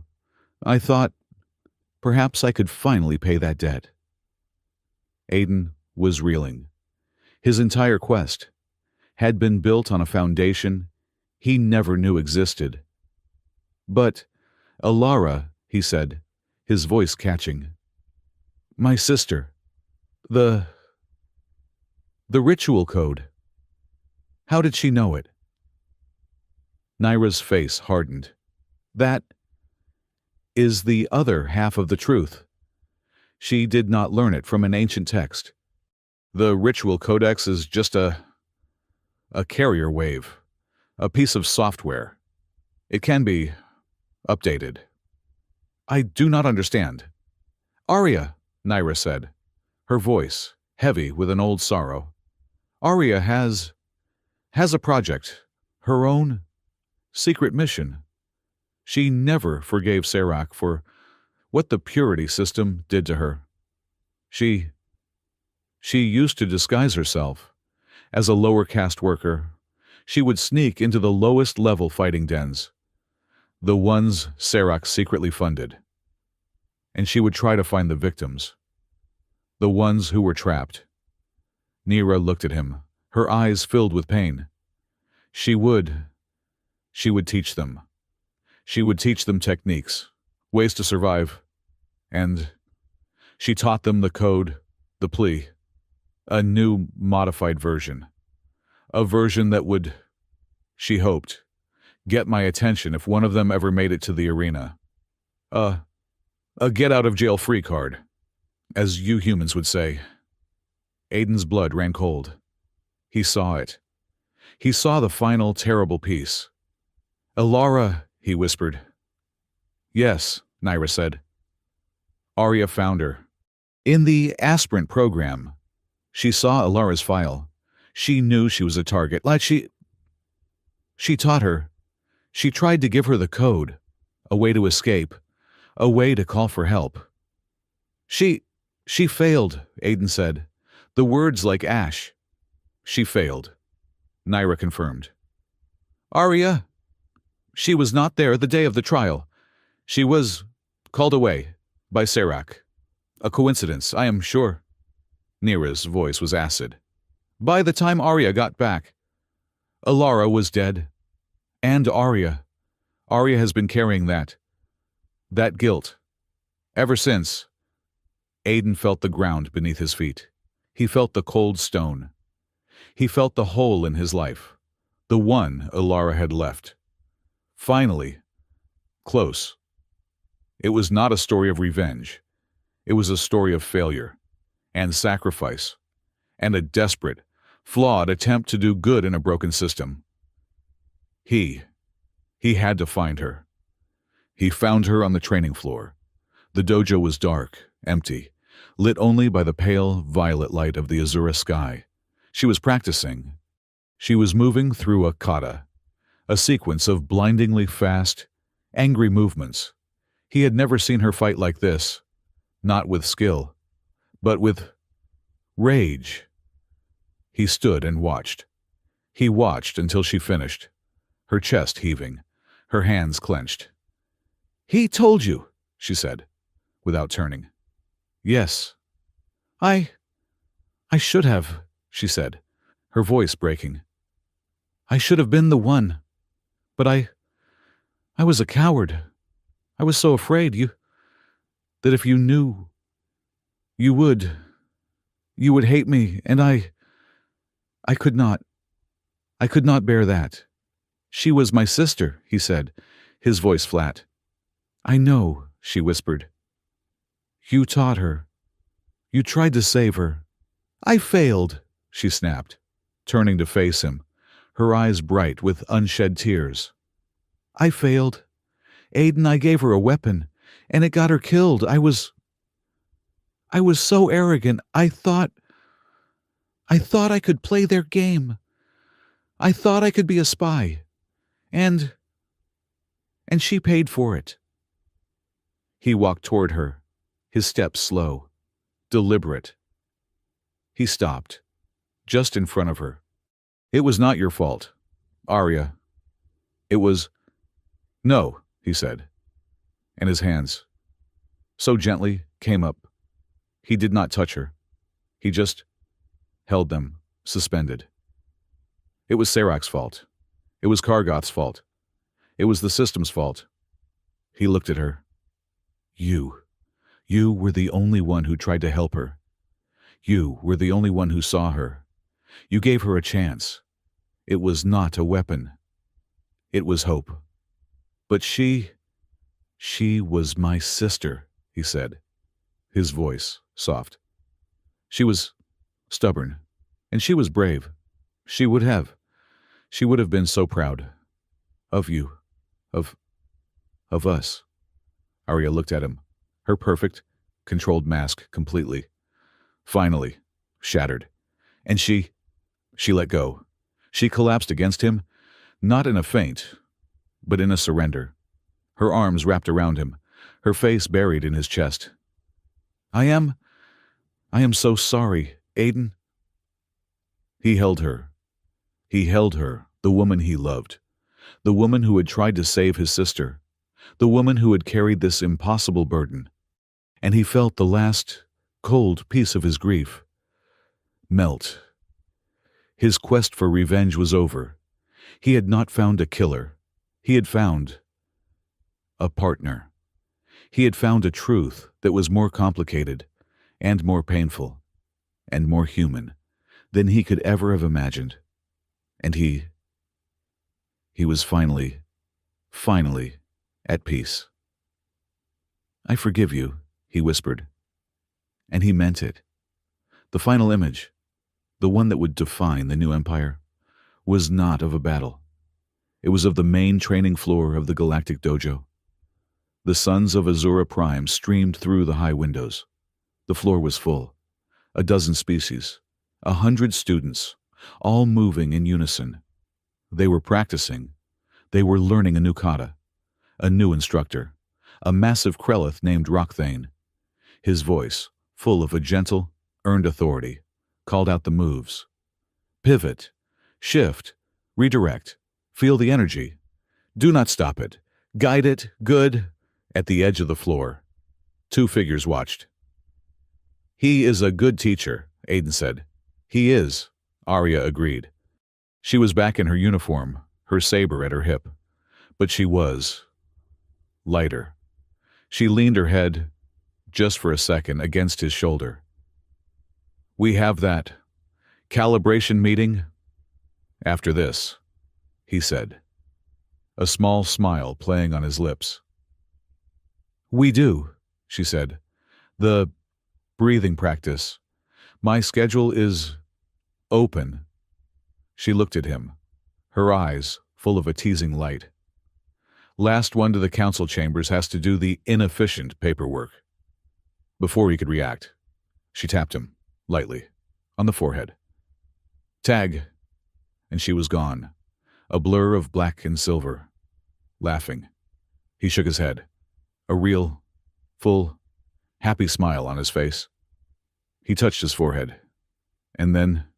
I thought perhaps I could finally pay that debt. Aiden was reeling. His entire quest had been built on a foundation he never knew existed. But, Alara, he said, his voice catching. My sister. The ritual code. How did she know it? Naira's face hardened. That is the other half of the truth. She did not learn it from an ancient text. The ritual codex is just a carrier wave, a piece of software. It can be updated. I do not understand. Arya, Naira said, her voice heavy with an old sorrow. Arya has a project, her own secret mission. She never forgave Serac for what the purity system did to her. She used to disguise herself. As a lower caste worker, she would sneak into the lowest level fighting dens, the ones Serac secretly funded. And she would try to find the victims, the ones who were trapped. Nira looked at him, her eyes filled with pain. She would teach them. She would teach them techniques, ways to survive, and she taught them the code, the plea, a new modified version. A version that would, she hoped, get my attention if one of them ever made it to the arena. A get-out-of-jail-free card, as you humans would say. Aiden's blood ran cold. He saw it. He saw the final terrible piece. Alara, he whispered. Yes, Naira said. Arya found her. In the aspirant program, she saw Alara's file. She knew she was a target. Like she taught her. She tried to give her the code, a way to escape, a way to call for help. She failed, Aiden said. The words like ash. She failed, Naira confirmed. Arya? She was not there the day of the trial. She was called away by Serac. A coincidence, I am sure. Nira's voice was acid. By the time Arya got back, Alara was dead. And Arya. Arya has been carrying that guilt. Ever since. Aiden felt the ground beneath his feet. He felt the cold stone. He felt the hole in his life, the one Alara had left. Finally, close. It was not a story of revenge. It was a story of failure and sacrifice and a desperate, flawed attempt to do good in a broken system. He had to find her. He found her on the training floor. The dojo was dark, empty, lit only by the pale violet light of the azure sky. She was practicing. She was moving through a kata, a sequence of blindingly fast, angry movements. He had never seen her fight like this, not with skill, but with rage. He stood and watched. He watched until she finished, her chest heaving, her hands clenched. "He told you," she said, without turning. "Yes. I should have," she said, her voice breaking. "I should have been the one. But I was a coward. I was so afraid that if you knew, you would hate me, and I could not bear that. She was my sister," he said, his voice flat. "I know," she whispered. "You taught her. You tried to save her." "I failed," she snapped, turning to face him, her eyes bright with unshed tears. "I failed. Aiden, I gave her a weapon, and it got her killed. I was so arrogant. I thought I could play their game. I thought I could be a spy. And she paid for it." He walked toward her, his steps slow, deliberate. He stopped, just in front of her. "It was not your fault, Arya. It was—" "No," he said, and his hands, so gently, came up. He did not touch her. He just held them, suspended. "It was Sarak's fault. It was Kargoth's fault. It was the system's fault." He looked at her. You were the only one who tried to help her. You were the only one who saw her. You gave her a chance. It was not a weapon. It was hope. But she was my sister," he said, his voice soft. "She was stubborn, and she was brave. She would have been so proud. Of you. Of us." Arya looked at him, her perfect, controlled mask completely, finally, shattered. And she let go. She collapsed against him, not in a faint, but in a surrender. Her arms wrapped around him, her face buried in his chest. I am so sorry, Aiden." He held her. He held her, the woman he loved, the woman who had tried to save his sister, the woman who had carried this impossible burden. And he felt the last, cold piece of his grief melt. His quest for revenge was over. He had not found a killer. He had found a partner. He had found a truth that was more complicated and more painful and more human than he could ever have imagined. And he was finally at peace. "I forgive you," he whispered. And he meant it. The final image, the one that would define the new empire, was not of a battle. It was of the main training floor of the Galactic Dojo. The suns of Azura Prime streamed through the high windows. The floor was full. 12 species, 100 students, all moving in unison. They were practicing. They were learning a new kata, a new instructor, a massive Krelith named Rockthane. His voice, full of a gentle, earned authority, called out the moves. Pivot, shift, redirect, feel the energy. Do not stop it. Guide it, good. At the edge of the floor, 2 figures watched. "He is a good teacher," Aiden said. "He is," Arya agreed. She was back in her uniform, her saber at her hip. But she was lighter. She leaned her head, just for a second, against his shoulder. "We have that calibration meeting after this," he said, a small smile playing on his lips. "We do," she said. "The breathing practice. My schedule is open." She looked at him, her eyes full of a teasing light. "Last one to the council chambers has to do the inefficient paperwork." Before he could react, she tapped him, lightly, on the forehead. "Tag," and she was gone, a blur of black and silver, laughing. He shook his head, a real, full, happy smile on his face. He touched his forehead, and then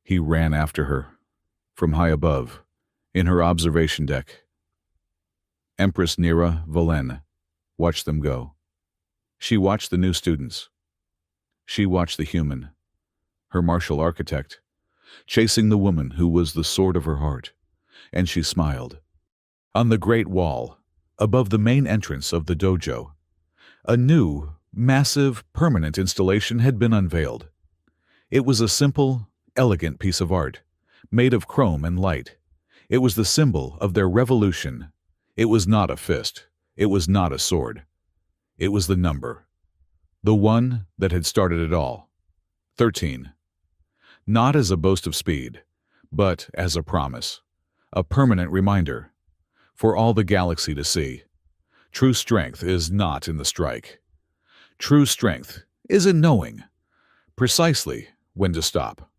He ran after her, from high above, in her observation deck. Empress Nera Valen watched them go. She watched the new students. She watched the human, her martial architect, chasing the woman who was the sword of her heart, and she smiled. On the great wall, above the main entrance of the dojo, a new, massive, permanent installation had been unveiled. It was a simple, elegant piece of art, made of chrome and light. It was the symbol of their revolution. It was not a fist. It was not a sword. It was the number. The one that had started it all. 13. Not as a boast of speed, but as a promise. A permanent reminder. For all the galaxy to see. True strength is not in the strike. True strength is in knowing precisely when to stop.